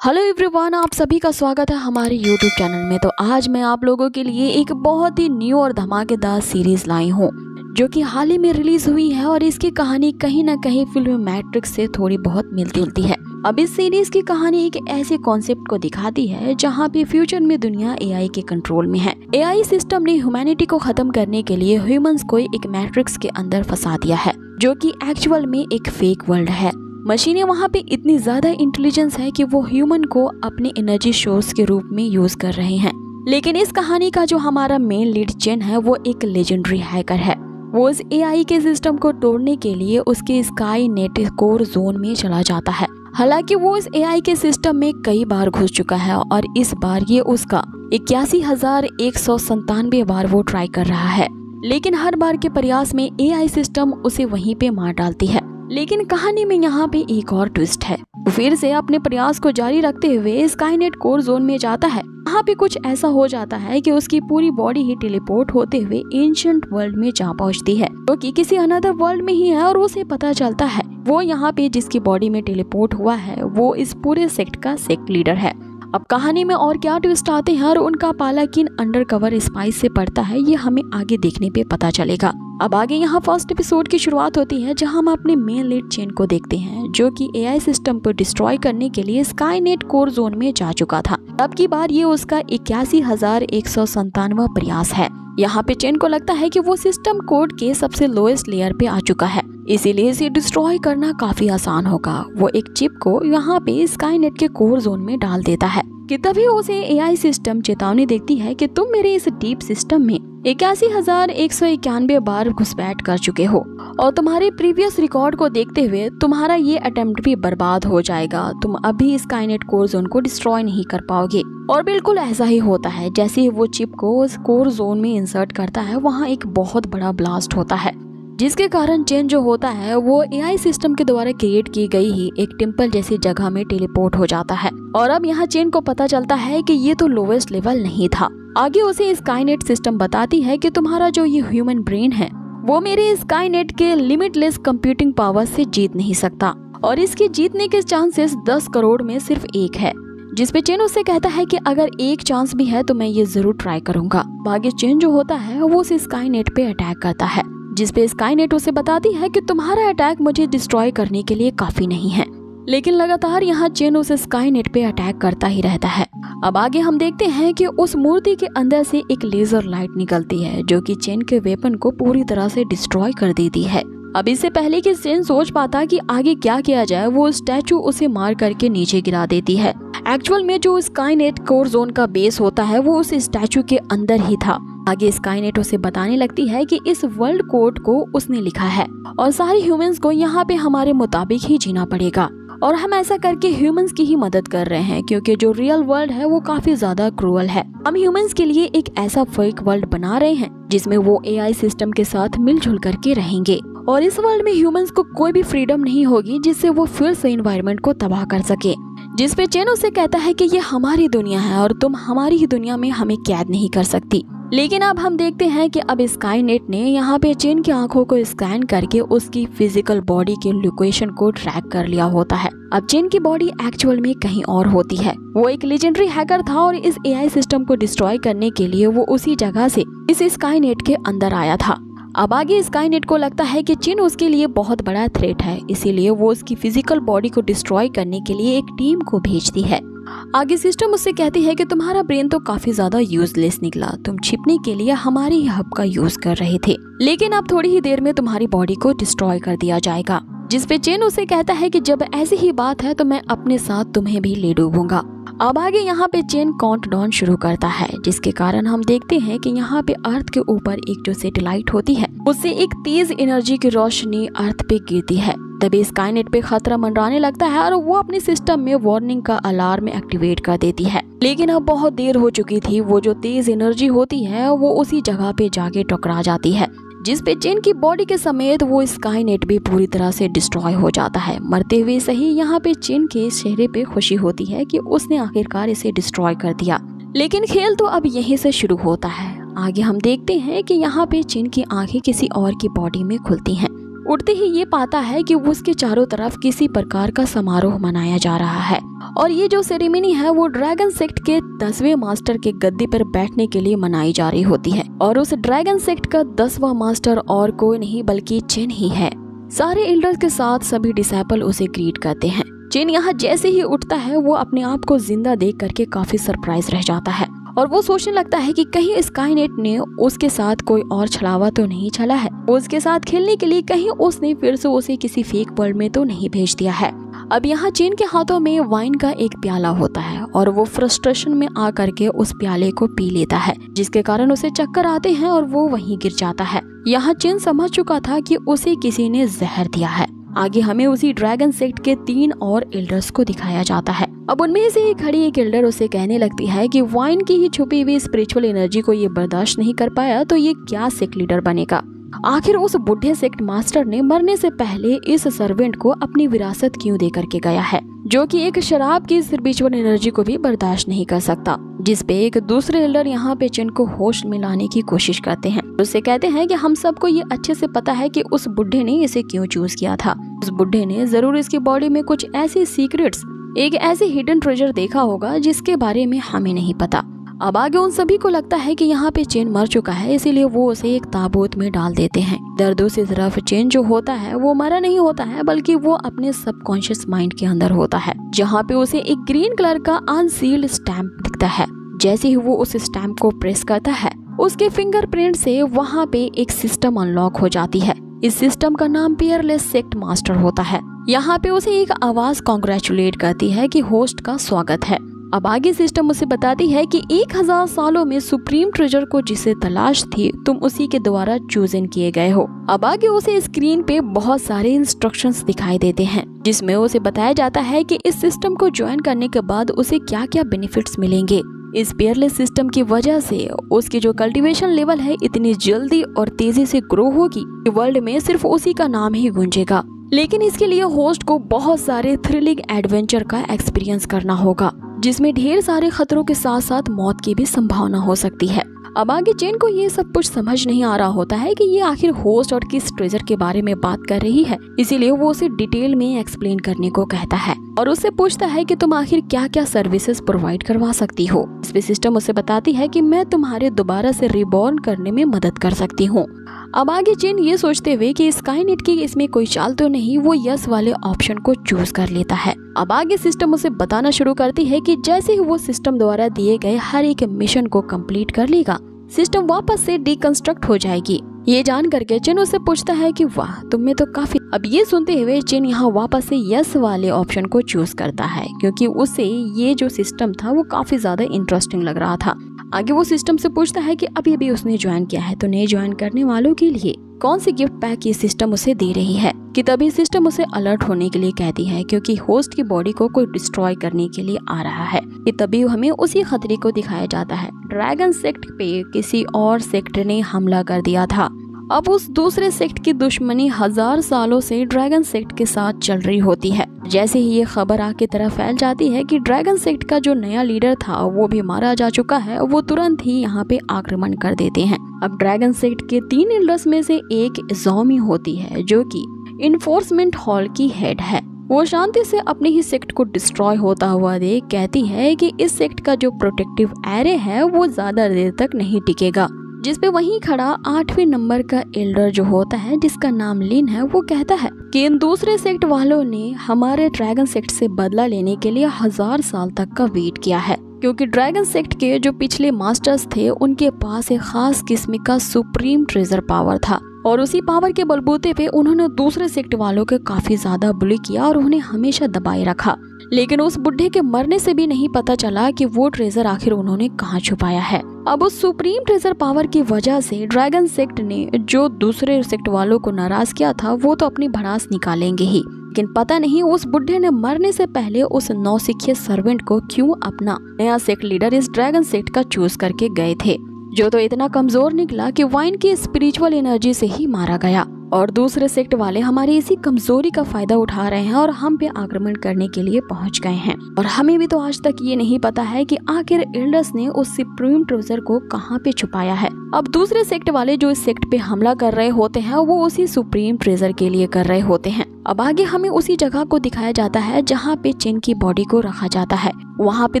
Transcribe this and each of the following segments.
Hello everyone, आप सभी का स्वागत है हमारे यूट्यूब चैनल में। तो आज मैं आप लोगों के लिए एक बहुत ही न्यू और धमाकेदार सीरीज लाई हूँ जो कि हाल ही में रिलीज हुई है और इसकी कहानी कहीं ना कहीं फिल्म मैट्रिक्स से थोड़ी बहुत मिलती जुलती है। अब इस सीरीज की कहानी एक ऐसे कॉन्सेप्ट को दिखाती है जहाँ पे फ्यूचर में दुनिया एआई के कंट्रोल में है। एआई सिस्टम ने ह्यूमैनिटी को खत्म करने के लिए ह्यूमंस को एक मैट्रिक्स के अंदर फंसा दिया है जो कि एक्चुअल में एक फेक वर्ल्ड है। मशीनें वहाँ पे इतनी ज्यादा इंटेलिजेंस है कि वो ह्यूमन को अपने एनर्जी सोर्स के रूप में यूज कर रहे हैं। लेकिन इस कहानी का जो हमारा मेन लीड चेन है वो एक लेजेंडरी हैकर है। वो इस एआई के सिस्टम को तोड़ने के लिए उसके स्काई नेट कोर जोन में चला जाता है। हालांकि वो इस एआई के सिस्टम में कई बार घुस चुका है और इस बार ये उसका 81,197 बार वो ट्राई कर रहा है। लेकिन हर बार के प्रयास में एआई सिस्टम उसे वहीं पे मार डालती है। लेकिन कहानी में यहाँ पे एक और ट्विस्ट है। वो फिर से अपने प्रयास को जारी रखते हुए स्काईनेट कोर जोन में जाता है। यहाँ पे कुछ ऐसा हो जाता है कि उसकी पूरी बॉडी ही टेलीपोर्ट होते हुए एंशिएंट वर्ल्ड में जा पहुँचती है जो कि किसी अनदर वर्ल्ड में ही है। और उसे पता चलता है वो यहाँ पे जिसकी बॉडी में टेलीपोर्ट हुआ है वो इस पूरे सेक्ट का सेक्ट लीडर है। अब कहानी में और क्या ट्विस्ट आते हैं और उनका पाला किन अंडरकवर स्पाइस से पड़ता है ये हमें आगे देखने पे पता चलेगा। अब आगे यहाँ फर्स्ट एपिसोड की शुरुआत होती है जहाँ हम अपने मेन लीड चेन को देखते हैं जो कि एआई सिस्टम को डिस्ट्रॉय करने के लिए स्काईनेट कोर जोन में जा चुका था। अब की बार ये उसका 81,197वां प्रयास है। यहाँ पे चेन को लगता है कि वो सिस्टम कोड के सबसे लोएस्ट लेयर पे आ चुका है, इसीलिए इसे डिस्ट्रॉय करना काफी आसान होगा। वो एक चिप को यहाँ पे स्काईनेट के कोर जोन में डाल देता है कि तभी उसे एआई सिस्टम चेतावनी देती है कि तुम मेरे इस डीप सिस्टम में 81,191 बार घुसपैठ कर चुके हो और तुम्हारे प्रीवियस रिकॉर्ड को देखते हुए तुम्हारा ये अटेम्प्ट भी बर्बाद हो जाएगा। तुम अभी स्काईनेट कोर जोन को डिस्ट्रॉय नहीं कर पाओगे। और बिल्कुल ऐसा ही होता है। जैसे ही वो चिप को उस कोर जोन में इंसर्ट करता है वहाँ एक बहुत बड़ा ब्लास्ट होता है जिसके कारण चेन जो होता है वो एआई सिस्टम के द्वारा क्रिएट की गई ही एक टेम्पल जैसी जगह में टेलीपोर्ट हो जाता है। और अब यहाँ चेन को पता चलता है कि ये तो लोवेस्ट लेवल नहीं था। आगे उसे स्काईनेट सिस्टम बताती है कि तुम्हारा जो ये ह्यूमन ब्रेन है वो मेरे स्काईनेट के लिमिटलेस कंप्यूटिंग पावर से जीत नहीं सकता और इसके जीतने के चांसेस 10 करोड़ में सिर्फ एक है। जिसपे चेन उससे कहता है कि अगर एक चांस भी है तो मैं ये जरूर ट्राई करूंगा। आगे चेन जो होता है वो उस स्काईनेट पे अटैक करता है जिसपे स्काईनेट उसे बताती है कि तुम्हारा अटैक मुझे डिस्ट्रॉय करने के लिए काफी नहीं है। लेकिन लगातार यहाँ चेन उस स्काईनेट पे अटैक करता ही रहता है। अब आगे हम देखते हैं कि उस मूर्ति के अंदर से एक लेजर लाइट निकलती है जो कि चेन के वेपन को पूरी तरह से डिस्ट्रॉय कर देती है। अब इससे पहले कि चेन सोच पाता कि आगे क्या किया जाए वो स्टैचू उसे मार करके नीचे गिरा देती है। एक्चुअल में जो स्काईनेट कोर जोन का बेस होता है वो उस स्टैचू के अंदर ही था। आगे स्काईनेट उसे बताने लगती है कि इस वर्ल्ड कोड को उसने लिखा है और सारे ह्यूमंस को यहाँ पे हमारे मुताबिक ही जीना पड़ेगा और हम ऐसा करके ह्यूमंस की ही मदद कर रहे हैं क्योंकि जो रियल वर्ल्ड है वो काफी ज्यादा क्रूअल है। हम ह्यूमंस के लिए एक ऐसा फेक वर्ल्ड बना रहे हैं जिसमें वो एआई सिस्टम के साथ मिलजुल करके रहेंगे और इस वर्ल्ड में ह्यूमंस को कोई भी फ्रीडम नहीं होगी जिससे वो फिर से एनवायरनमेंट को तबाह कर सके। जिसपे चेन उसे कहता है कि ये हमारी दुनिया है और तुम हमारी ही दुनिया में हमें कैद नहीं कर सकती। लेकिन अब हम देखते हैं कि अब स्काईनेट ने यहाँ पे चेन की आंखों को स्कैन करके उसकी फिजिकल बॉडी के लोकेशन को ट्रैक कर लिया होता है। अब चेन की बॉडी एक्चुअल में कहीं और होती है। वो एक लेजेंडरी हैकर था और इस एआई सिस्टम को डिस्ट्रॉय करने के लिए वो उसी जगह से इस स्काईनेट के अंदर आया था। अब आगे स्काईनेट को लगता है कि चेन उसके लिए बहुत बड़ा थ्रेट है, इसीलिए वो उसकी फिजिकल बॉडी को डिस्ट्रॉय करने के लिए एक टीम को भेजती है। आगे सिस्टम उससे कहती है कि तुम्हारा ब्रेन तो काफी ज्यादा यूजलेस निकला, तुम छिपने के लिए हमारे ही हब का यूज कर रहे थे, लेकिन अब थोड़ी ही देर में तुम्हारी बॉडी को डिस्ट्रॉय कर दिया जाएगा। जिसपे चेन उसे कहता है कि जब ऐसी ही बात है तो मैं अपने साथ तुम्हें भी ले डूबूंगा। अब आगे यहाँ पे चेन काउंटडाउन शुरू करता है जिसके कारण हम देखते हैं कि यहाँ पे अर्थ के ऊपर एक जो सैटेलाइट होती है उससे एक तेज एनर्जी की रोशनी अर्थ पे गिरती है। तभी स्काईनेट पे खतरा मंडराने लगता है और वो अपने सिस्टम में वार्निंग का अलार्म एक्टिवेट कर देती है। लेकिन अब बहुत देर हो चुकी थी। वो जो तेज एनर्जी होती है वो उसी जगह पे जाके टकरा जाती है जिसपे चेन की बॉडी के समेत वो स्काईनेट भी पूरी तरह से डिस्ट्रॉय हो जाता है। मरते हुए सही यहाँ पे चेन के चेहरे पे खुशी होती है कि उसने आखिरकार इसे डिस्ट्रॉय कर दिया। लेकिन खेल तो अब यहीं से शुरू होता है। आगे हम देखते हैं कि यहाँ पे चेन की आंखें किसी और की बॉडी में खुलती हैं। उठते ही ये पाता है कि वो उसके चारों तरफ किसी प्रकार का समारोह मनाया जा रहा है और ये जो सेरेमनी है वो ड्रैगन सेक्ट के 10वें मास्टर के गद्दी पर बैठने के लिए मनाई जा रही होती है। और उस ड्रैगन सेक्ट का 10वां मास्टर और कोई नहीं बल्कि चिन ही है। सारे एल्डर्स के साथ सभी डिसाइपल उसे ग्रीट करते हैं। चिन यहाँ जैसे ही उठता है वो अपने आप को जिंदा देख करके काफी सरप्राइज रह जाता है और वो सोचने लगता है कि कहीं स्काईनेट ने उसके साथ कोई और छलावा तो नहीं चला है, उसके साथ खेलने के लिए कहीं उसने फिर से उसे किसी फेक वर्ल्ड में तो नहीं भेज दिया है। अब यहाँ चिन के हाथों में वाइन का एक प्याला होता है और वो फ्रस्ट्रेशन में आकर के उस प्याले को पी लेता है, जिसके कारण उसे चक्कर आते हैं और वो वहीं गिर जाता है। यहाँ चिन समझ चुका था कि उसे किसी ने जहर दिया है। आगे हमें उसी ड्रैगन सेक्ट के 3 और एल्डर्स को दिखाया जाता है। अब उनमें से एक खड़ी एक एल्डर उसे कहने लगती है कि वाइन की ही छुपी हुई स्पिरिचुअल एनर्जी को ये बर्दाश्त नहीं कर पाया तो ये क्या सेक्ट लीडर बनेगा। आखिर उस बुढ़े सेक्ट मास्टर ने मरने से पहले इस सर्वेंट को अपनी विरासत क्यों दे करके गया है, जो कि एक शराब की स्पिरिचुअल एनर्जी को भी बर्दाश्त नहीं कर सकता। जिस पे एक दूसरे एल्डर यहाँ पे चिन को होश में लाने की कोशिश करते हैं। उससे कहते हैं कि हम सबको ये अच्छे से पता है कि उस बुढ़े ने इसे क्यों चूज किया था। उस बुढ़े ने जरूर इसकी बॉडी में कुछ ऐसी सीक्रेट्स, एक ऐसे हिडन ट्रेजर देखा होगा जिसके बारे में हमें नहीं पता। अब आगे उन सभी को लगता है कि यहाँ पे चेन मर चुका है, इसीलिए वो उसे एक ताबूत में डाल देते हैं। इधर दूसरी तरफ चेन जो होता है वो मरा नहीं होता है, बल्कि वो अपने सबकॉन्शियस माइंड के अंदर होता है, जहाँ पे उसे एक ग्रीन कलर का अनसील्ड स्टैम्प दिखता है। जैसे ही वो उस स्टैम्प को प्रेस करता है, उसके फिंगरप्रिंट से वहाँ पे एक सिस्टम अनलॉक हो जाती है। इस सिस्टम का नाम पियरलेस सेक्ट मास्टर होता है। यहाँ पे उसे एक आवाज कॉन्ग्रेचुलेट करती है कि होस्ट का स्वागत है। अब आगे सिस्टम उसे बताती है कि 1000 सालों में सुप्रीम ट्रेजर को जिसे तलाश थी, तुम उसी के द्वारा चूजन किए गए हो। अब आगे उसे स्क्रीन पे बहुत सारे इंस्ट्रक्शंस दिखाई देते हैं, जिसमें उसे बताया जाता है कि इस सिस्टम को ज्वाइन करने के बाद उसे क्या क्या बेनिफिट्स मिलेंगे। इस पियरलेस सिस्टम की वजह से उसकी जो कल्टीवेशन लेवल है इतनी जल्दी और तेजी से ग्रो होगी कि वर्ल्ड में सिर्फ उसी का नाम ही गूंजेगा। लेकिन इसके लिए होस्ट को बहुत सारे थ्रिलिंग एडवेंचर का एक्सपीरियंस करना होगा, जिसमें ढेर सारे खतरों के साथ साथ मौत की भी संभावना हो सकती है। अब आगे चेन को ये सब कुछ समझ नहीं आ रहा होता है कि ये आखिर होस्ट और किस ट्रेजर के बारे में बात कर रही है, इसीलिए वो उसे डिटेल में एक्सप्लेन करने को कहता है और उससे पूछता है कि तुम आखिर क्या क्या सर्विसेज प्रोवाइड करवा सकती हो। इस पे सिस्टम उसे बताती है कि मैं तुम्हारे दोबारा से रिबॉर्न करने में मदद कर सकती हूँ। अब आगे चेन ये सोचते हुए कि स्काईनेट की इसमें कोई चाल तो नहीं, वो यस वाले ऑप्शन को चूज कर लेता है। अब आगे सिस्टम उसे बताना शुरू करती है कि जैसे ही वो सिस्टम द्वारा दिए गए हर एक मिशन को कंप्लीट कर लेगा, सिस्टम वापस से डिकंस्ट्रक्ट हो जाएगी। ये जान करके चिन उससे पूछता है कि वाह, तुम में तो काफी। अब ये सुनते हुए चिन यहाँ वापस से यस वाले ऑप्शन को चूज करता है, क्योंकि उसे ये जो सिस्टम था वो काफी ज्यादा इंटरेस्टिंग लग रहा था। आगे वो सिस्टम से पूछता है कि अभी अभी उसने ज्वाइन किया है, तो नए ज्वाइन करने वालों के लिए कौन सी गिफ्ट पैक ये सिस्टम उसे दे रही है। कि तभी सिस्टम उसे अलर्ट होने के लिए कहती है, क्योंकि होस्ट की बॉडी को कोई डिस्ट्रॉय करने के लिए आ रहा है। कि तभी हमें उसी खतरे को दिखाया जाता है। ड्रैगन सेक्ट पे किसी और सेक्ट ने हमला कर दिया था। अब उस दूसरे सेक्ट की दुश्मनी 1000 सालों से ड्रैगन सेक्ट के साथ चल रही होती है। जैसे ही ये खबर आगे तरफ फैल जाती है कि ड्रैगन सेक्ट का जो नया लीडर था वो भी मारा जा चुका है, वो तुरंत ही यहाँ पे आक्रमण कर देते हैं। अब ड्रैगन सेक्ट के 3 एल्डर्स में से एक ज़ॉमी होती है, जो कि इन्फोर्समेंट हॉल की हेड है। वो शांति से अपने ही सेक्ट को डिस्ट्रॉय होता हुआ देख कहती है कि इस सेक्ट का जो प्रोटेक्टिव एरे है वो ज्यादा देर तक नहीं टिकेगा। जिसपे वहीं खड़ा 8वें नंबर का एल्डर जो होता है, जिसका नाम लिन है, वो कहता है कि इन दूसरे सेक्ट वालों ने हमारे ड्रैगन सेक्ट से बदला लेने के लिए 1000 साल तक का वेट किया है, क्योंकि ड्रैगन सेक्ट के जो पिछले मास्टर्स थे उनके पास एक खास किस्म का सुप्रीम ट्रेजर पावर था और उसी पावर के बलबूते पे उन्होंने दूसरे सेक्ट वालों के काफी ज्यादा बुली किया और उन्हें हमेशा दबाए रखा। लेकिन उस बुढ़े के मरने से भी नहीं पता चला कि वो ट्रेजर आखिर उन्होंने कहाँ छुपाया है। अब उस सुप्रीम ट्रेजर पावर की वजह से ड्रैगन सेक्ट ने जो दूसरे सेक्ट वालों को नाराज किया था वो तो अपनी भड़ास निकालेंगे ही, लेकिन पता नहीं उस बुढ़े ने मरने से पहले उस नौसिखिए सर्वेंट को क्यों अपना नया सेक्ट लीडर इस ड्रैगन सेक्ट का चूज करके गए थे, जो तो इतना कमजोर निकला कि वाइन की स्पिरिचुअल एनर्जी से ही मारा गया। और दूसरे सेक्ट वाले हमारी इसी कमजोरी का फायदा उठा रहे हैं और हम पे आक्रमण करने के लिए पहुंच गए हैं। और हमें भी तो आज तक ये नहीं पता है कि आखिर एल्डर्स ने उस सुप्रीम ट्रेजर को कहां पे छुपाया है। अब दूसरे सेक्ट वाले जो इस सेक्ट पे हमला कर रहे होते हैं वो उसी सुप्रीम ट्रेजर के लिए कर रहे होते हैं। अब आगे हमें उसी जगह को दिखाया जाता है जहाँ पे चेन की बॉडी को रखा जाता है। वहाँ पे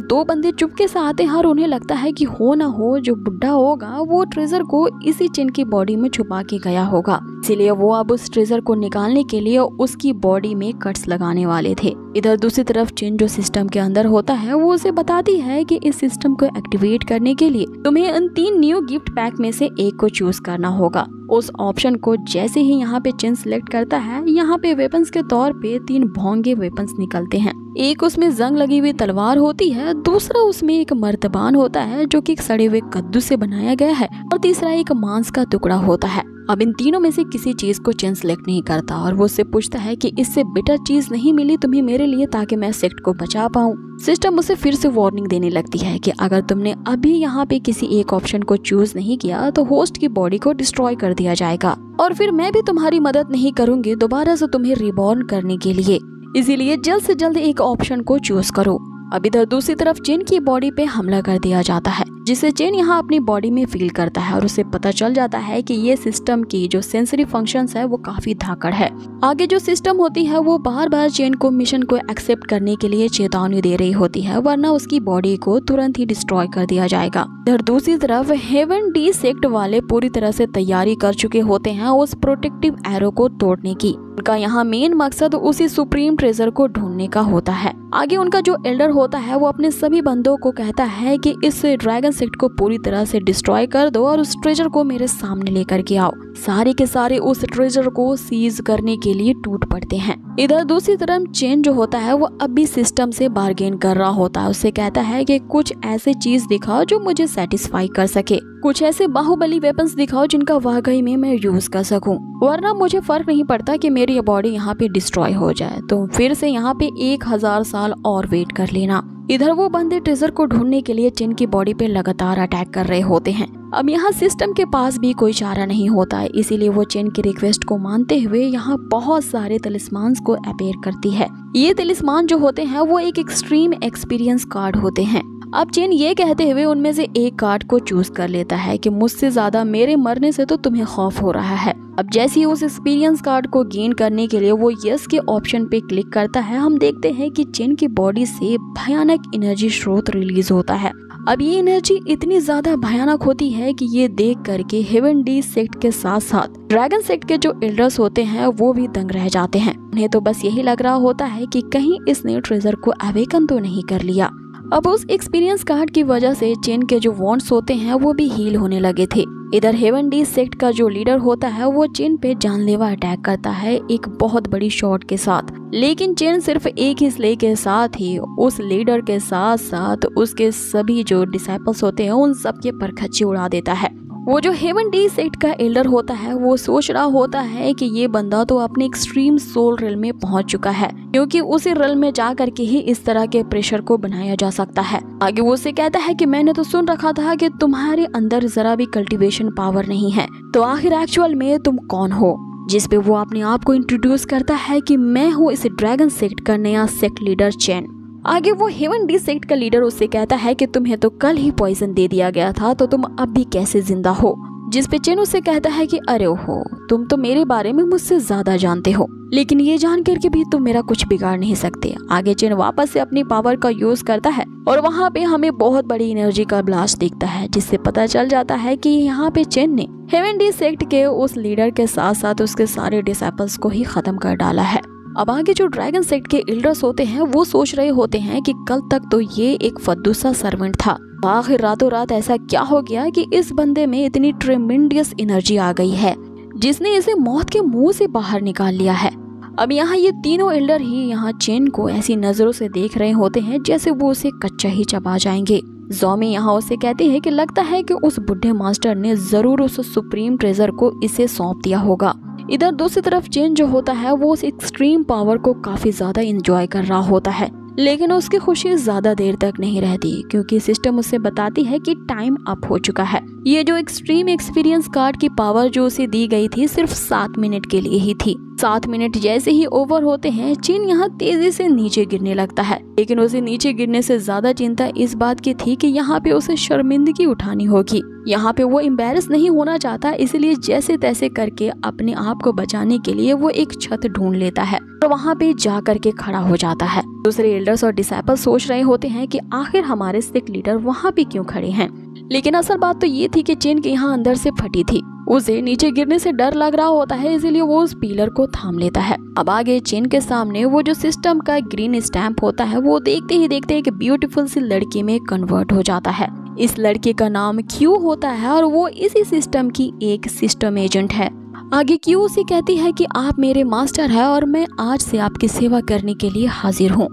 दो बंदे चुपके से आते हैं और उन्हें लगता है कि हो ना हो जो बुढ़ा होगा वो ट्रेजर को इसी चेन की बॉडी में छुपा के गया होगा, इसीलिए वो अब उस ट्रेजर को निकालने के लिए उसकी बॉडी में कट्स लगाने वाले थे। इधर दूसरी तरफ चेन जो सिस्टम के अंदर होता है वो उसे बताती है कि इस सिस्टम को एक्टिवेट करने के लिए तुम्हें इन 3 न्यू गिफ्ट पैक में से एक को चूज करना होगा। उस ऑप्शन को जैसे ही यहाँ पे चेन सिलेक्ट करता है, यहाँ पे वेपन्स के तौर पे 3 भोंगे वेपन्स निकलते हैं। एक उसमें जंग लगी हुई तलवार होती है, दूसरा उसमें एक मर्तबान होता है जो कि एक सड़े हुए कद्दू से बनाया गया है, और तीसरा एक मांस का टुकड़ा होता है। अब इन तीनों में से किसी चीज को चेन सिलेक्ट नहीं करता और वो उससे पूछता है कि इससे बेटर चीज नहीं मिली तुम्हें मेरे लिए ताकि मैं सेक्ट को बचा पाऊं। सिस्टम उसे फिर से वार्निंग देने लगती है कि अगर तुमने अभी यहाँ पे किसी एक ऑप्शन को चूज नहीं किया तो होस्ट की बॉडी को डिस्ट्रॉय कर दिया जाएगा और फिर मैं भी तुम्हारी मदद नहीं करूंगी दोबारा से तुम्हें रिबॉर्न करने के लिए, इसीलिए जल्द से जल्द एक ऑप्शन को चूज करो। अब इधर दूसरी तरफ चेन की बॉडी पे हमला कर दिया जाता है, जिसे चेन यहाँ अपनी बॉडी में फील करता है और उसे पता चल जाता है कि ये सिस्टम की जो सेंसरी फंक्शंस है वो काफी धाकड़ है। आगे जो सिस्टम होती है वो बार बार चेन को मिशन को एक्सेप्ट करने के लिए चेतावनी दे रही होती है, वरना उसकी बॉडी को तुरंत ही डिस्ट्रॉय कर दिया जाएगा। इधर दूसरी तरफ हेवन डी सेक्ट वाले पूरी तरह से तैयारी कर चुके होते हैं उस प्रोटेक्टिव एरो को तोड़ने की। उनका यहाँ मेन मकसद उसी सुप्रीम ट्रेजर को ढूंढने का होता है। आगे उनका जो एल्डर होता है वो अपने सभी बंदों को कहता है कि इस ड्रैगन सेक्ट को पूरी तरह से डिस्ट्रॉय कर दो और उस ट्रेजर को मेरे सामने लेकर के आओ। सारे के सारे उस ट्रेजर को सीज करने के लिए टूट पड़ते हैं। इधर दूसरी तरफ चेन जो होता है वो अभी सिस्टम से बार्गेन कर रहा होता है। उससे कहता है कि कुछ ऐसी चीज दिखाओ जो मुझे सेटिस्फाई कर सके, कुछ ऐसे बाहुबली वेपन्स दिखाओ जिनका वाकई में मैं यूज कर सकूं, वरना मुझे फर्क नहीं पड़ता कि मेरी ये बॉडी यहाँ पे डिस्ट्रॉय हो जाए, तो फिर से यहाँ पे 1000 साल और वेट कर लेना। इधर वो बंदे ट्रेजर को ढूंढने के लिए चेन की बॉडी पे लगातार अटैक कर रहे होते हैं। अब यहाँ सिस्टम के पास भी कोई चारा नहीं होता है, इसीलिए वो चेन की रिक्वेस्ट को मानते हुए यहाँ बहुत सारे तलिस्मान को अपेयर करती है। ये तलिस्मान जो होते हैं वो एक एक्सट्रीम एक्सपीरियंस कार्ड होते हैं। अब चेन ये कहते हुए उनमें से एक कार्ड को चूज कर लेता है कि मुझसे ज्यादा मेरे मरने से तो तुम्हें खौफ हो रहा है। अब जैसे ही उस एक्सपीरियंस कार्ड को गेन करने के लिए वो यस के ऑप्शन पे क्लिक करता है, हम देखते हैं कि चेन की बॉडी से भयानक एनर्जी स्रोत रिलीज होता है। अब ये एनर्जी इतनी ज्यादा भयानक होती है कि ये देख करके हेवन डी सेक्ट के साथ साथ ड्रैगन सेक्ट के जो एल्डर्स होते हैं वो भी दंग रह जाते हैं। उन्हें तो बस यही लग रहा होता है कि कहीं इसने ट्रेजर को अवेकन तो नहीं कर लिया। अब उस एक्सपीरियंस कार्ड की वजह से चेन के जो वॉन्ट्स होते हैं वो भी हील होने लगे थे। इधर हेवन डी सेक्ट का जो लीडर होता है वो चेन पे जानलेवा अटैक करता है एक बहुत बड़ी शॉट के साथ, लेकिन चेन सिर्फ एक ही स्ले के साथ ही उस लीडर के साथ साथ उसके सभी जो डिसाइपल्स होते हैं उन सब के परखच्चे उड़ा देता है। वो जो हेवन डी सेक्ट का एल्डर होता है वो सोच रहा होता है कि ये बंदा तो अपने एक्सट्रीम सोल रिल्म में पहुंच चुका है, क्योंकि उसी रिल्म में जा करके ही इस तरह के प्रेशर को बनाया जा सकता है। आगे वो उसे कहता है कि मैंने तो सुन रखा था कि तुम्हारे अंदर जरा भी कल्टीवेशन पावर नहीं है, तो आखिर एक्चुअल में तुम कौन हो? जिस पे वो अपने आप को इंट्रोड्यूस करता है कि मैं हूँ इस ड्रैगन सेक्ट का नया सेक्ट लीडर चेन। आगे वो हेवन डी सेक्ट का लीडर उससे कहता है कि तुम्हें तो कल ही पॉइजन दे दिया गया था, तो तुम अब भी कैसे जिंदा हो? जिस पे चेन उससे कहता है कि अरे हो, तुम तो मेरे बारे में मुझसे ज्यादा जानते हो, लेकिन ये जान करके भी तुम मेरा कुछ बिगाड़ नहीं सकते। आगे चेन वापस से अपनी पावर का यूज करता है और वहाँ पे हमें बहुत बड़ी एनर्जी का ब्लास्ट दिखता है, जिससे पता चल जाता है कि यहाँ पे चेन ने हेवन डी सेक्ट के उस लीडर के साथ साथ उसके सारे डिसाइपल्स को ही खत्म कर डाला है। अब आगे जो ड्रैगन सेक्ट के एल्डर्स होते हैं वो सोच रहे होते हैं कि कल तक तो ये एक फद्दूसा सर्वेंट था, आखिर रातों रात ऐसा क्या हो गया कि इस बंदे में इतनी ट्रेमेंडियस एनर्जी आ गई है जिसने इसे मौत के मुंह से बाहर निकाल लिया है। अब यहाँ ये तीनों एल्डर ही यहाँ चेन को ऐसी नजरों से देख रहे होते हैं जैसे वो उसे कच्चा ही चबा जाएंगे। ज़ॉमी यहाँ उसे कहती है कि लगता है कि उस बुढ़े मास्टर ने जरूर उस सुप्रीम ट्रेजर को इसे सौंप दिया होगा। इधर दूसरी तरफ चेन जो होता है वो उस एक्सट्रीम पावर को काफी ज्यादा एंजॉय कर रहा होता है, लेकिन उसकी खुशी ज्यादा देर तक नहीं रहती क्योंकि सिस्टम उसे बताती है कि टाइम अप हो चुका है। ये जो एक्सट्रीम एक्सपीरियंस कार्ड की पावर जो उसे दी गई थी सिर्फ 7 मिनट के लिए ही थी। 7 मिनट जैसे ही ओवर होते हैं चिन यहाँ तेजी से नीचे गिरने लगता है, लेकिन उसे नीचे गिरने से ज्यादा चिंता इस बात की थी कि यहाँ पे उसे शर्मिंदगी उठानी होगी। यहाँ पे वो एम्बेरस नहीं होना चाहता, इसलिए जैसे तैसे करके अपने आप को बचाने के लिए वो एक छत ढूंढ लेता है और वहाँ पे जा करके खड़ा हो जाता है। दूसरे एल्डर्स और डिसाइपल सोच रहे होते हैं कि आखिर हमारे सिख लीडर वहाँ पे क्यों खड़े हैं, लेकिन असल बात तो ये थी कि चिन के यहाँ अंदर से फटी थी। उसे नीचे गिरने से डर लग रहा होता है, इसीलिए वो उस पिलर को थाम लेता है। अब आगे चिन के सामने वो जो सिस्टम का ग्रीन स्टैम्प होता है वो देखते ही देखते एक ब्यूटीफुल सी लड़की में कन्वर्ट हो जाता है। इस लड़के का नाम क्यू होता है और वो इसी सिस्टम की एक सिस्टम एजेंट है। आगे क्यू उसे कहती है कि आप मेरे मास्टर हैं और मैं आज से आपकी सेवा करने के लिए हाजिर हूँ।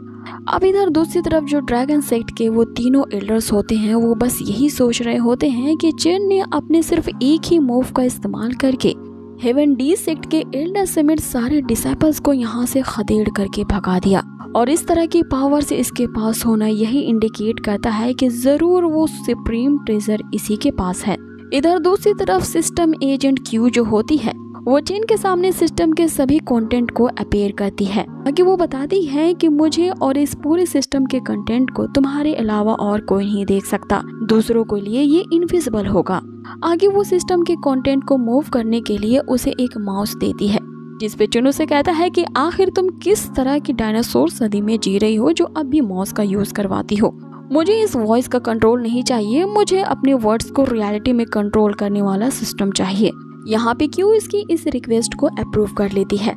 अब इधर दूसरी तरफ जो ड्रैगन सेक्ट के वो तीनों एल्डर्स होते हैं वो बस यही सोच रहे होते हैं कि चिन ने अपने सिर्फ एक ही मूव का इस्तेमाल करके हेवन डी सेक्ट के एल्डर समेत सारे डिसाइपल्स को यहाँ से खदेड़ करके भगा दिया, और इस तरह की पावर से इसके पास होना यही इंडिकेट करता है कि जरूर वो सुप्रीम ट्रेजर इसी के पास है। इधर दूसरी तरफ सिस्टम एजेंट क्यू जो होती है वो चिन के सामने सिस्टम के सभी कंटेंट को अपेयर करती है। आगे वो बताती है कि मुझे और इस पूरे सिस्टम के कंटेंट को तुम्हारे अलावा और कोई नहीं देख सकता, दूसरों के लिए ये इनविजिबल होगा। आगे वो सिस्टम के कंटेंट को मूव करने के लिए उसे एक माउस देती है, जिसपे चिन उसे कहता है कि आखिर तुम किस तरह की डायनासोर सदी में जी रही हो जो अब भी माउस का यूज करवाती हो। मुझे इस वॉइस का कंट्रोल नहीं चाहिए, मुझे अपने वर्ड्स को रियलिटी में कंट्रोल करने वाला सिस्टम चाहिए। यहाँ पे क्यू इसकी इस रिक्वेस्ट को अप्रूव कर लेती है।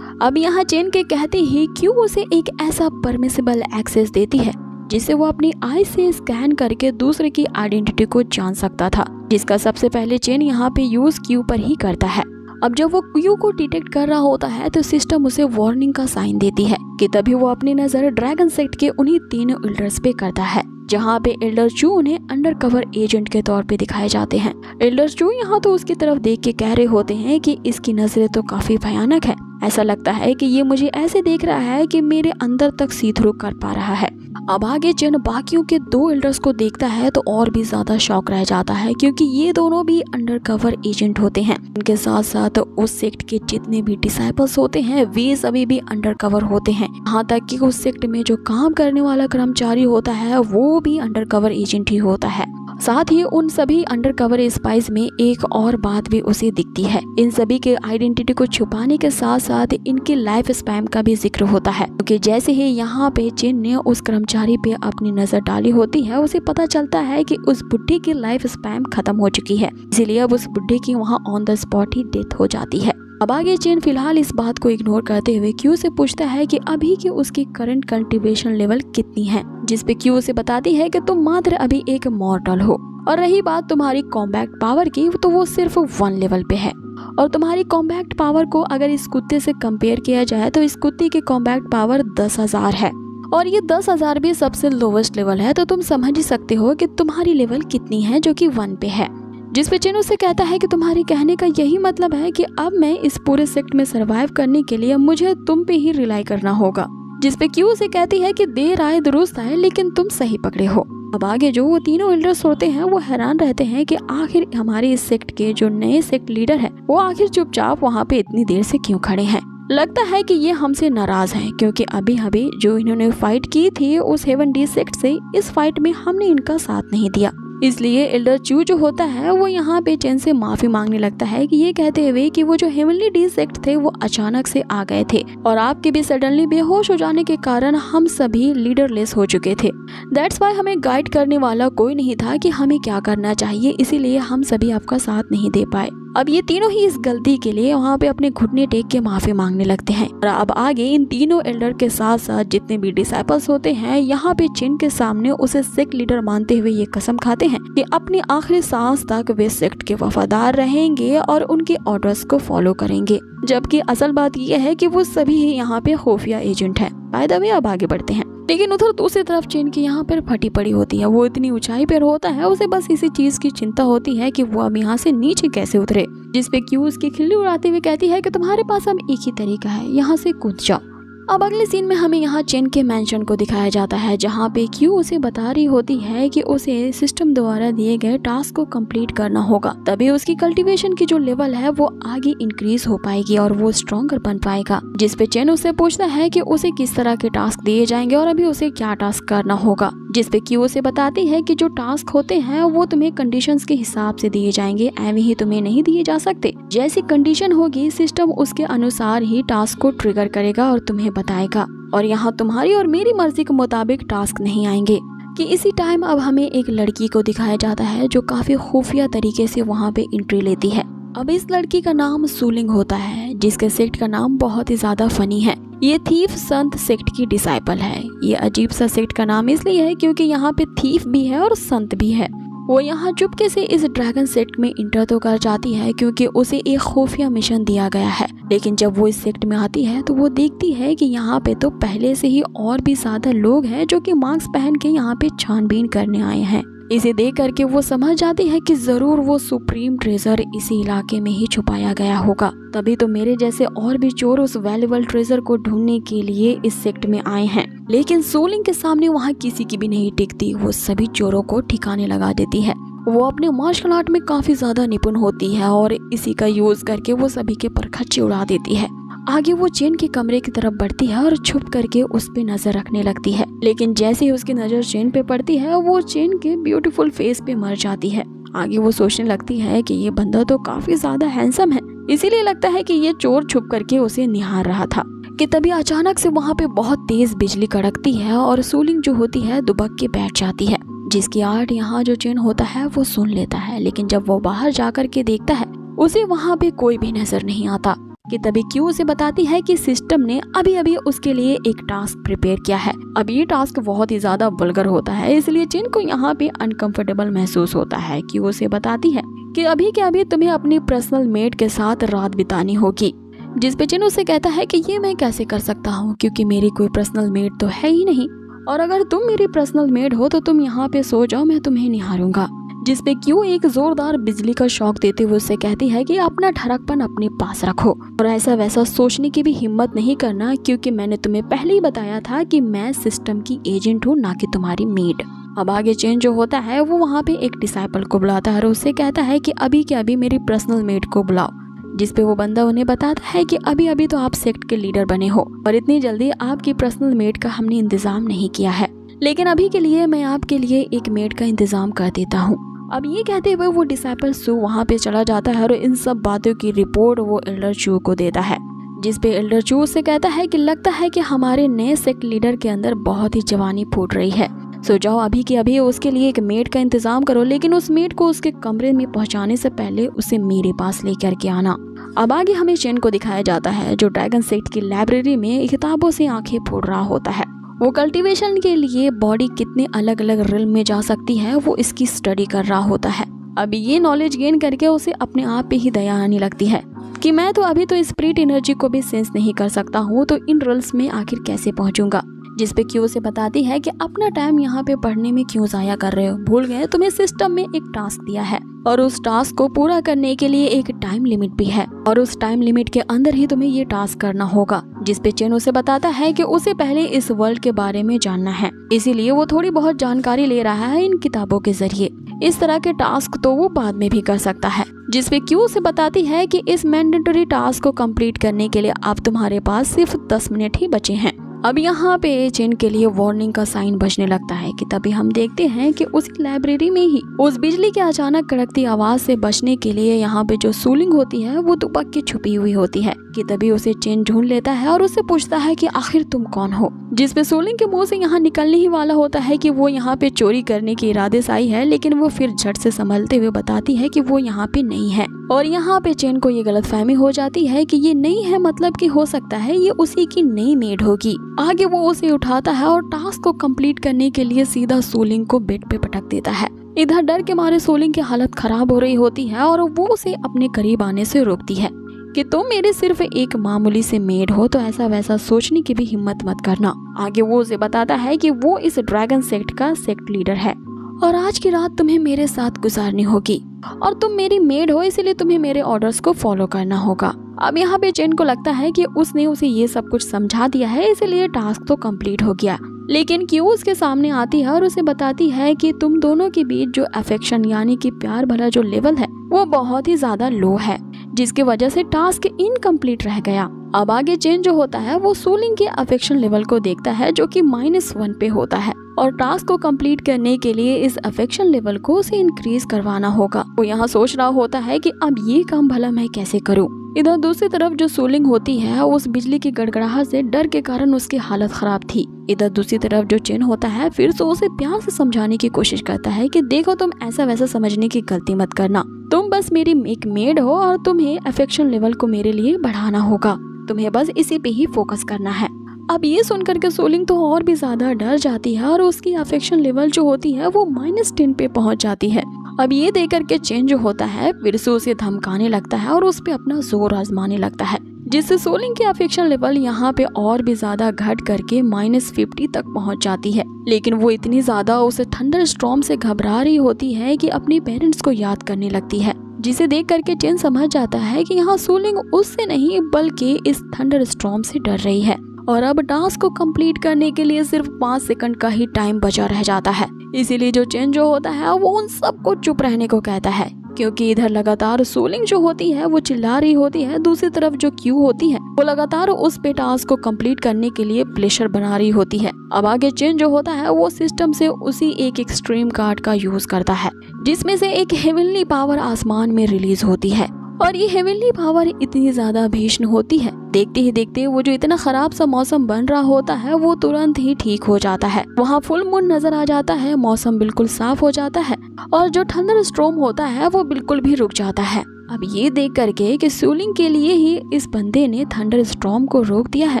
अब यहाँ चिन के कहते ही क्यू उसे एक ऐसा परमिसिबल एक्सेस देती है जिसे वो अपनी आई से स्कैन करके दूसरे की आइडेंटिटी को जान सकता था, जिसका सबसे पहले चिन यहाँ पे यूज क्यू पर ही करता है। अब जब वो क्यू को डिटेक्ट कर रहा होता है तो सिस्टम उसे वार्निंग का साइन देती है कि तभी वो अपनी नजर ड्रैगन सेक्ट के उन्हीं तीनों एल्डर्स पे करता है, जहाँ पे एल्डर चू उन्हें अंडरकवर एजेंट के तौर पे दिखाए जाते हैं। एल्डर चू यहाँ तो उसकी तरफ देख के कह रहे होते हैं कि इसकी नजरें तो काफी भयानक है, ऐसा लगता है कि ये मुझे ऐसे देख रहा है कि मेरे अंदर तक सी थ्रू कर पा रहा है। अब आगे चिन बाकियों के 2 एल्डर्स को देखता है तो और भी ज्यादा शॉक रह जाता है, क्योंकि ये दोनों भी अंडरकवर एजेंट होते हैं। इनके साथ साथ उस सेक्ट के जितने भी डिसाइपल्स होते हैं वे सभी भी अंडरकवर होते हैं, यहाँ तक कि उस सेक्ट में जो काम करने वाला कर्मचारी होता है वो भी अंडरकवर एजेंट ही होता है। साथ ही उन सभी अंडरकवर स्पाइस में एक और बात भी उसे दिखती है, इन सभी के आइडेंटिटी को छुपाने के साथ साथ इनके लाइफ स्पैन का भी जिक्र होता है, क्योंकि जैसे ही यहाँ पे चिन ने उस कर्मचारी पे अपनी नजर डाली होती है उसे पता चलता है कि उस बुढ़े की लाइफ स्पैन खत्म हो चुकी है, इसीलिए अब उस बुढ़े की वहाँ on the spot he death हो जाती है। अब आगे चिन फिलहाल इस बात को इग्नोर करते हुए क्यू से पूछता है कि अभी की उसकी करंट कल्टीवेशन लेवल कितनी है, जिसपे क्यू उसे बताती है कि तुम मात्र अभी एक मॉर्टल हो, और रही बात तुम्हारी कॉम्बैक्ट पावर की तो वो सिर्फ 1 लेवल पे है, और तुम्हारी कॉम्बैक्ट पावर को अगर इस कुत्ते से कंपेयर किया जाए तो इस कुत्ते की कॉम्बैक्ट पावर 10,000 है, और ये 10,000 भी सबसे लोवेस्ट लेवल है, तो तुम समझ ही सकते हो कि तुम्हारी लेवल कितनी है जो कि 1 पे है। जिस पे चिन उसे कहता है कि तुम्हारे कहने का यही मतलब है कि अब मैं इस पूरे सेक्ट में सरवाइव करने के लिए मुझे तुम पे ही रिलाई करना होगा, जिस पे क्यू उसे कहती है कि देर आए दुरुस्त आए, लेकिन तुम सही पकड़े हो। अब आगे जो वो तीनों एल्डर्स होते हैं वो हैरान रहते हैं कि आखिर हमारे इस सेक्ट के जो नए सेक्ट लीडर है वो आखिर चुपचाप वहाँ पे इतनी देर से क्यों खड़े हैं। लगता है कि ये हमसे नाराज हैं, क्योंकि अभी अभी जो इन्होंने फाइट की थी उस हेवन डी सेक्ट से, इस फाइट में हमने इनका साथ नहीं दिया। इसलिए एल्डर चू जो होता है वो यहाँ पे चिन से माफी मांगने लगता है कि ये कहते हुए कि वो जो हेवनली डी सेक्ट थे वो अचानक से आ गए थे और आपके भी सडनली बेहोश हो जाने के कारण हम सभी लीडरलेस हो चुके थे। दैट्स वाई हमें गाइड करने वाला कोई नहीं था कि हमें क्या करना चाहिए, इसीलिए हम सभी आपका साथ नहीं दे पाए। अब ये तीनों ही इस गलती के लिए वहाँ पे अपने घुटने टेक के माफी मांगने लगते हैं। और अब आगे इन तीनों एल्डर के साथ साथ जितने भी डिसाइपल्स होते हैं यहाँ पे चिन के सामने उसे सेक्ट लीडर मानते हुए ये कसम खाते हैं कि अपनी आखिरी सांस तक वे सेक्ट के वफादार रहेंगे और उनके ऑर्डर्स को फॉलो करेंगे, जबकि असल बात यह है कि वो सभी ही यहाँ पे खुफिया एजेंट है। बाय द वे अब आगे बढ़ते हैं। लेकिन उधर दूसरी तरफ चिन की यहाँ पर फटी पड़ी होती है, वो इतनी ऊंचाई पर होता है उसे बस इसी चीज की चिंता होती है कि वो अब यहाँ से नीचे कैसे उतरे, जिसपे क्यू उसकी खिल्ली उड़ाते हुए कहती है कि तुम्हारे पास अब एक ही तरीका है, यहाँ से कूद जाओ। अब अगले सीन में हमें यहाँ चेन के मेंशन को दिखाया जाता है, जहाँ पे क्यू उसे बता रही होती है कि उसे सिस्टम द्वारा दिए गए टास्क को कंप्लीट करना होगा, तभी उसकी कल्टीवेशन की जो लेवल है वो आगे इंक्रीज हो पाएगी और वो स्ट्रॉन्गर बन पाएगा। जिस पे चेन उससे पूछता है कि उसे किस तरह के टास्क दिए जाएंगे और अभी उसे क्या टास्क करना होगा, जिस पे क्यू उसे बताती है कि जो टास्क होते हैं वो तुम्हें कंडीशंस के हिसाब से दिए जाएंगे, एवं ही तुम्हें नहीं दिए जा सकते। जैसी कंडीशन होगी सिस्टम उसके अनुसार ही टास्क को ट्रिगर करेगा और तुम्हें बताएगा, और यहाँ तुम्हारी और मेरी मर्जी के मुताबिक टास्क नहीं आएंगे। कि इसी टाइम अब हमें एक लड़की को दिखाया जाता है जो काफी खुफिया तरीके से वहाँ पे एंट्री लेती है। अब इस लड़की का नाम सूलिंग होता है, जिसके सेक्ट का नाम बहुत ही ज्यादा फनी है। ये थीफ संत सेक्ट की डिसाइपल है। ये अजीब सा सेक्ट का नाम इसलिए है क्योंकि यहाँ पे थीफ भी है और संत भी है। वो यहाँ चुपके से इस ड्रैगन सेक्ट में इंटर तो कर जाती है क्योंकि उसे एक खुफिया मिशन दिया गया है, लेकिन जब वो इस सेक्ट में आती है तो वो देखती है कि यहाँ पे तो पहले से ही और भी ज्यादा लोग हैं जो कि मास्क पहन के यहाँ पे छानबीन करने आए हैं। इसे देख करके वो समझ जाती है कि जरूर वो सुप्रीम ट्रेजर इसी इलाके में ही छुपाया गया होगा, तभी तो मेरे जैसे और भी चोर उस वैल्यूएबल ट्रेजर को ढूंढने के लिए इस सेक्ट में आए हैं। लेकिन सूलिंग के सामने वहाँ किसी की भी नहीं टिकती, वो सभी चोरों को ठिकाने लगा देती है। वो अपने मार्शल आर्ट में काफी ज्यादा निपुण होती है और इसी का यूज करके वो सभी के परखच्चे उड़ा देती है। आगे वो चेन के कमरे की तरफ बढ़ती है और छुप करके उस पे नजर रखने लगती है, लेकिन जैसे ही उसकी नजर चेन पे पड़ती है वो चेन के ब्यूटीफुल फेस पे मर जाती है। आगे वो सोचने लगती है कि ये बंदा तो काफी ज्यादा हैंडसम है, इसीलिए लगता है कि ये चोर छुप करके उसे निहार रहा था। कि तभी अचानक से वहाँ पे बहुत तेज बिजली कड़कती है और सूलिंग जो होती है दुबक के बैठ जाती है, जिसकी आर्ट यहाँ जो चेन होता है वो सुन लेता है। लेकिन जब वो बाहर जाकर के देखता है उसे वहाँ पे कोई भी नजर नहीं आता। कि तभी क्यू उसे बताती है कि सिस्टम ने अभी अभी उसके लिए एक टास्क प्रिपेयर किया है। अब ये टास्क बहुत ही ज्यादा वल्गर होता है, इसलिए चेन को यहाँ पे अनकंफर्टेबल महसूस होता है। क्यू उसे बताती है कि अभी के अभी तुम्हें अपनी पर्सनल मेट के साथ रात बितानी होगी, जिस पे चेन उसे कहता है कि ये मैं कैसे कर सकता हूँ क्योंकि मेरी कोई पर्सनल मेट तो है ही नहीं, और अगर तुम मेरी पर्सनल मेट हो तो तुम यहाँ पे सो जाओ, मैं तुम्हें निहारूंगा। जिस पे क्यू एक जोरदार बिजली का शॉक देते हुए उससे कहती है कि अपना ठरकपन अपने पास रखो और ऐसा वैसा सोचने की भी हिम्मत नहीं करना, क्योंकि मैंने तुम्हें पहले ही बताया था कि मैं सिस्टम की एजेंट हूँ, ना कि तुम्हारी मेड। अब आगे चेन जो होता है वो वहाँ पे एक डिसाइपल को बुलाता है और उससे कहता है कि अभी के अभी मेरी पर्सनल मेड को बुलाओ, जिस पे वो बंदा उन्हें बताता है कि अभी अभी तो आप सेक्ट के लीडर बने हो और इतनी जल्दी आपकी पर्सनल मेड का हमने इंतजाम नहीं किया है, लेकिन अभी के लिए मैं आपके लिए एक मेड का इंतजाम कर देता हूँ। अब ये कहते हुए वो डिसाइपल सू वहाँ पे चला जाता है और इन सब बातों की रिपोर्ट वो एल्डर चू को देता है, जिस पे एल्डर चू से कहता है कि लगता है कि हमारे नए सेक्ट लीडर के अंदर बहुत ही जवानी फूट रही है, सो जाओ अभी के अभी उसके लिए एक मेड का इंतजाम करो, लेकिन उस मेड को उसके कमरे में पहुंचाने से पहले उसे मेरे पास लेकर के आना। अब आगे हमें चेन को दिखाया जाता है जो ड्रैगन सेक्ट की लाइब्रेरी में किताबों से आंखें फोड़ रहा होता है। वो कल्टीवेशन के लिए बॉडी कितने अलग अलग रिल्म में जा सकती है वो इसकी स्टडी कर रहा होता है। अब ये नॉलेज गेन करके उसे अपने आप पे ही दया आने लगती है कि मैं तो अभी तो स्पिरिट एनर्जी को भी सेंस नहीं कर सकता हूँ, तो इन रिल्स में आखिर कैसे पहुँचूंगा। जिस पे क्यू से बताती है कि अपना टाइम यहाँ पे पढ़ने में क्यों जाया कर रहे हो, भूल गए तुम्हें सिस्टम में एक टास्क दिया है और उस टास्क को पूरा करने के लिए एक टाइम लिमिट भी है और उस टाइम लिमिट के अंदर ही तुम्हें ये टास्क करना होगा। जिस पे चेन उसे बताता है कि उसे पहले इस वर्ल्ड के बारे में जानना है, इसीलिए वो थोड़ी बहुत जानकारी ले रहा है इन किताबों के जरिए। इस तरह के टास्क तो वो बाद में भी कर सकता है। जिस पे क्यू से बताती है कि इस मैंडेटरी टास्क को कंप्लीट करने के लिए अब तुम्हारे पास सिर्फ 10 मिनट ही बचे हैं। अब यहाँ पे चेन के लिए वार्निंग का साइन बजने लगता है कि तभी हम देखते हैं कि उसी लाइब्रेरी में ही उस बिजली के अचानक कड़कती आवाज से बचने के लिए यहाँ पे जो सूलिंग होती है वो दुबक के छुपी हुई होती है। कि तभी उसे चेन ढूंढ लेता है और उससे पूछता है कि आखिर तुम कौन हो। जिस पे सूलिंग के मुंह से यहाँ निकलने ही वाला होता है कि वो यहाँ पे चोरी करने के इरादे से आई है, लेकिन वो फिर झट से संभलते हुए बताती है कि वो यहाँ पे नहीं है। और यहाँ पे चेन को ये गलतफहमी हो जाती है कि ये नहीं है, मतलब कि हो सकता है ये उसी की नई मेड होगी। आगे वो उसे उठाता है और टास्क को कंप्लीट करने के लिए सीधा सूलिंग को बेड पे पटक देता है। इधर डर के मारे सूलिंग की हालत खराब हो रही होती है और वो उसे अपने करीब आने से रोकती है कि तुम मेरे सिर्फ एक मामूली से मेड हो, तो ऐसा वैसा सोचने की भी हिम्मत मत करना। आगे वो उसे बताता है कि वो इस ड्रैगन सेक्ट का सेक्ट लीडर है और आज की रात तुम्हें मेरे साथ गुजारनी होगी और तुम मेरी मेड हो, इसलिए तुम्हें मेरे ऑर्डर्स को फॉलो करना होगा। अब यहाँ पे चेन को लगता है कि उसने उसे ये सब कुछ समझा दिया है, इसलिए टास्क तो कंप्लीट हो गया। लेकिन क्यू उसके सामने आती है और उसे बताती है कि तुम दोनों के बीच जो अफेक्शन यानी कि प्यार भरा जो लेवल है वो बहुत ही ज्यादा लो है, जिसकी वजह से टास्क इनकम्प्लीट रह गया। अब आगे चेन जो होता है वो सोलिंग के अफेक्शन लेवल को देखता है जो कि -1 पे होता है, और टास्क को कंप्लीट करने के लिए इस अफेक्शन लेवल को उसे इंक्रीज करवाना होगा। वो यहाँ सोच रहा होता है कि अब ये काम भला मैं कैसे करूँ। इधर दूसरी तरफ जो सोलिंग होती है उस बिजली की गड़गड़ाहट से डर के कारण उसकी हालत खराब थी। इधर दूसरी तरफ जो चेन होता है फिर से उसे प्यार से समझाने की कोशिश करता है कि देखो तुम ऐसा वैसा समझने की गलती मत करना, तुम बस मेरी एक मेड हो और तुम्हें अफेक्शन लेवल को मेरे लिए बढ़ाना होगा, तुम्हें बस इसी पे ही फोकस करना है। अब ये सुनकर के सोलिंग तो और भी ज्यादा डर जाती है और उसकी अफेक्शन लेवल जो होती है वो -10 पे पहुंच जाती है। अब ये देख करके चेन जो होता है फिर से उसे धमकाने लगता है और उस पे अपना जोर आजमाने लगता है, जिससे सोलिंग की अफेक्शन लेवल यहाँ पे और भी ज्यादा घट करके -50 तक पहुंच जाती है। लेकिन वो इतनी ज्यादा उसे थंडर स्टॉर्म से घबरा रही होती है कि अपने पेरेंट्स को याद करने लगती है, जिसे देख करके चेन समझ जाता है कि यहाँ सोलिंग उससे नहीं बल्कि इस थंडर स्टॉर्म से डर रही है। और अब टास्क को कंप्लीट करने के लिए सिर्फ 5 सेकंड का ही टाइम बचा रह जाता है। इसीलिए जो चेन जो होता है वो उन सबको चुप रहने को कहता है, क्योंकि इधर लगातार सोलिंग जो होती है वो चिल्ला रही होती है, दूसरी तरफ जो क्यू होती है वो लगातार उस पे टास्क को कंप्लीट करने के लिए प्रेशर बना रही होती है। अब आगे चेन जो होता है वो सिस्टम से उसी एक एक्सट्रीम कार्ड का यूज करता है, जिसमें से एक हेवनली पावर आसमान में रिलीज होती है। और ये हेवनली पावर इतनी ज्यादा भीषण होती है, देखते ही देखते वो जो इतना खराब सा मौसम बन रहा होता है वो तुरंत ही ठीक हो जाता है। वहाँ फुल मून नजर आ जाता है, मौसम बिल्कुल साफ हो जाता है और जो थंडर स्टॉर्म होता है वो बिल्कुल भी रुक जाता है। अब ये देख करके कि सोलिंग के लिए ही इस बंदे ने थंडर स्टॉर्म को रोक दिया है,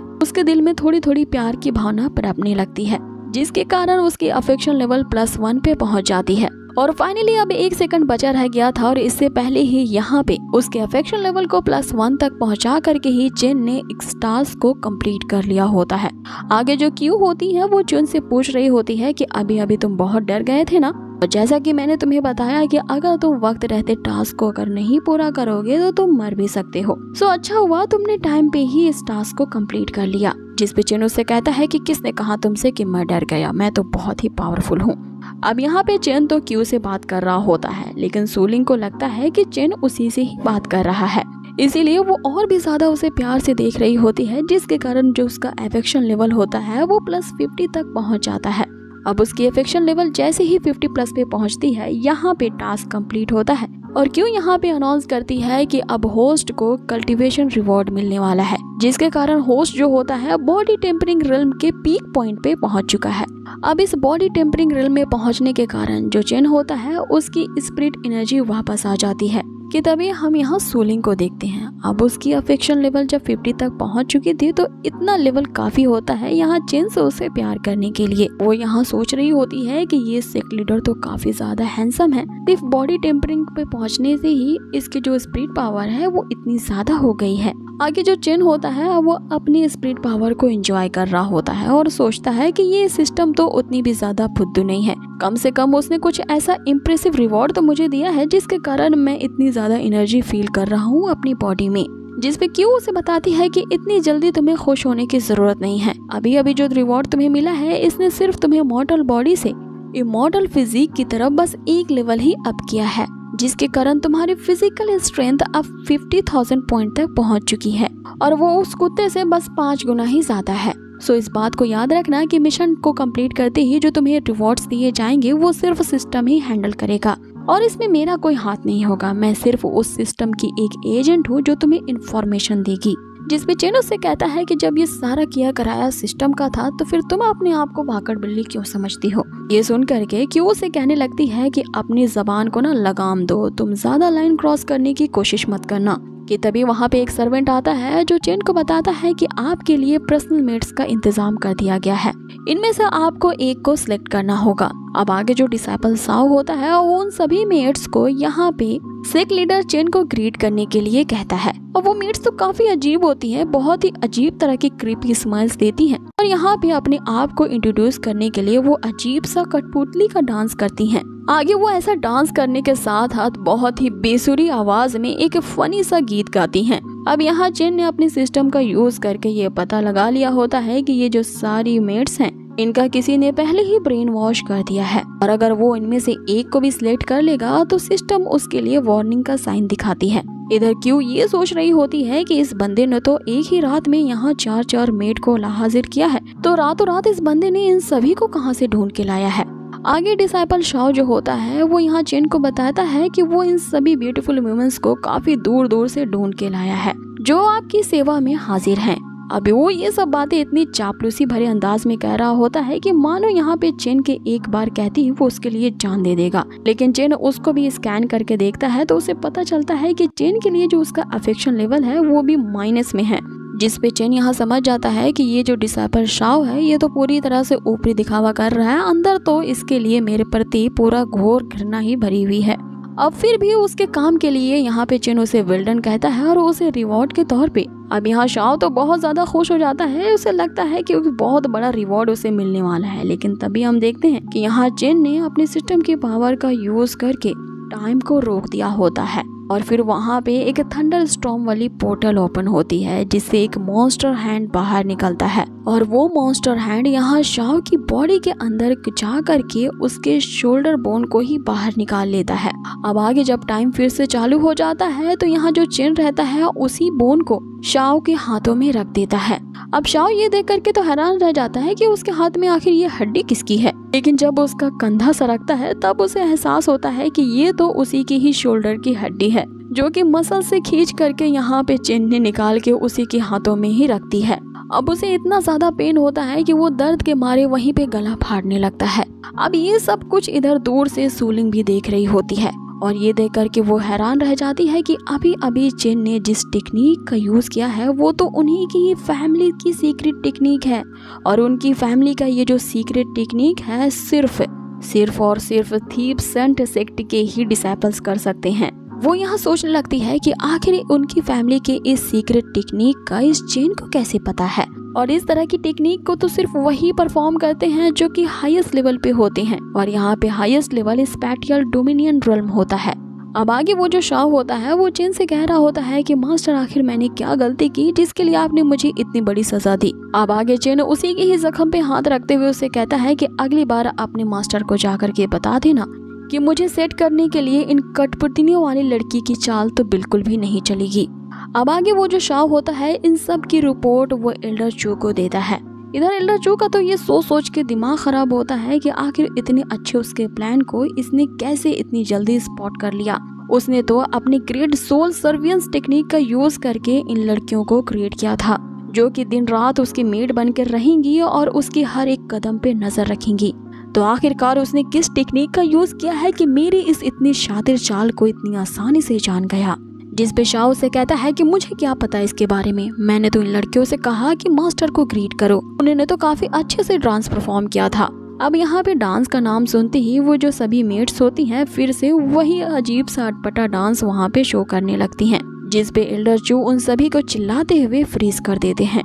उसके दिल में थोड़ी थोड़ी प्यार की भावना पनपने लगती है, जिसके कारण उसकी अफेक्शन लेवल +1 पे पहुंच जाती है। और फाइनली अब 1 सेकंड बचा रह गया था और इससे पहले ही यहाँ पे उसके अफेक्शन लेवल को +1 तक पहुंचा करके ही चेन ने इस टास्क को कंप्लीट कर लिया होता है। आगे जो क्यू होती है वो चेन से पूछ रही होती है कि अभी अभी तुम बहुत डर गए थे ना, और जैसा कि मैंने तुम्हें बताया कि अगर तुम वक्त रहते टास्क को अगर नहीं पूरा करोगे तो तुम मर भी सकते हो। सो अच्छा हुआ तुमने टाइम पे ही इस टास्क को कंप्लीट कर लिया। जिस पे चेन उससे कहता है कि किसने कहा तुमसे कि मैं डर गया, मैं तो बहुत ही पावरफुल हूँ। अब यहाँ पे चेन तो क्यू से बात कर रहा होता है, लेकिन सोलिंग को लगता है कि चेन उसी से ही बात कर रहा है, इसीलिए वो और भी ज्यादा उसे प्यार से देख रही होती है, जिसके कारण जो उसका अफेक्शन लेवल होता है वो +50 तक पहुंच जाता है। अब उसकी अफेक्शन लेवल जैसे ही 50+ पे पहुंचती है, यहाँ पे टास्क कंप्लीट होता है और क्यों यहाँ पे अनाउंस करती है कि अब होस्ट को कल्टीवेशन रिवॉर्ड मिलने वाला है, जिसके कारण होस्ट जो होता है बॉडी टेम्परिंग रिल्म के पीक पॉइंट पे पहुंच चुका है। अब इस बॉडी टेम्परिंग रिल्म में पहुंचने के कारण जो चेन होता है उसकी स्पिरिट एनर्जी वापस आ जाती है। कि तभी हम यहाँ सोलिंग को देखते हैं। अब उसकी अफेक्शन लेवल जब 50 तक पहुंच चुकी थी तो इतना लेवल काफी होता है यहाँ चेन से उसे प्यार करने के लिए। वो यहाँ सोच रही होती है कि ये सेक्ट लीडर तो काफी ज्यादा हैंडसम है, सिर्फ बॉडी टेम्परिंग पे पहुंचने से ही इसकी जो स्पिरिट पावर है वो इतनी ज्यादा हो गई है। आगे जो चेन होता है वो अपनी स्पिरिट पावर को एंजॉय कर रहा होता है और सोचता है कि ये सिस्टम तो उतनी भी ज्यादा फुद्दू नहीं है, कम से कम उसने कुछ ऐसा इम्प्रेसिव रिवॉर्ड तो मुझे दिया है जिसके कारण मैं इतनी ज्यादा एनर्जी फील कर रहा हूँ अपनी बॉडी में। जिस पे क्यों उसे बताती है कि इतनी जल्दी तुम्हें खुश होने की जरूरत नहीं है, अभी अभी जो रिवॉर्ड तुम्हें मिला है इसने सिर्फ तुम्हें मॉर्टल बॉडी से इमॉर्टल फिजिक की तरफ बस एक लेवल ही अप किया है, जिसके कारण तुम्हारी फिजिकल स्ट्रेंथ अब 50,000 पॉइंट तक पहुंच चुकी है और वो उस कुत्ते से बस 5 गुना ही ज्यादा है। सो इस बात को याद रखना कि मिशन को कंप्लीट करते ही जो तुम्हें रिवॉर्ड्स दिए जाएंगे वो सिर्फ सिस्टम ही हैंडल करेगा और इसमें मेरा कोई हाथ नहीं होगा, मैं सिर्फ उस सिस्टम की एक एजेंट हूँ जो तुम्हें इंफॉर्मेशन देगी। जिसमें चेन उससे कहता है कि जब ये सारा किया कराया सिस्टम का था तो फिर तुम अपने आप को भागड़ बिल्ली क्यों समझती हो। ये सुन करके क्यों उसे कहने लगती है कि अपनी जबान को ना लगाम दो, तुम ज्यादा लाइन क्रॉस करने की कोशिश मत करना। कि तभी वहाँ पे एक सर्वेंट आता है जो चेन को बताता है कि आपके लिए पर्सनल मेट्स का इंतजाम कर दिया गया है, इनमें से आपको एक को सिलेक्ट करना होगा। अब आगे जो डिसाइपल साओ होता है वो उन सभी मेट्स को यहाँ पे सेक्ट लीडर चेन को ग्रीट करने के लिए कहता है और वो मेट्स तो काफी अजीब होती हैं, बहुत ही अजीब तरह की क्रीपी स्माइल्स देती हैं और यहाँ पे अपने आप को इंट्रोड्यूस करने के लिए वो अजीब सा कठपुतली का डांस करती हैं। आगे वो ऐसा डांस करने के साथ साथ बहुत ही बेसुरी आवाज में एक फनी सा गीत गाती हैं अब यहाँ चिन ने अपने सिस्टम का यूज करके ये पता लगा लिया होता है कि ये जो सारी मेट्स हैं इनका किसी ने पहले ही ब्रेन वॉश कर दिया है, और अगर वो इनमें से एक को भी सिलेक्ट कर लेगा तो सिस्टम उसके लिए वार्निंग का साइन दिखाती है। इधर क्यों ये सोच रही होती है कि इस बंदे ने तो एक ही रात में यहाँ 4 मेट को हाजिर किया है, तो रातों रात इस बंदे ने इन सभी को कहाँ से ढूंढ के लाया है। आगे डिसाइपल शाओ जो होता है वो यहाँ चिन को बताता है कि वो इन सभी ब्यूटीफुल वुमेन्स को काफी दूर दूर से ढूंढ के लाया है जो आपकी सेवा में हाजिर हैं। अभी वो ये सब बातें इतनी चापलूसी भरे अंदाज में कह रहा होता है कि मानो यहाँ पे चिन के एक बार कहती ही वो उसके लिए जान दे देगा, लेकिन चिन उसको भी स्कैन करके देखता है तो उसे पता चलता है कि चिन के लिए जो उसका अफेक्शन लेवल है वो भी माइनस में है, जिस पे चिन यहाँ समझ जाता है कि ये जो डिसाइपल शाओ है ये तो पूरी तरह से ऊपरी दिखावा कर रहा है, अंदर तो इसके लिए मेरे प्रति पूरा घोर घृणा ही भरी हुई है। अब फिर भी उसके काम के लिए यहाँ पे चिन उसे वेल डन कहता है और उसे रिवॉर्ड के तौर पे। अब यहाँ शाओ तो बहुत ज्यादा खुश हो जाता है, उसे लगता है कि बहुत बड़ा रिवॉर्ड उसे मिलने वाला है, लेकिन तभी हम देखते हैं कि यहाँ चिन ने अपने सिस्टम की पावर का यूज करके टाइम को रोक दिया होता है और फिर वहाँ पे एक थंडर स्टॉर्म वाली पोर्टल ओपन होती है जिससे एक मॉन्स्टर हैंड बाहर निकलता है और वो मॉन्स्टर हैंड यहाँ शाओ की बॉडी के अंदर जा करके उसके शोल्डर बोन को ही बाहर निकाल लेता है। अब आगे जब टाइम फिर से चालू हो जाता है तो यहाँ जो चिन रहता है उसी बोन को शाओ के हाथों में रख देता है। अब शाओ ये देख करके तो हैरान रह जाता है कि उसके हाथ में आखिर ये हड्डी किसकी है, लेकिन जब उसका कंधा सरकता है तब उसे एहसास होता है कि ये तो उसी की ही शोल्डर की हड्डी है जो कि मसल से खींच करके यहाँ पे चिन ने निकाल के उसी के हाथों में ही रखती है। अब उसे इतना ज्यादा पेन होता है कि वो दर्द के मारे वहीं पे गला फाड़ने लगता है। अब ये सब कुछ इधर दूर से सूलिंग भी देख रही होती है और ये देख करके वो हैरान रह जाती है कि अभी अभी चिन ने जिस टेक्निक का यूज किया है वो तो उन्हीं की ही फैमिली की सीक्रेट टेक्निक है और उनकी फैमिली का ये जो सीक्रेट टेक्निक है सिर्फ और सिर्फ थीप सेंट सेक्ट के ही डिसाइपल्स कर सकते हैं। वो यहाँ सोचने लगती है कि आखिर उनकी फैमिली के इस सीक्रेट टेक्निक का इस चिन को कैसे पता है, और इस तरह की टेक्निक को तो सिर्फ वही परफॉर्म करते हैं जो कि हाईएस्ट लेवल पे होते हैं और यहाँ पे highest level spatial dominion realm होता है। अब आगे वो जो शाओ होता है वो चिन से कह रहा होता है कि मास्टर आखिर मैंने क्या गलती की जिसके लिए आपने मुझे इतनी बड़ी सजा दी। अब आगे चिन उसी के ही जख्म पे हाथ रखते हुए उसे कहता है कि अगली बार अपने मास्टर को जाकर के बता देना कि मुझे सेट करने के लिए इन कठपुतलियों वाली लड़की की चाल तो बिल्कुल भी नहीं चलेगी। अब आगे वो जो शाओ होता है इन सब की रिपोर्ट वो एल्डर चू को देता है। इधर एल्डर चू का तो ये सोच के दिमाग खराब होता है कि आखिर इतने अच्छे उसके प्लान को इसने कैसे इतनी जल्दी स्पॉट कर लिया। उसने तो अपनी ग्रेट सोल सर्वियंस टेक्निक का यूज करके इन लड़कियों को क्रिएट किया था जो कि दिन रात उसकी मेड बनकर रहेंगी और उसकी हर एक कदम पे नजर रखेंगी। तो आखिरकार उसने किस टेक्निक का यूज किया है कि मेरी इस इतनी शातिर चाल को इतनी आसानी से जान गया। जिस पे शाओ से कहता है कि मुझे क्या पता इसके बारे में, मैंने तो इन लड़कियों से कहा कि मास्टर को ग्रीट करो, उन्होंने तो काफी अच्छे से डांस परफॉर्म किया था। अब यहाँ पे डांस का नाम सुनते ही वो जो सभी मेट्स होती हैं फिर से वही अजीब सा अटपटा डांस वहाँ पे शो करने लगती हैं, जिस पे एल्डर चू उन सभी को चिल्लाते हुए फ्रीज कर देते हैं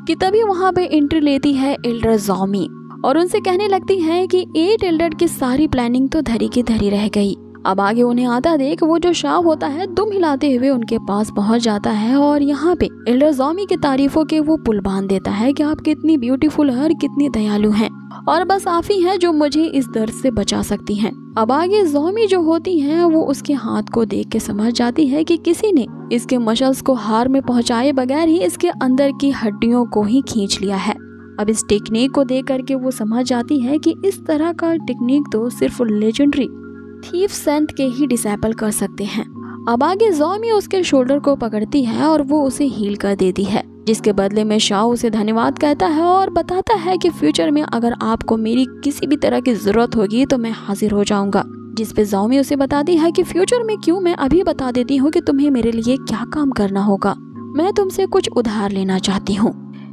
कि तभी वहाँ पे एंट्री लेती है एल्डर ज़ॉमी और उनसे कहने लगती है कि 8 एल्डर की सारी प्लानिंग तो धरी की धरी रह गई। अब आगे उन्हें आता देख वो जो शाओ होता है दुम हिलाते हुए उनके पास पहुंच जाता है और यहाँ पे एल्डर ज़ॉमी की तारीफों के वो पुल बांध देता है कि आप कितनी ब्यूटीफुल और कितनी दयालु हैं और बस आप ही हैं जो मुझे इस दर्द से बचा सकती हैं। अब आगे ज़ॉमी जो होती हैं वो उसके हाथ को देख के समझ जाती है कि किसी ने इसके मसल्स को हार में पहुंचाए बगैर ही इसके अंदर की हड्डियों को ही खींच लिया है। अब इस टेक्निक को देख करके वो समझ जाती है कि इस तरह का टेक्निक तो सिर्फ लेजेंडरी थीफ सेंट के ही डिसाइपल कर सकते हैं। अब आगे ज़ॉमी उसके शोल्डर को पकड़ती है और वो उसे हील कर देती है, जिसके बदले में शाओ उसे धन्यवाद कहता है और बताता है कि फ्यूचर में अगर आपको मेरी किसी भी तरह की जरूरत होगी तो मैं हाजिर हो जाऊंगा। जिस पे ज़ॉमी उसे बताती है कि फ्यूचर में क्यों, मैं अभी बता देती हूँ कि तुम्हें मेरे लिए क्या काम करना होगा, मैं तुमसे कुछ उधार लेना चाहती हूँ।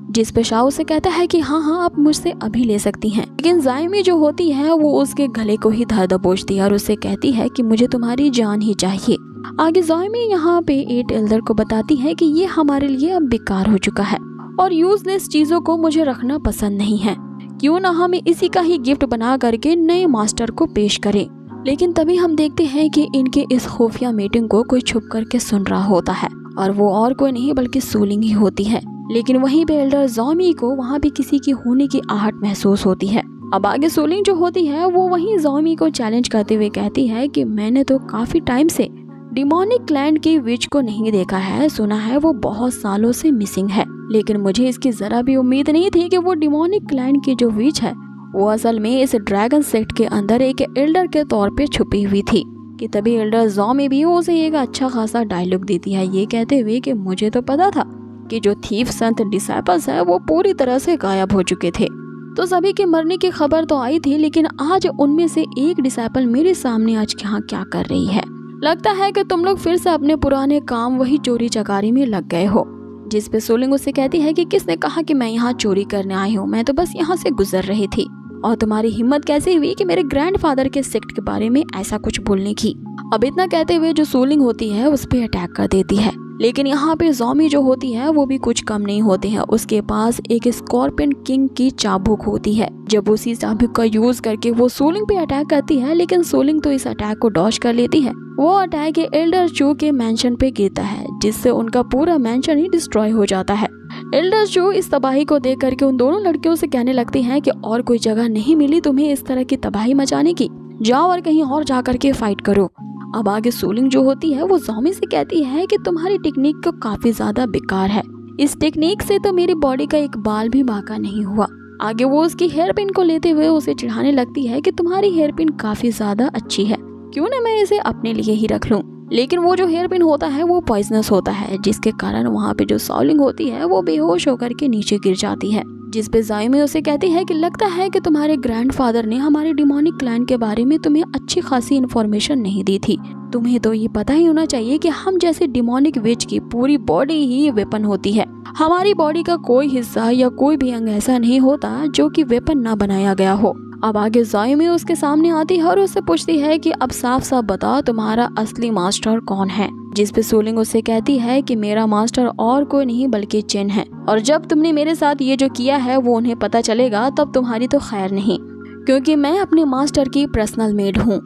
जिस पे शाओ से कहता है कि हाँ आप मुझसे अभी ले सकती हैं, लेकिन ज़ॉमी जो होती है वो उसके गले को ही धर दबोचती है और उससे कहती है कि मुझे तुम्हारी जान ही चाहिए। आगे ज़ॉमी यहाँ पे 8 एल्डर को बताती है कि ये हमारे लिए अब बेकार हो चुका है और यूजलेस चीजों को मुझे रखना पसंद नहीं है, क्यों ना हम इसी का ही गिफ्ट बना करके नए मास्टर को पेश करें। लेकिन तभी हम देखते हैं कि इनके इस खुफिया मीटिंग को कोई छुप करके सुन रहा होता है और वो और कोई नहीं बल्कि सूलिंग ही होती है। लेकिन वहीं पे एल्डर ज़ॉमी को वहाँ पे किसी की होने की आहट महसूस होती है। अब आगे सूलिंग जो होती है वो वहीं ज़ॉमी को चैलेंज करते हुए कहती है कि मैंने तो काफी टाइम से डिमोनिक क्लैन की विच को नहीं देखा है, सुना है वो बहुत सालों से मिसिंग है, लेकिन मुझे इसकी जरा भी उम्मीद नहीं थी कि वो डिमोनिक क्लैन की जो विच है वो असल में इस ड्रैगन सेक्ट के अंदर एक एल्डर के तौर पे छुपी हुई थी। कि तभी एल्डर ज़ॉमी भी उसे एक अच्छा खासा डायलॉग देती है, ये कहते हुए कि मुझे तो पता था कि जो थीफ संत डिसाइपल्स है वो पूरी तरह से गायब हो चुके थे। तो सभी के मरने की खबर तो आई थी, लेकिन आज उनमें से एक डिसाइपल मेरे सामने आज यहाँ क्या कर रही है। लगता है कि तुम लोग फिर से अपने पुराने काम वही चोरी चकारी में लग गए हो। जिस पे सूलिंग उससे कहती है कि किसने कहा कि मैं यहाँ चोरी करने आई हूँ, मैं तो बस यहाँ से गुजर रही थी, और तुम्हारी हिम्मत कैसे हुई कि मेरे ग्रैंडफादर के सेक्ट के बारे में ऐसा कुछ बोलने की। अब इतना कहते हुए जो सूलिंग होती है उस पे अटैक कर देती है। लेकिन यहाँ पे ज़ॉमी जो होती है वो भी कुछ कम नहीं होते हैं, उसके पास एक स्कॉर्पियन किंग की चाबुक होती है। जब उसी चाबुक का यूज करके वो सूलिंग पे अटैक करती है, लेकिन सूलिंग तो इस अटैक को डॉज कर लेती है। वो अटैक एल्डर चू के मैंशन पे गिरता है, जिससे उनका पूरा मैंशन ही डिस्ट्रॉय हो जाता है। एल्डर चू इस तबाही को देख करके उन दोनों लड़कियों से कहने लगती हैं कि और कोई जगह नहीं मिली तुम्हें इस तरह की तबाही मचाने की, जाओ और कहीं और जा करके फाइट करो। अब आगे सूलिंग जो होती है वो ज़ॉमी से कहती है कि तुम्हारी टेक्निक तो काफी ज्यादा बेकार है, इस टेक्निक से तो मेरी बॉडी का एक बाल भी बाका नहीं हुआ। आगे वो उसकी हेयर पिन को लेते हुए उसे चिढ़ाने लगती है कि तुम्हारी हेयर पिन काफी ज्यादा अच्छी है, क्यों ना मैं इसे अपने लिए ही रख लूं। लेकिन वो जो हेयर पिन होता है वो पॉइजनस होता है, जिसके कारण वहाँ पे जो सूलिंग होती है वो बेहोश होकर के नीचे गिर जाती है। जिस पे ज़ॉमी उसे कहती है कि लगता है कि तुम्हारे ग्रैंडफादर ने हमारे डिमोनिक क्लैन के बारे में तुम्हें अच्छी खासी इन्फॉर्मेशन नहीं दी थी। तुम्हें तो ये पता ही होना चाहिए कि हम जैसे डिमोनिक विच की पूरी बॉडी ही वेपन होती है। हमारी बॉडी का कोई हिस्सा या कोई भी अंग ऐसा नहीं होता जो कि वेपन ना बनाया गया हो। अब आगे ज़ॉमी उसके सामने आती है और उससे पूछती है कि अब साफ साफ बताओ तुम्हारा असली मास्टर कौन है। जिस पे सूलिंग उससे कहती है कि मेरा मास्टर और कोई नहीं बल्कि चेन है, और जब तुमने मेरे साथ ये जो किया है वो उन्हें पता चलेगा तब तुम्हारी तो खैर नहीं, क्योंकि मैं अपने मास्टर की पर्सनल मेड हूँ।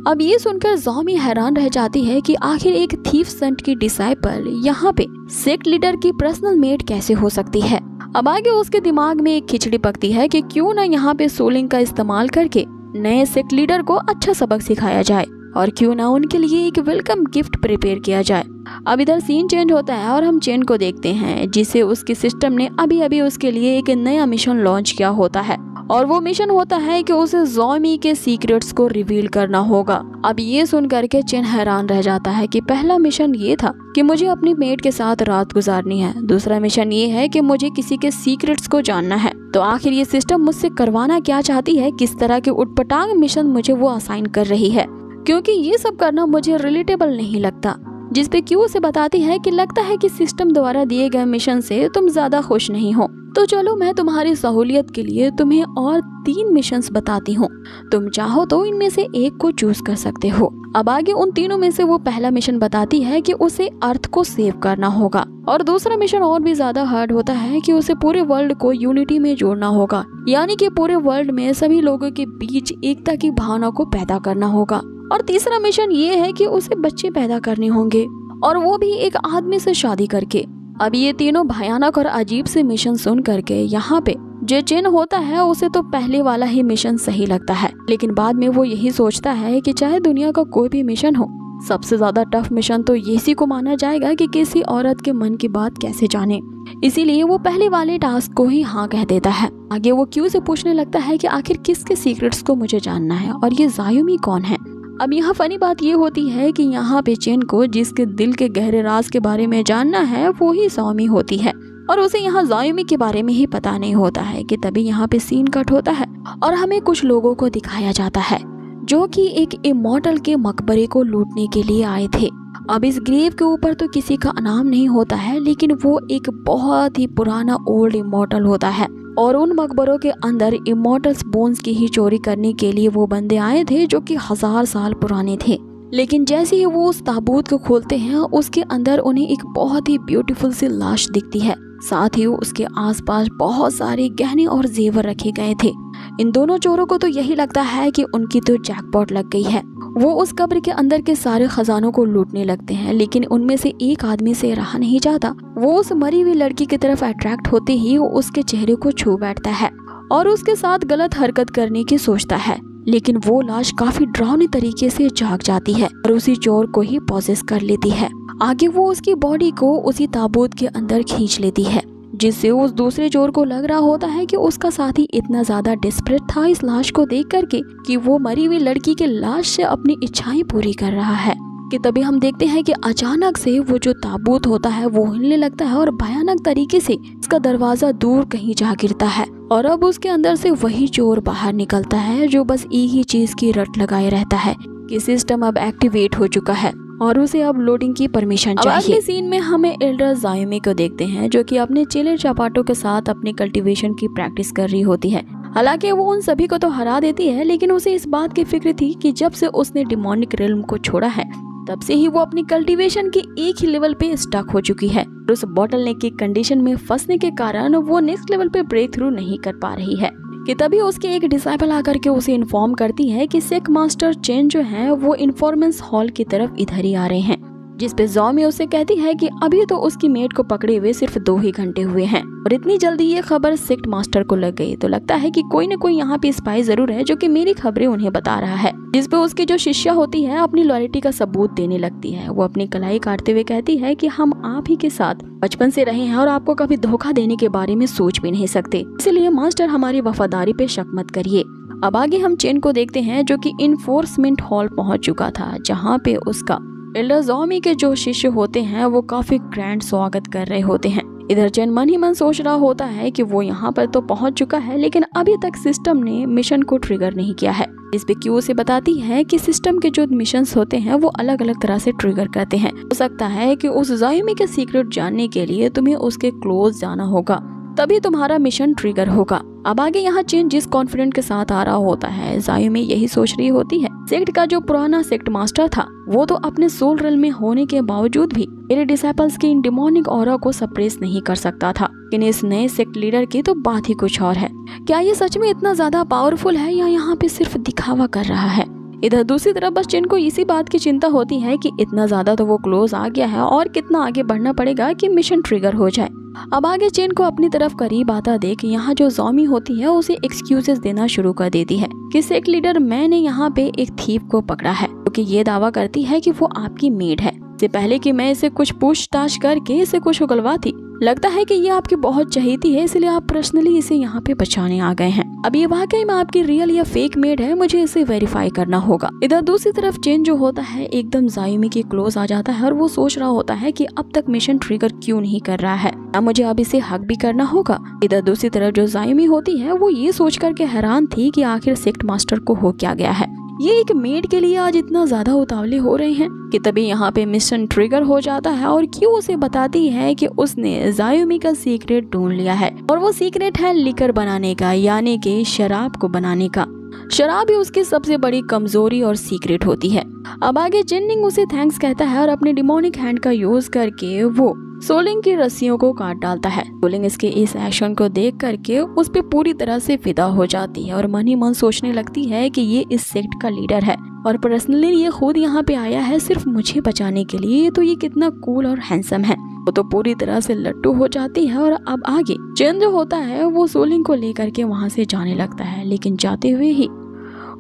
अब ये सुनकर ज़ॉमी हैरान रह जाती है कि आखिर एक थीफ संत की डिसाइपल यहाँ पे सेक्ट लीडर की पर्सनल मेड कैसे हो सकती है। अब आगे उसके दिमाग में एक खिचड़ी पकती है कि क्यों ना यहाँ पे सूलिंग का इस्तेमाल करके नए सेक्ट लीडर को अच्छा सबक सिखाया जाए, और क्यों ना उनके लिए एक वेलकम गिफ्ट प्रिपेयर किया जाए। अब इधर सीन चेंज होता है और हम चेन को देखते हैं, जिसे उसके सिस्टम ने अभी अभी उसके लिए एक नया मिशन लॉन्च किया होता है, और वो मिशन होता है कि उसे ज़ॉमी के सीक्रेट्स को रिवील करना होगा। अब ये सुन करके चेन हैरान रह जाता है कि पहला मिशन ये था कि मुझे अपनी मेड के साथ रात गुजारनी है, दूसरा मिशन ये है कि मुझे किसी के सीक्रेट्स को जानना है। तो आखिर ये सिस्टम मुझसे करवाना क्या चाहती है, किस तरह के उटपटांग मिशन मुझे वो असाइन कर रही है, क्योंकि ये सब करना मुझे रिलेटेबल नहीं लगता। जिस पे क्यू से बताती है कि लगता है कि सिस्टम द्वारा दिए गए मिशन से तुम ज्यादा खुश नहीं हो, तो चलो मैं तुम्हारी सहूलियत के लिए तुम्हें और 3 मिशंस बताती हूँ, तुम चाहो तो इनमें से एक को चूज कर सकते हो। अब आगे उन तीनों में से वो पहला मिशन बताती है कि उसे अर्थ को सेव करना होगा, और दूसरा मिशन और भी ज्यादा हार्ड होता है कि उसे पूरे वर्ल्ड को यूनिटी में जोड़ना होगा, यानी कि पूरे वर्ल्ड में सभी लोगों के बीच एकता की भावना को पैदा करना होगा। और तीसरा मिशन ये है कि उसे बच्चे पैदा करने होंगे, और वो भी एक आदमी से शादी करके। अब ये तीनों भयानक और अजीब से मिशन सुन करके यहाँ पे जो चेन होता है उसे तो पहले वाला ही मिशन सही लगता है, लेकिन बाद में वो यही सोचता है कि चाहे दुनिया का कोई भी मिशन हो, सबसे ज्यादा टफ मिशन तो इसी को माना जाएगा कि किसी औरत के मन की बात कैसे जाने। इसीलिए वो पहले वाले टास्क को ही हाँ कह देता है। आगे वो क्यू से पूछने लगता है कि आखिर किसके सीक्रेट्स को मुझे जानना है, और ये ज़ॉमी कौन है। अब यहाँ फनी बात ये होती है कि यहाँ पे चेन को जिसके दिल के गहरे राज के बारे में जानना है वो ही ज़ॉमी होती है, और उसे यहाँ ज़ॉमी के बारे में ही पता नहीं होता है कि तभी यहाँ पे सीन कट होता है और हमें कुछ लोगों को दिखाया जाता है जो कि एक इमॉर्टल के मकबरे को लूटने के लिए आए थे। अब इस ग्रेव के ऊपर तो किसी का नाम नहीं होता है, लेकिन वो एक बहुत ही पुराना ओल्ड इमॉर्टल होता है, और उन मकबरों के अंदर इमॉर्टल्स बोन्स की ही चोरी करने के लिए वो बंदे आए थे जो कि 1000 साल पुराने थे। लेकिन जैसे ही वो उस ताबूत को खोलते हैं उसके अंदर उन्हें एक बहुत ही ब्यूटीफुल सी लाश दिखती है, साथ ही उसके आसपास बहुत सारे गहने और जेवर रखे गए थे। इन दोनों चोरों को तो यही लगता है कि उनकी तो जैकपॉट लग गई है, वो उस कब्र के अंदर के सारे खजानों को लूटने लगते हैं, लेकिन उनमें से एक आदमी से रहा नहीं जाता। वो उस मरी हुई लड़की की तरफ अट्रैक्ट होते ही वो उसके चेहरे को छू बैठता है और उसके साथ गलत हरकत करने की सोचता है, लेकिन वो लाश काफी डरावने तरीके से जाग जाती है और उसी चोर को ही पॉसेस कर लेती है। आगे वो उसकी बॉडी को उसी ताबूत के अंदर खींच लेती है, जिससे उस दूसरे चोर को लग रहा होता है कि उसका साथी इतना ज्यादा डिस्परेट था इस लाश को देख करके कि वो मरी हुई लड़की के लाश से अपनी इच्छाएं पूरी कर रहा है। कि तभी हम देखते हैं कि अचानक से वो जो ताबूत होता है वो हिलने लगता है और भयानक तरीके से इसका दरवाजा दूर कहीं जा गिरता है और अब उसके अंदर से वही चोर बाहर निकलता है जो बस एक ही चीज की रट लगाए रहता है कि सिस्टम अब एक्टिवेट हो चुका है और उसे अब लोडिंग की परमिशन चाहिए। अगले सीन में हमें एल्डर जायोमी को देखते हैं जो कि अपने चेले चापाटों के साथ अपनी कल्टीवेशन की प्रैक्टिस कर रही होती है। हालांकि वो उन सभी को तो हरा देती है, लेकिन उसे इस बात की फिक्र थी कि जब से उसने डिमोनिक रिल्म को छोड़ा है तब से ही वो अपनी कल्टीवेशन के एक ही लेवल पे स्टक हो चुकी है और उस बॉटलनेक की कंडीशन में फंसने के कारण वो नेक्स्ट लेवल पे ब्रेक थ्रू नहीं कर पा रही है। कि तभी उसके एक डिसाइपल आकर के उसे इन्फॉर्म करती है कि सेक मास्टर चेन जो है वो इन्फॉर्मेंस हॉल की तरफ इधर ही आ रहे हैं, जिस पे ज़ॉमी उसे कहती है कि अभी तो उसकी मेट को पकड़े हुए सिर्फ 2 ही घंटे हुए हैं और इतनी जल्दी ये खबर सेक्ट मास्टर को लग गई तो लगता है कि कोई न कोई यहाँ पे स्पाई जरूर है जो कि मेरी खबरें उन्हें बता रहा है। जिस पे उसकी जो शिष्या होती है अपनी लॉयल्टी का सबूत देने लगती है। वो अपनी कलाई काटते हुए कहती है कि हम आप ही के साथ बचपन से रहे हैं और आपको कभी धोखा देने के बारे में सोच भी नहीं सकते, इसलिए मास्टर हमारी वफादारी पे शक मत करिए। अब आगे हम चेन को देखते हैं जो कि इन्फोर्समेंट हॉल पहुंच चुका था, जहाँ पे उसका एल्डर ज़ॉमी के जो शिष्य होते हैं वो काफी ग्रैंड स्वागत कर रहे होते हैं। इधर चेन मन ही मन सोच रहा होता है कि वो यहाँ पर तो पहुंच चुका है, लेकिन अभी तक सिस्टम ने मिशन को ट्रिगर नहीं किया है। इस पे क्यू से बताती है कि सिस्टम के जो मिशंस होते हैं वो अलग अलग तरह से ट्रिगर करते हैं। हो सकता है कि उस ज़ॉमी के सीक्रेट जानने के लिए तुम्हें उसके क्लोज जाना होगा, तभी तुम्हारा मिशन ट्रिगर होगा। अब आगे यहाँ चेन जिस कॉन्फिडेंट के साथ आ रहा होता है, ज़ायुमी यही सोच रही होती है सेक्ट का जो पुराना सेक्ट मास्टर था वो तो अपने सोल रियल में होने के बावजूद भी मेरे डिसाइपल्स की इन डिमोनिक ऑरा को सप्रेस नहीं कर सकता था, लेकिन इस नए सेक्ट लीडर की तो बात ही कुछ और है। क्या ये सच में इतना ज्यादा पावरफुल है या यहाँ पे सिर्फ दिखावा कर रहा है? इधर दूसरी तरफ बस चेन को इसी बात की चिंता होती है कि इतना ज्यादा तो वो क्लोज आ गया है और कितना आगे बढ़ना पड़ेगा कि मिशन ट्रिगर हो जाए। अब आगे चेन को अपनी तरफ करीब आता देख यहाँ जो ज़ॉमी होती है उसे एक्सक्यूजेस देना शुरू कर देती है कि सेक्ट लीडर मैंने यहाँ पे एक थीफ को पकड़ा है क्योंकि ये दावा करती है कि वो आपकी मेड है। इससे पहले कि मैं इसे कुछ पूछताछ करके इसे कुछ उगलवाती, लगता है कि ये आपकी बहुत चहेती है, इसलिए आप पर्सनली इसे यहाँ पे बचाने आ गए हैं। अब ये वाकई में आपकी रियल या फेक मेड है, मुझे इसे वेरीफाई करना होगा। इधर दूसरी तरफ चेन जो होता है एकदम ज़ायुमी के क्लोज आ जाता है और वो सोच रहा होता है कि अब तक मिशन ट्रिगर क्यों नहीं कर रहा है, अब मुझे अब इसे हक भी करना होगा। इधर दूसरी तरफ जो ज़ायुमी होती है वो ये सोच करके हैरान थी कि आखिर सेक्ट मास्टर को हो क्या गया है, ये एक मेड के लिए आज इतना ज्यादा उतावले हो रहे हैं। कि तभी यहाँ पे मिशन ट्रिगर हो जाता है और क्यों उसे बताती है कि उसने ज़ायुमी का सीक्रेट ढूंढ लिया है और वो सीक्रेट है लिकर बनाने का, यानी कि शराब को बनाने का। शराब ही उसकी सबसे बड़ी कमजोरी और सीक्रेट होती है। अब आगे जेनिंग उसे थैंक्स कहता है और अपने डिमोनिक हैंड का यूज करके वो सोलिंग की रस्सियों को काट डालता है। सोलिंग इसके इस एक्शन को देख करके उस पे पूरी तरह से फिदा हो जाती है और मन ही मन सोचने लगती है कि ये इस सेक्ट का लीडर है और पर्सनली ये खुद यहाँ पे आया है सिर्फ मुझे बचाने के लिए, तो ये कितना कूल और हैंडसम है। वो तो पूरी तरह से लट्टू हो जाती है और अब आगे चेन जो होता है वो सोलिंग को लेकर के वहाँ से जाने लगता है, लेकिन जाते हुए ही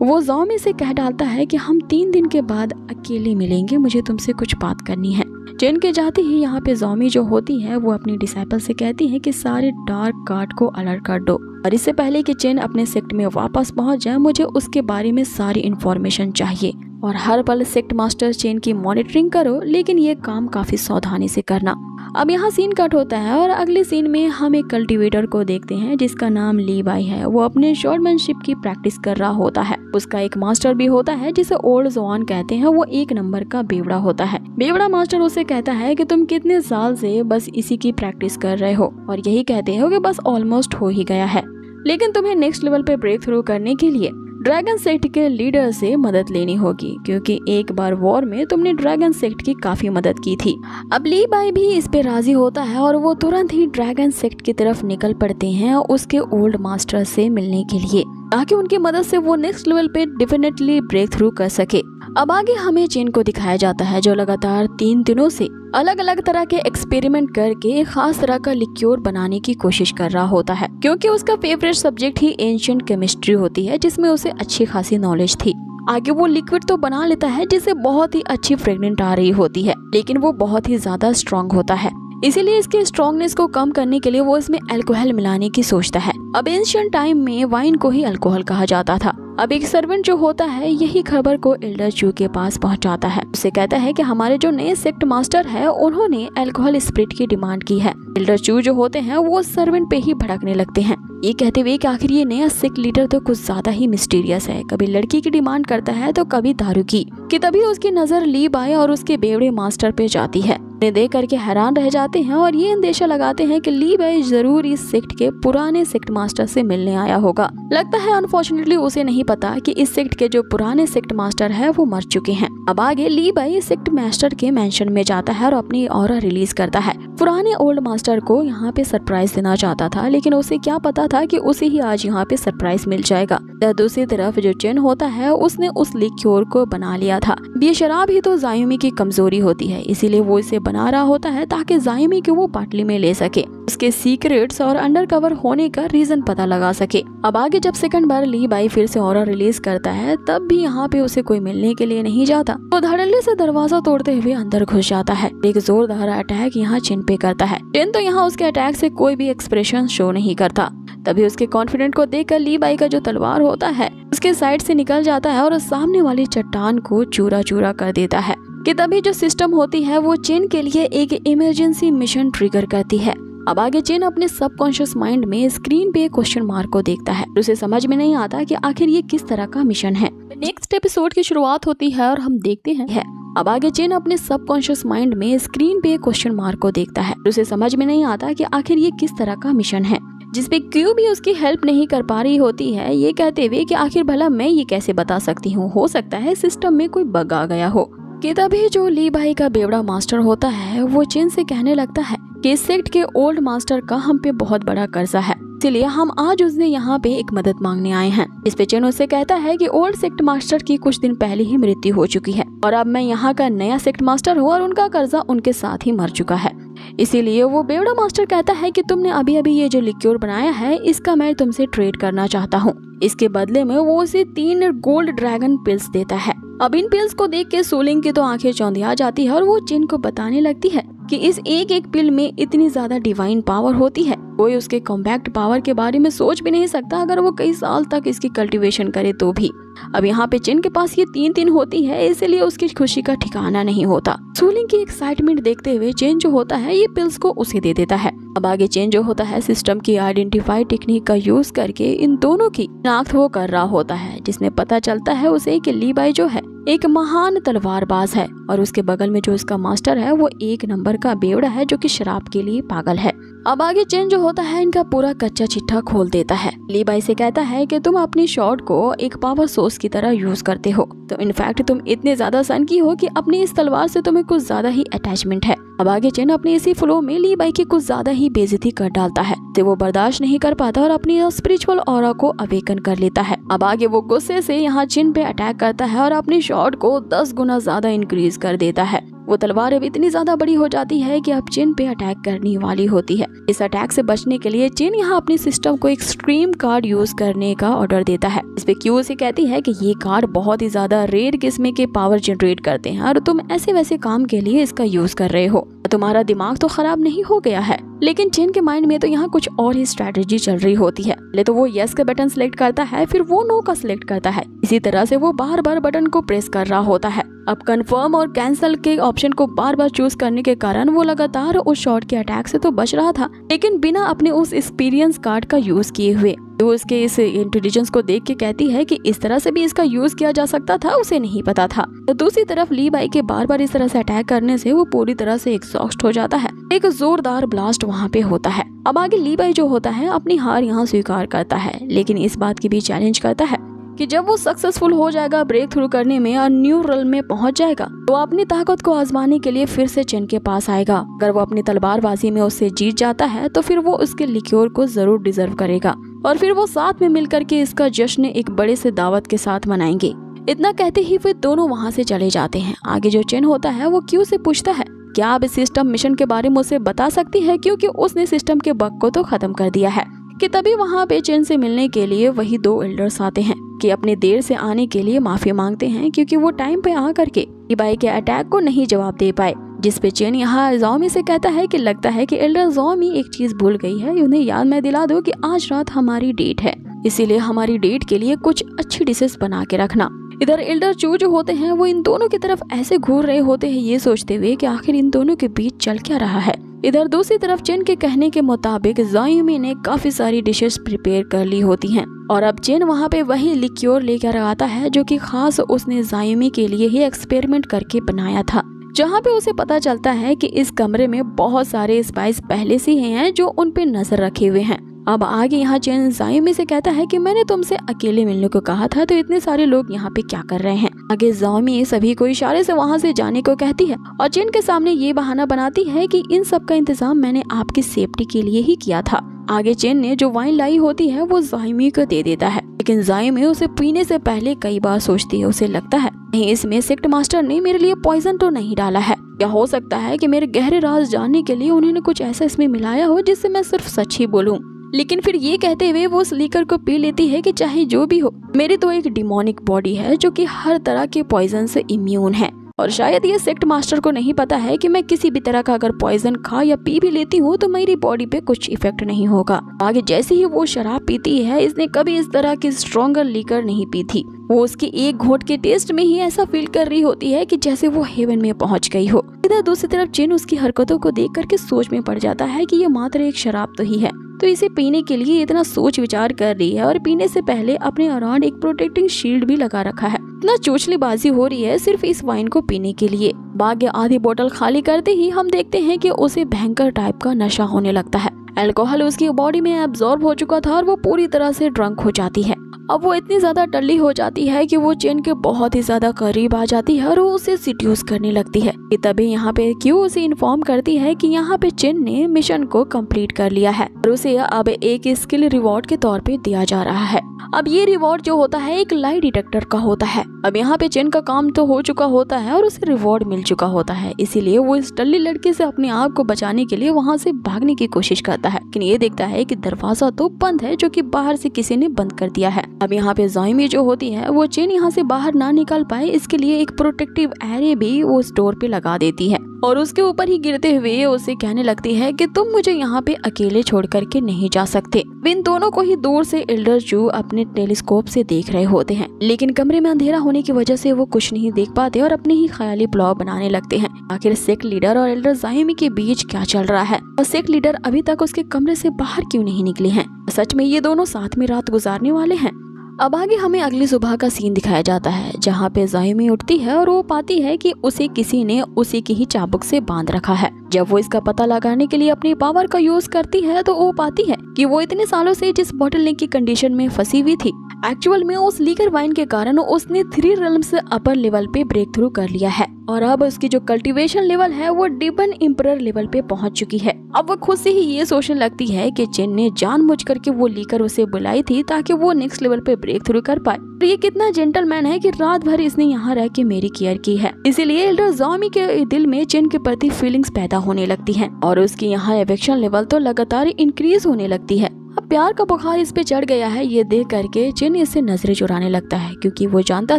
वो ज़ॉमी से कह डालता है कि हम 3 दिन के बाद अकेले मिलेंगे, मुझे तुमसे कुछ बात करनी है। चेन के जाते ही यहाँ पे ज़ॉमी जो होती है वो अपनी डिसाइपल से कहती है कि सारे डार्क गार्ड को अलर्ट कर दो और इससे पहले कि चेन अपने सेक्ट में वापस पहुँच जाए मुझे उसके बारे में सारी इन्फॉर्मेशन चाहिए और हर पल सेक्ट मास्टर चेन की मॉनिटरिंग करो, लेकिन ये काम काफी सावधानी से करना। अब यहाँ सीन कट होता है और अगले सीन में हम एक कल्टीवेटर को देखते हैं जिसका नाम लीवाई है। वो अपने शॉर्टमैनशिप की प्रैक्टिस कर रहा होता है। उसका एक मास्टर भी होता है जिसे ओल्ड जवान कहते हैं। वो 1 नंबर का बेवड़ा होता है। बेवड़ा मास्टर उसे कहता है कि तुम कितने साल से बस इसी की प्रैक्टिस कर रहे हो और यही कहते हो कि बस ऑलमोस्ट हो ही गया है, लेकिन तुम्हें नेक्स्ट लेवल पे ब्रेक थ्रू करने के लिए ड्रैगन सेक्ट के लीडर से मदद लेनी होगी, क्योंकि एक बार वॉर में तुमने ड्रैगन सेक्ट की काफी मदद की थी। अब ली बाई भी इस पे राजी होता है और वो तुरंत ही ड्रैगन सेक्ट की तरफ निकल पड़ते हैं उसके ओल्ड मास्टर से मिलने के लिए, ताकि उनकी मदद से वो नेक्स्ट लेवल पे डेफिनेटली ब्रेक थ्रू कर सके। अब आगे हमें चिन को दिखाया जाता है जो लगातार 3 दिनों से अलग अलग तरह के एक्सपेरिमेंट करके एक खास तरह का लिक्योर बनाने की कोशिश कर रहा होता है, क्योंकि उसका फेवरेट सब्जेक्ट ही एंशिएंट केमिस्ट्री होती है जिसमें उसे अच्छी खासी नॉलेज थी। आगे वो लिक्विड तो बना लेता है जिससे बहुत ही अच्छी फ्रेग्रेंट आ रही होती है, लेकिन वो बहुत ही ज्यादा स्ट्रॉन्ग होता है। इसीलिए इसके स्ट्रॉन्गनेस को कम करने के लिए वो इसमें अल्कोहल मिलाने की सोचता है। अब एंशिएंट टाइम में वाइन को ही अल्कोहल कहा जाता था। अब एक सर्वेंट जो होता है यही खबर को एल्डर चू के पास पहुंचाता है। उसे कहता है कि हमारे जो नए सेक्ट मास्टर है उन्होंने अल्कोहल स्प्रिट की डिमांड की है। एल्डर चू जो होते हैं वो सर्वेंट पे ही भड़कने लगते हैं, ये कहते हुए कि आखिर ये नया सेक्ट लीडर तो कुछ ज्यादा ही मिस्टीरियस है, कभी लड़की की डिमांड करता है तो कभी दारू की। कि तभी उसकी नजर ली बाय और उसके बेवड़े मास्टर पे जाती है। उन्हें देख करके हैरान रह जाते हैं और ये अंदेशा लगाते हैं कि ली बाय जरूर इस सेक्ट के पुराने सेक्ट मास्टर से मिलने आया होगा। लगता है अनफॉर्चुनेटली उसे नहीं पता कि इस सेक्ट के जो पुराने सेक्ट मास्टर है वो मर चुके हैं। अब आगे ली बाय सेक्ट मास्टर के मेंशन में जाता है और अपनी ऑरा रिलीज करता है। पुराने ओल्ड मास्टर को यहाँ पे सरप्राइज देना चाहता था, लेकिन उसे क्या पता था कि उसे ही आज यहाँ पे सरप्राइज मिल जाएगा। दूसरी तरफ जो चिन होता है उसने उस लिक्योर को बना लिया था। ये शराब ही तो जायुमी की कमजोरी होती है, इसीलिए वो इसे बना रहा होता है ताकि जायुमी को वो पाटली में ले सके, उसके सीक्रेट्स और अंडरकवर होने का रीजन पता लगा सके। अब आगे जब सेकंड बार ली बाई फिर से ऑरा रिलीज करता है तब भी यहाँ पे उसे कोई मिलने के लिए नहीं जाता। वो धड़ल्ले से दरवाजा तोड़ते हुए अंदर घुस जाता है। एक जोरदार अटैक यहाँ चिन पे करता है। चिन तो यहाँ उसके अटैक से कोई भी एक्सप्रेशन शो नहीं करता। तभी उसके कॉन्फिडेंट को देखकर ली बाई का जो तलवार होता है उसके साइड से निकल जाता है और सामने वाली चट्टान को चूरा चूरा कर देता है। कि तभी जो सिस्टम होती है वो चिन के लिए एक इमरजेंसी मिशन ट्रिगर करती है। अब आगे चिन अपने सबकॉन्शियस माइंड में स्क्रीन पे क्वेश्चन मार्क को देखता है। उसे समझ में नहीं आता कि आखिर ये किस तरह का मिशन है। नेक्स्ट एपिसोड की शुरुआत होती है और हम देखते हैं अब आगे चिन अपने सबकॉन्शियस माइंड में स्क्रीन पे क्वेश्चन मार्क को देखता है। उसे समझ में नहीं आता कि आखिर ये किस तरह का मिशन है, जिसपे क्यू भी उसकी हेल्प नहीं कर पा रही होती है, ये कहते हुए कि आखिर भला मैं ये कैसे बता सकती हूँ, हो सकता है सिस्टम में कोई बग आ गया हो। कि तभी जो ली बाई का बेवड़ा मास्टर होता है वो चिन से कहने लगता है कि इस सेक्ट के ओल्ड मास्टर का हम पे बहुत बड़ा कर्जा है, इसलिए हम आज उसने यहाँ पे एक मदद मांगने आए हैं। इस पे चिन उससे कहता है कि ओल्ड सेक्ट मास्टर की कुछ दिन पहले ही मृत्यु हो चुकी है और अब मैं यहाँ का नया सेक्ट मास्टर हूँ और उनका कर्जा उनके साथ ही मर चुका है। इसीलिए वो बेवड़ा मास्टर कहता है कि तुमने अभी अभी ये जो लिक्योर बनाया है इसका मैं तुमसे ट्रेड करना चाहता हूँ। इसके बदले में वो उसे 3 गोल्ड ड्रैगन पिल्स देता है। अब इन पिल्स को देख के सोलिंग की तो आंखें चौंधिया जाती है और वो चिन को बताने लगती है कि इस एक एक पिल में इतनी ज्यादा डिवाइन पावर होती है, कोई उसके कॉम्पैक्ट पावर के बारे में सोच भी नहीं सकता अगर वो कई साल तक इसकी कल्टीवेशन करे तो भी। अब यहाँ पे चिन के पास ये 3 होती है, इसलिए उसकी खुशी का ठिकाना नहीं होता। सोलिंग की एक्साइटमेंट देखते हुए चिन जो होता है ये पिल्स को उसे दे देता है। अब आगे चिन जो होता है सिस्टम की आइडेंटिफाई टेक्निक का यूज करके इन दोनों की शिनाख्त वो कर रहा होता है, जिसमें पता चलता है उसे कि ली बाई जो है एक महान तलवारबाज है और उसके बगल में जो उसका मास्टर है वो 1 नंबर का बेवड़ा है जो कि शराब के लिए पागल है। अब आगे चिन जो होता है इनका पूरा कच्चा चिट्ठा खोल देता है। ली बाई से कहता है कि तुम अपनी शॉट को एक पावर सोर्स की तरह यूज करते हो, तो इनफैक्ट तुम इतने ज्यादा सनकी हो कि अपनी इस तलवार से तुम्हें कुछ ज्यादा ही अटैचमेंट है। अब आगे चिन अपने इसी फ्लो में ली बाई की कुछ ज्यादा ही बेइज्जती कर डालता है, तो वो बर्दाश्त नहीं कर पाता और अपनी स्पिरिचुअल ऑरा को अवेकन कर लेता है। अब आगे वो गुस्से से यहाँ चिन पे अटैक करता है और अपनी शॉट को 10 गुना ज्यादा इंक्रीज कर देता है। वो तलवार अब इतनी ज्यादा बड़ी हो जाती है कि अब चिन पे अटैक करने वाली होती है। इस अटैक से बचने के लिए चिन यहाँ अपनी सिस्टम को एक एक्सट्रीम कार्ड यूज करने का ऑर्डर देता है। इस पे क्यू से कहती है कि ये कार्ड बहुत ही ज्यादा रेयर किस्म के पावर जनरेट करते हैं और तुम ऐसे वैसे काम के लिए इसका यूज कर रहे हो, तुम्हारा दिमाग तो खराब नहीं हो गया है। लेकिन चिन के माइंड में तो यहाँ कुछ और ही स्ट्रेटेजी चल रही होती है। पहले तो वो यस का बटन सिलेक्ट करता है, फिर वो नो का सिलेक्ट करता है। इसी तरह से वो बार बार बटन को प्रेस कर रहा होता है। अब कंफर्म और कैंसिल के ऑप्शन को बार बार चूज करने के कारण वो लगातार उस शॉट के अटैक से तो बच रहा था, लेकिन बिना अपने उस एक्सपीरियंस कार्ड का यूज किए हुए। तो उसके इस इंटेलिजेंस को देख के कहती है कि इस तरह से भी इसका यूज किया जा सकता था, उसे नहीं पता था। तो दूसरी तरफ ली बाई के बार बार इस तरह से अटैक करने से वो पूरी तरह से एग्जॉस्ट हो जाता है। एक जोरदार ब्लास्ट वहाँ पे होता है। अब आगे ली बाई जो होता है अपनी हार यहाँ स्वीकार करता है, लेकिन इस बात की भी चैलेंज करता है कि जब वो सक्सेसफुल हो जाएगा ब्रेक थ्रू करने में और न्यू रेल्म में पहुंच जाएगा तो अपनी ताकत को आजमाने के लिए फिर से चिन के पास आएगा। अगर वो अपनी तलवारबाजी में उससे जीत जाता है तो फिर वो उसके लिक्योर को जरूर डिजर्व करेगा और फिर वो साथ में मिलकर के इसका जश्न एक बड़े से दावत के साथ मनाएंगे। इतना कहते ही वे दोनों वहाँ से चले जाते हैं। आगे जो चेन होता है वो क्यू से पूछता है, क्या आप इस सिस्टम मिशन के बारे में मुझे बता सकती है, क्योंकि उसने सिस्टम के बग को तो खत्म कर दिया है। कि तभी वहाँ पे चेन से मिलने के लिए वही दो एल्डर्स आते हैं कि अपने देर से आने के लिए माफी मांगते हैं, क्योंकि वो टाइम पे आ करके इबाई के अटैक को नहीं जवाब दे पाए। जिस पे चेन यहाँ ज़ॉमी से कहता है कि लगता है कि एल्डर ज़ॉमी एक चीज भूल गई है, उन्हें याद मैं दिला दूं कि आज रात हमारी डेट है, इसीलिए हमारी डेट के लिए कुछ अच्छी डिशेस बना के रखना। इधर एल्डर चू जो होते हैं वो इन दोनों की तरफ ऐसे घूर रहे होते हैं, ये सोचते हुए कि आखिर इन दोनों के बीच चल क्या रहा है। इधर दूसरी तरफ चेन के कहने के मुताबिक ज़ॉमी ने काफी सारी डिशेस प्रिपेयर कर ली होती हैं और अब चेन वहाँ पे वही लिक्योर लेकर आता है जो कि खास उसने ज़ॉमी के लिए ही एक्सपेरिमेंट करके बनाया था, जहाँ पे उसे पता चलता है कि इस कमरे में बहुत सारे स्पाइस पहले से ही हैं जो उन पे नजर रखे हुए हैं। अब आगे यहाँ चेन ज़ॉमी से कहता है कि मैंने तुमसे अकेले मिलने को कहा था, तो इतने सारे लोग यहाँ पे क्या कर रहे हैं। आगे ज़ॉमी सभी को इशारे से वहाँ से जाने को कहती है और चेन के सामने ये बहाना बनाती है कि इन सब का इंतजाम मैंने आपकी सेफ्टी के लिए ही किया था। आगे चेन ने जो वाइन लाई होती है वो ज़ॉमी को दे देता है, लेकिन ज़ॉमी उसे पीने से पहले कई बार सोचती है। उसे लगता है नहीं, इसमें सेक्ट मास्टर ने मेरे लिए पॉइजन तो नहीं डाला है, या हो सकता है कि मेरे गहरे राज जानने के लिए उन्होंने कुछ ऐसा इसमें मिलाया हो जिससे मैं सिर्फ सच ही बोलूं। लेकिन फिर ये कहते हुए वो उस लीकर को पी लेती है कि चाहे जो भी हो, मेरी तो एक डिमोनिक बॉडी है जो कि हर तरह के पॉइजन से इम्यून है, और शायद ये सेक्ट मास्टर को नहीं पता है कि मैं किसी भी तरह का अगर पॉइजन खा या पी भी लेती हूँ तो मेरी बॉडी पे कुछ इफेक्ट नहीं होगा। आगे जैसे ही वो शराब पीती है, इसने कभी इस तरह की स्ट्रॉन्गर लीकर नहीं पी थी। वो उसके एक घोट के टेस्ट में ही ऐसा फील कर रही होती है कि जैसे वो हेवन में पहुंच गई हो। इधर दूसरी तरफ चेन उसकी हरकतों को देख करके सोच में पड़ जाता है कि ये मात्र एक शराब तो ही है, तो इसे पीने के लिए इतना सोच विचार कर रही है और पीने से पहले अपने अराउंड एक प्रोटेक्टिंग शील्ड भी लगा रखा है। इतना चोचलेबाजी हो रही है सिर्फ इस वाइन को पीने के लिए। बाकी आधी बोतल खाली करते ही हम देखते हैं कि उसे भयंकर टाइप का नशा होने लगता है। अल्कोहल उसकी बॉडी में एब्जॉर्ब हो चुका था और वो पूरी तरह से ड्रंक हो जाती है। अब वो इतनी ज्यादा टल्ली हो जाती है कि वो चेन के बहुत ही ज्यादा करीब आ जाती है और वो उसे सिड्यूस करने लगती है। तभी यहाँ पे क्यू उसे इन्फॉर्म करती है कि यहाँ पे चेन ने मिशन को कंप्लीट कर लिया है और उसे अब एक स्किल रिवॉर्ड के तौर पे दिया जा रहा है। अब ये रिवॉर्ड जो होता है एक लाई डिटेक्टर का होता है। अब यहाँ पे चेन का काम तो हो चुका होता है और उसे रिवॉर्ड मिल चुका होता है, इसीलिए वो इस टल्ली लड़की से अपने आप को बचाने के लिए वहाँ से भागने की कोशिश करता है, लेकिन ये देखता है कि दरवाजा तो बंद है जो कि बाहर से किसी ने बंद कर दिया है। अब यहाँ पे ज़ॉमी जो होती है वो चेन यहाँ से बाहर ना निकल पाए इसके लिए एक प्रोटेक्टिव एरे भी वो स्टोर पे लगा देती है और उसके ऊपर ही गिरते हुए उसे कहने लगती है कि तुम मुझे यहाँ पे अकेले छोड़ करके नहीं जा सकते। इन दोनों को ही दूर से एल्डर जू अपने टेलीस्कोप से देख रहे होते हैं, लेकिन कमरे में अंधेरा होने की वजह से वो कुछ नहीं देख पाते और अपने ही ख्याली प्लान बनाने लगते हैं। आखिर सेक्ट लीडर और एल्डर ज़ॉमी के बीच क्या चल रहा है और सेक्ट लीडर अभी तक उसके कमरे से बाहर क्यों नहीं निकले हैं। सच में ये दोनों साथ में रात गुजारने वाले हैं। अब आगे हमें अगली सुबह का सीन दिखाया जाता है जहाँ पे ज़ॉमी उठती है और वो पाती है कि उसे किसी ने उसी की ही चाबुक से बांध रखा है। जब वो इसका पता लगाने के लिए अपनी पावर का यूज करती है तो वो पाती है कि वो इतने सालों से जिस बॉटल नेक की कंडीशन में फंसी हुई थी, एक्चुअल में उस लीकर वाइन के कारण उसने 3 रेल्म से अपर लेवल पे ब्रेक थ्रू कर लिया है और अब उसकी जो कल्टीवेशन लेवल है वो डिबन इम्परर लेवल पे पहुंच चुकी है। अब वो खुद से ही ये सोचने लगती है कि चेन ने जानबूझ करके वो लीकर उसे बुलाई थी ताकि वो नेक्स्ट लेवल पे ब्रेक थ्रू कर पाए। तो ये कितना जेंटलमैन है कि रात भर इसने यहाँ रह के मेरी केयर की है। इसीलिए एल्डर ज़ॉमी के दिल में चेन के प्रति फीलिंग्स पैदा होने लगती हैं और उसकी यहाँ एफेक्शन लेवल तो लगातार इंक्रीज होने लगती है। अब प्यार का बुखार इस पे चढ़ गया है ये देख करके चेन इससे नजरें चुराने लगता है, क्योंकि वो जानता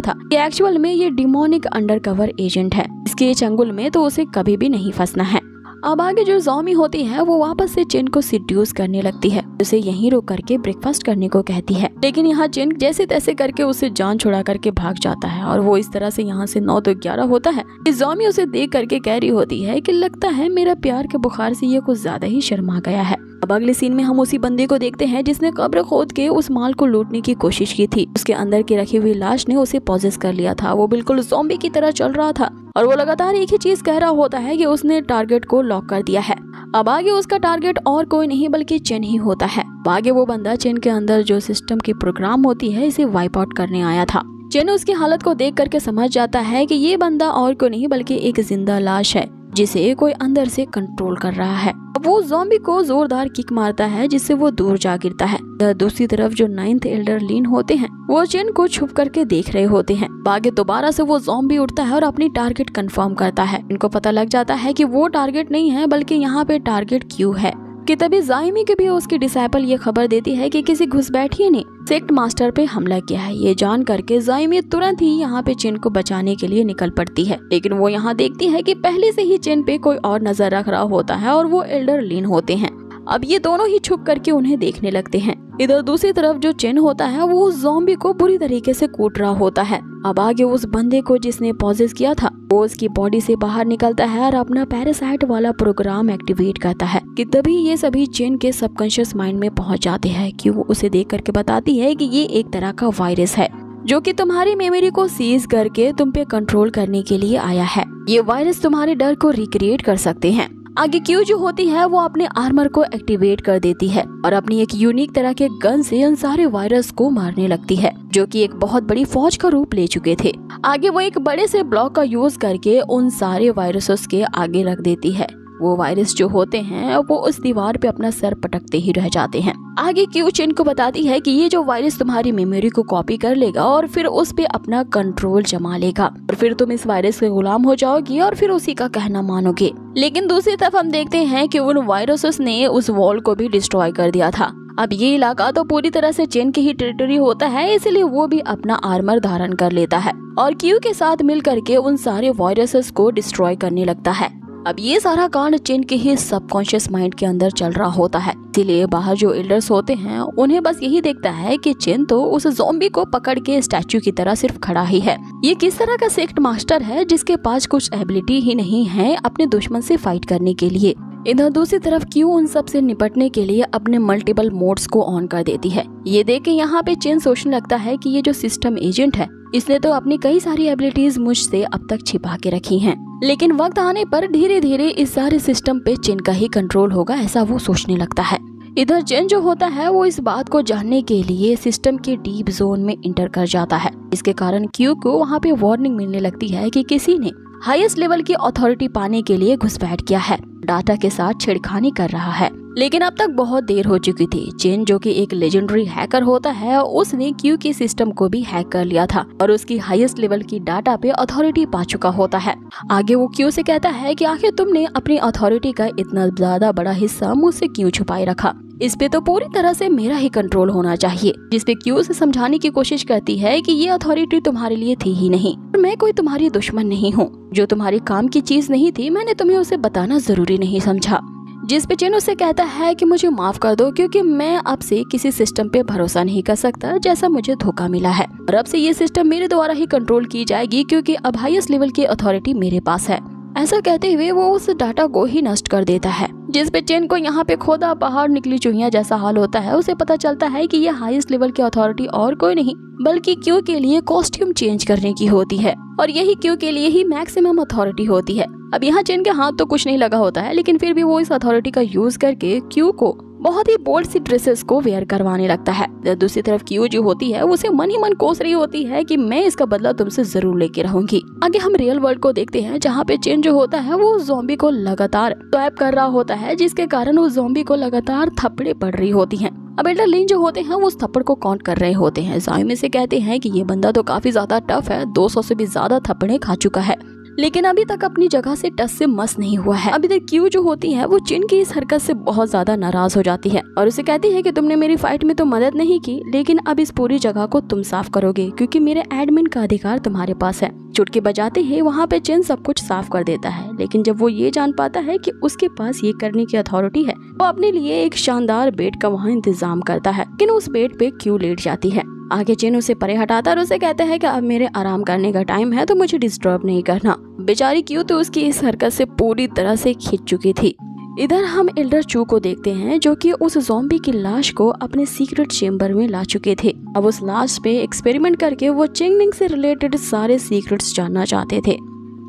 था कि एक्चुअल में ये डिमोनिक अंडरकवर एजेंट है, इसके चंगुल में तो उसे कभी भी नहीं फंसना है। अब आगे जो ज़ॉमी होती है वो वापस से चेन को सिड्यूस करने लगती है, उसे यहीं रोक करके ब्रेकफास्ट करने को कहती है, लेकिन यहाँ चेन जैसे तैसे करके उसे जान छुड़ा करके भाग जाता है और वो इस तरह से यहाँ से 9 तो 11 होता है। ज़ॉमी उसे देख करके कह रही होती है कि लगता है मेरा प्यार के बुखार से ये कुछ ज्यादा ही शर्मा गया है। अब अगले सीन में हम उसी बंदे को देखते हैं जिसने कब्र खोद के उस माल को लूटने की कोशिश की थी। उसके अंदर की रखी हुई लाश ने उसे पॉजेस कर लिया था। वो बिल्कुल ज़ॉम्बी की तरह चल रहा था और वो लगातार एक ही चीज कह रहा होता है कि उसने टारगेट को लॉक कर दिया है। अब आगे उसका टारगेट और कोई नहीं बल्कि चेन ही होता है। आगे वो बंदा चेन के अंदर जो सिस्टम की प्रोग्राम होती है इसे वाइप आउट करने आया था। चेन उसकी हालत को देख करके समझ जाता है कि ये बंदा और कोई नहीं बल्कि एक जिंदा लाश है जिसे कोई अंदर से कंट्रोल कर रहा है। वो ज़ॉम्बी को जोरदार किक मारता है जिससे वो दूर जा गिरता है। दूसरी तरफ जो 9th एल्डर लीन होते हैं वो चिन को छुप करके देख रहे होते हैं। आगे दोबारा से वो ज़ॉम्बी उठता है और अपनी टारगेट कंफर्म करता है। इनको पता लग जाता है कि वो टारगेट नहीं है बल्कि यहाँ पे टारगेट क्यू है कि तभी जाइमी के भी उसकी डिसाइपल ये खबर देती है कि किसी घुसपैठिए ने सेक्ट मास्टर पे हमला किया है। ये जान करके जाइमी तुरंत ही यहाँ पे चिन को बचाने के लिए निकल पड़ती है, लेकिन वो यहाँ देखती है कि पहले से ही चिन पे कोई और नजर रख रहा होता है और वो एल्डर लीन होते हैं। अब ये दोनों ही छुप करके उन्हें देखने लगते हैं। इधर दूसरी तरफ जो चिन होता है वो उस ज़ॉम्बी को बुरी तरीके से कूट रहा होता है। अब आगे उस बंदे को जिसने पॉजेस किया था वो उसकी बॉडी से बाहर निकलता है और अपना पैरासाइट वाला प्रोग्राम एक्टिवेट करता है कि तभी ये सभी चिन के सबकॉन्शियस माइंड में पहुंच जाते हैं कि वो उसे देख करके बताती है कि ये एक तरह का वायरस है जो कि तुम्हारी मेमोरी को सीज करके तुम पे कंट्रोल करने के लिए आया है। ये वायरस तुम्हारे डर को रिक्रिएट कर सकते हैं। आगे क्यू जो होती है वो अपने आर्मर को एक्टिवेट कर देती है और अपनी एक यूनिक तरह के गन से उन सारे वायरस को मारने लगती है जो कि एक बहुत बड़ी फौज का रूप ले चुके थे। आगे वो एक बड़े से ब्लॉक का यूज करके उन सारे वायरसेस के आगे रख देती है। वो वायरस जो होते हैं वो उस दीवार पे अपना सर पटकते ही रह जाते हैं। आगे क्यू चिन को बताती है कि ये जो वायरस तुम्हारी मेमोरी को कॉपी कर लेगा और फिर उस पे अपना कंट्रोल जमा लेगा और फिर तुम इस वायरस के गुलाम हो जाओगी और फिर उसी का कहना मानोगे। लेकिन दूसरी तरफ हम देखते हैं कि उन वायरसेस ने उस वॉल को भी डिस्ट्रॉय कर दिया था। अब ये इलाका तो पूरी तरह से चिन की ही टेरिटरी होता है, इसलिए वो भी अपना आर्मर धारण कर लेता है और क्यू के साथ मिल करके उन सारे वायरसेस को डिस्ट्रॉय करने लगता है। अब ये सारा कांड चिन के ही सबकॉन्शियस माइंड के अंदर चल रहा होता है, इसीलिए बाहर जो एल्डर्स होते हैं उन्हें बस यही दिखता है कि चिन तो उस ज़ॉम्बी को पकड़ के स्टैचू की तरह सिर्फ खड़ा ही है। ये किस तरह का सेक्ट मास्टर है जिसके पास कुछ एबिलिटी ही नहीं है अपने दुश्मन से फाइट करने के लिए। इधर दूसरी तरफ क्यू उन सब से निपटने के लिए अपने मल्टीपल मोड्स को ऑन कर देती है। ये देख के यहाँ पे चिन सोचने लगता है कि ये जो सिस्टम एजेंट है इसने तो अपनी कई सारी एबिलिटीज मुझसे अब तक छिपा के रखी हैं, लेकिन वक्त आने पर धीरे धीरे इस सारे सिस्टम पे चिन का ही कंट्रोल होगा, ऐसा वो सोचने लगता है। इधर चिन जो होता है वो इस बात को जानने के लिए सिस्टम के डीप जोन में इंटर कर जाता है। इसके कारण क्यू को वहाँ पे वार्निंग मिलने लगती है कि किसी ने हाईएस्ट लेवल की अथॉरिटी पाने के लिए घुसपैठ किया है, डाटा के साथ छेड़खानी कर रहा है। लेकिन अब तक बहुत देर हो चुकी थी। चिन जो कि एक लेजेंडरी हैकर होता है उसने क्यू के सिस्टम को भी हैक कर लिया था और उसकी हाईएस्ट लेवल की डाटा पे अथॉरिटी पा चुका होता है। आगे वो क्यू से कहता है कि आखिर तुमने अपनी अथॉरिटी का इतना ज्यादा बड़ा हिस्सा मुझसे क्यों छुपाए रखा, इस पे तो पूरी तरह से मेरा ही कंट्रोल होना चाहिए। जिसपे क्यू से समझाने की कोशिश करती है कि ये अथॉरिटी तुम्हारे लिए थी ही नहीं, मैं कोई तुम्हारी दुश्मन नहीं हूँ। जो तुम्हारे काम की चीज नहीं थी मैंने तुम्हें उसे बताना जरूरी नहीं समझा। जिस पे चिन उससे कहता है कि मुझे माफ कर दो क्योंकि मैं अब से किसी सिस्टम पे भरोसा नहीं कर सकता जैसा मुझे धोखा मिला है और अब से ये सिस्टम मेरे द्वारा ही कंट्रोल की जाएगी क्योंकि अब हाईएस्ट लेवल की अथॉरिटी मेरे पास है। ऐसा कहते हुए वो उस डाटा को ही नष्ट कर देता है। जिस पे चिन को यहाँ पे खोदा पहाड़ निकली चुहिया जैसा हाल होता है। उसे पता चलता है कि ये हाईएस्ट लेवल की अथॉरिटी और कोई नहीं बल्कि क्यू के लिए कॉस्ट्यूम चेंज करने की होती है और यही क्यू के लिए ही मैक्सिमम अथॉरिटी होती है। अब यहाँ चिन के हाथ तो कुछ नहीं लगा होता है, लेकिन फिर भी वो इस अथॉरिटी का यूज करके क्यू को बहुत ही बोल्ड सी ड्रेसेस को वेयर करवाने लगता है। दूसरी तरफ क्यू जो होती है उसे मन ही मन कोस रही होती है कि मैं इसका बदला तुमसे जरूर लेके रहूंगी। आगे हम रियल वर्ल्ड को देखते हैं जहाँ पे चिन जो होता है वो ज़ॉम्बी को लगातार स्वैप कर रहा होता है, जिसके कारण उस ज़ॉम्बी को लगातार थप्पड़े पड़ रही होती हैं। अब एल्डर लीन जो होते हैं वो उस थप्पड़ को काउंट कर रहे होते हैं। जाइमी से कहते हैं कि ये बंदा तो काफी ज्यादा टफ है, 200 से भी ज्यादा थप्पड़े खा चुका है, लेकिन अभी तक अपनी जगह से टस से मस नहीं हुआ है। अभी तक क्यू जो होती है वो चिन की इस हरकत से बहुत ज्यादा नाराज हो जाती है और उसे कहती है कि तुमने मेरी फाइट में तो मदद नहीं की, लेकिन अब इस पूरी जगह को तुम साफ करोगे क्योंकि मेरे एडमिन का अधिकार तुम्हारे पास है। चुटकी बजाते ही वहाँ पे चिन सब कुछ साफ कर देता है, लेकिन जब वो ये जान पाता है कि उसके पास ये करने की अथॉरिटी है, वो अपने लिए एक शानदार बेड का वहाँ इंतजाम करता है, लेकिन उस बेड पे क्यू लेट जाती है। आगे चिन उसे परे हटाता और उसे कहता है कि अब मेरे आराम करने का टाइम है तो मुझे डिस्टर्ब नहीं करना। बेचारी क्यू तो उसकी इस हरकत से पूरी तरह से खिंच चुकी थी। इधर हम एल्डर चू को देखते हैं जो कि उस ज़ॉम्बी की लाश को अपने सीक्रेट चेम्बर में ला चुके थे। अब उस लाश पे एक्सपेरिमेंट करके वो चिंगमिंग से रिलेटेड सारे सीक्रेट्स जानना चाहते थे।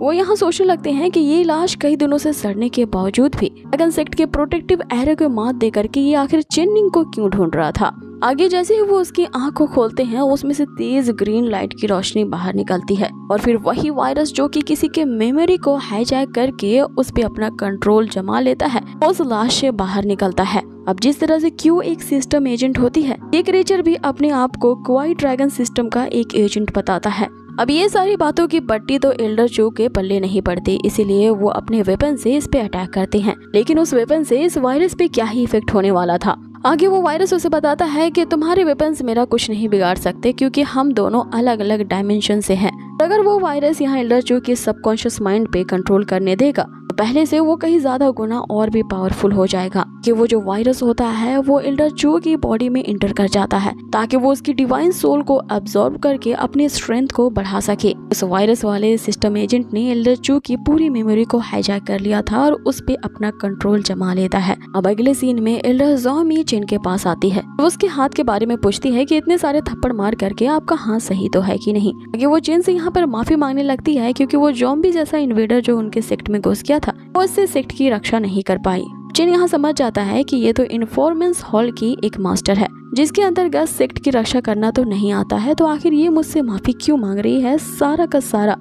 वो यहाँ सोचने लगते हैं कि ये लाश कई दिनों से सड़ने के बावजूद भी ड्रैगन सेक्ट के प्रोटेक्टिव एरिया को मात दे करके ये आखिर चिननिंग को क्यों ढूंढ रहा था। आगे जैसे ही वो उसकी आंख को खोलते हैं उसमें से तेज ग्रीन लाइट की रोशनी बाहर निकलती है और फिर वही वायरस जो कि किसी के मेमोरी को हाईजैक करके उस पे अपना कंट्रोल जमा लेता है उस लाश से बाहर निकलता है। अब जिस तरह से क्यू एक सिस्टम एजेंट होती है, ये क्रिएचर भी अपने आप को क्वाइट ड्रैगन सिस्टम का एक एजेंट बताता है। अब ये सारी बातों की बट्टी तो एल्डर चू के पल्ले नहीं पड़ती, इसीलिए वो अपने वेपन से इस पे अटैक करते हैं। लेकिन उस वेपन से इस वायरस पे क्या ही इफेक्ट होने वाला था। आगे वो वायरस उसे बताता है कि तुम्हारे वेपन्स मेरा कुछ नहीं बिगाड़ सकते क्योंकि हम दोनों अलग अलग डायमेंशन से हैं। अगर वो वायरस यहाँ एल्डर चू के सबकॉन्शियस माइंड पे कंट्रोल करने देगा तो पहले से वो कहीं ज्यादा गुना और भी पावरफुल हो जाएगा कि वो जो वायरस होता है वो एल्डर चू की बॉडी में इंटर कर जाता है ताकि वो उसकी डिवाइन सोल को अब्सॉर्ब करके अपनी स्ट्रेंथ को बढ़ा सके। उस वायरस वाले सिस्टम एजेंट ने एल्डर चू की पूरी मेमोरी को हाईजैक कर लिया था और उस पे अपना कंट्रोल जमा लेता है। अब अगले सीन में एल्डर ज़ॉम्बी चेन के पास आती है। वो उसके हाथ के बारे में पूछती है कि इतने सारे थप्पड़ मार करके आपका हाथ सही तो है कि नहीं। आगे वो चेन से यहाँ पर माफी मांगने लगती है क्योंकि वो ज़ॉम्बी जैसा इन्वेडर जो उनके सेक्ट में घुस गया था वो इससे सेक्ट की रक्षा नहीं कर पाई। चेन यहाँ समझ जाता है कि ये तो इन्फॉर्मेंस हॉल की एक मास्टर है जिसके अंतर्गत सेक्ट की रक्षा करना तो नहीं आता है, तो आखिर ये मुझसे माफी क्यों मांग रही है। सारा का सारा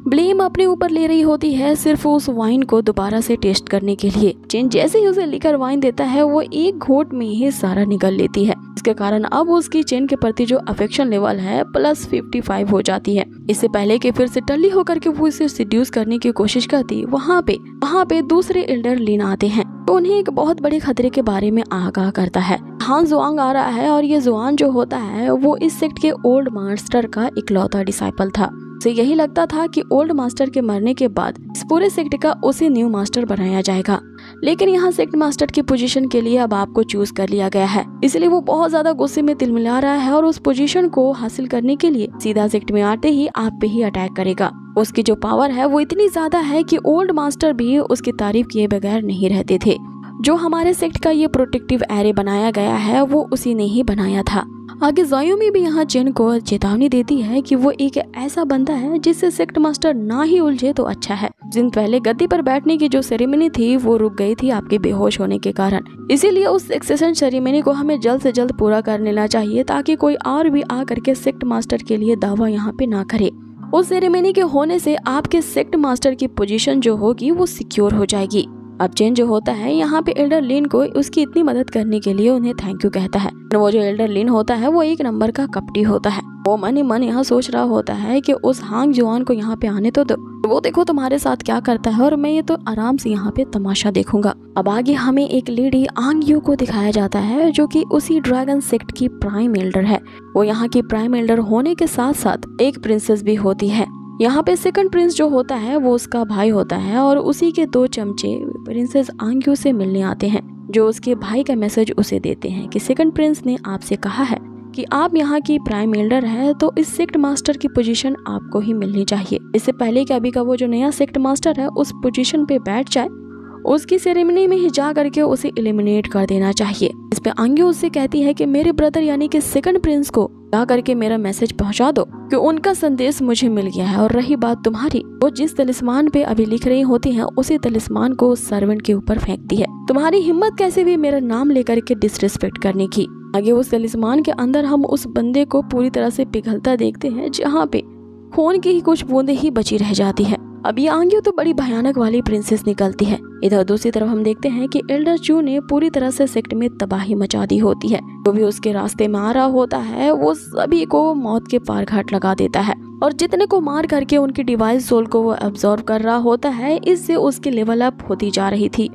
ब्लेम अपने ऊपर ले रही होती है सिर्फ उस वाइन को दोबारा से टेस्ट करने के लिए। चेन जैसे ही उसे लिकर वाइन देता है वो एक घोट में ही सारा निगल लेती है। इसके कारण अब उसकी चेन के प्रति जो अफेक्शन लेवल है +55 हो जाती है। इससे पहले कि फिर से टल्ली होकर के वो इसे सिड्यूस करने की कोशिश करती, वहाँ पे दूसरे एल्डर लिन आते हैं तो उन्हें एक बहुत बड़े खतरे के बारे में आगाह करता है। हान जुआंग आ रहा है और ये जुआन जो होता है वो इस सेक्ट के ओल्ड मास्टर का इकलौता डिसाइपल था। उसे यही लगता था कि ओल्ड मास्टर के मरने के बाद इस पूरे सेक्ट का उसे न्यू मास्टर बनाया जाएगा, लेकिन यहाँ सेक्ट मास्टर की पोजीशन के लिए अब आपको चूज कर लिया गया है। इसलिए वो बहुत ज्यादा गुस्से में तिलमिला रहा है और उस पोजीशन को हासिल करने के लिए सीधा सेक्ट में आते ही आप पे ही अटैक करेगा। उसकी जो पावर है वो इतनी ज्यादा है कि ओल्ड मास्टर भी उसकी तारीफ किए बगैर नहीं रहते थे। जो हमारे सेक्ट का ये प्रोटेक्टिव एरे बनाया गया है वो उसी ने ही बनाया था। आगे ज़ायोमी भी यहाँ चेन को चेतावनी देती है कि वो एक ऐसा बंदा है जिससे सेक्ट मास्टर ना ही उलझे तो अच्छा है। दिन पहले गद्दी पर बैठने की जो सेरेमनी थी वो रुक गई थी आपके बेहोश होने के कारण, इसीलिए उस सक्सेशन सेरेमनी को हमें जल्द से जल्द पूरा कर लेना चाहिए ताकि कोई और भी आ करके सेक्ट मास्टर के लिए दावा यहाँ पे ना करे। उस सेरेमनी के होने से आपके सेक्ट मास्टर की पोजीशन जो होगी वो सिक्योर हो जाएगी। अब चेन जो होता है यहाँ पे एल्डर लिन को उसकी इतनी मदद करने के लिए उन्हें थैंक यू कहता है। वो जो एल्डर लिन होता है वो एक नंबर का कपटी होता है। वो मन ही मन यहाँ सोच रहा होता है कि उस हांग जुआन को यहाँ पे आने तो दो, वो देखो तुम्हारे साथ क्या करता है और मैं ये तो आराम से यहाँ पे तमाशा देखूंगा। अब आगे हमें एक लेडी आंग यू को दिखाया जाता है जो कि उसी ड्रैगन सेक्ट की प्राइम एल्डर है। वो यहाँ की प्राइम एल्डर होने के साथ साथ एक प्रिंसेस भी होती है। यहाँ पे सेकंड प्रिंस जो होता है वो उसका भाई होता है और उसी के 2 चमचे प्रिंसेस आंग्यू से मिलने आते हैं, जो उसके भाई का मैसेज उसे देते हैं कि सेकंड प्रिंस ने आपसे कहा है कि आप यहाँ की प्राइम एल्डर है तो इस सेक्ट मास्टर की पोजीशन आपको ही मिलनी चाहिए। इससे पहले कि अभी का वो जो नया सेक्ट मास्टर है उस पोजीशन पे बैठ जाए, उसकी सेरेमनी में ही जा करके उसे एलिमिनेट कर देना चाहिए। इस पे आंग्यू उससे कहती है कि मेरे ब्रदर यानी कि सेकंड प्रिंस को जा करके मेरा मैसेज पहुंचा दो कि उनका संदेश मुझे मिल गया है। और रही बात तुम्हारी, वो जिस तलिस्मान पे अभी लिख रही होती हैं उसी तलिस्मान को उस सर्वेंट के ऊपर फेंकती है। तुम्हारी हिम्मत कैसे भी मेरा नाम लेकर के डिसरिस्पेक्ट करने की। आगे उस तलिस्मान के अंदर हम उस बंदे को पूरी तरह से पिघलता देखते हैं जहाँ पे खून की ही कुछ बूंदे ही बची रह जाती है। अब ये आंग्यू तो बड़ी भयानक वाली प्रिंसेस निकलती है। इधर दूसरी तरफ हम देखते हैं कि एल्डर चू ने पूरी तरह से सेक्ट में तबाही मचा दी होती है। जो भी उसके रास्ते में आ रहा होता है वो सभी को मौत के पार घाट लगा देता है और जितने को मार करके उनकी डिवाइस सोल को वो अब्सॉर्ब कर रहा होता है। इससे उसकी लेवल अप होती जा रही थी।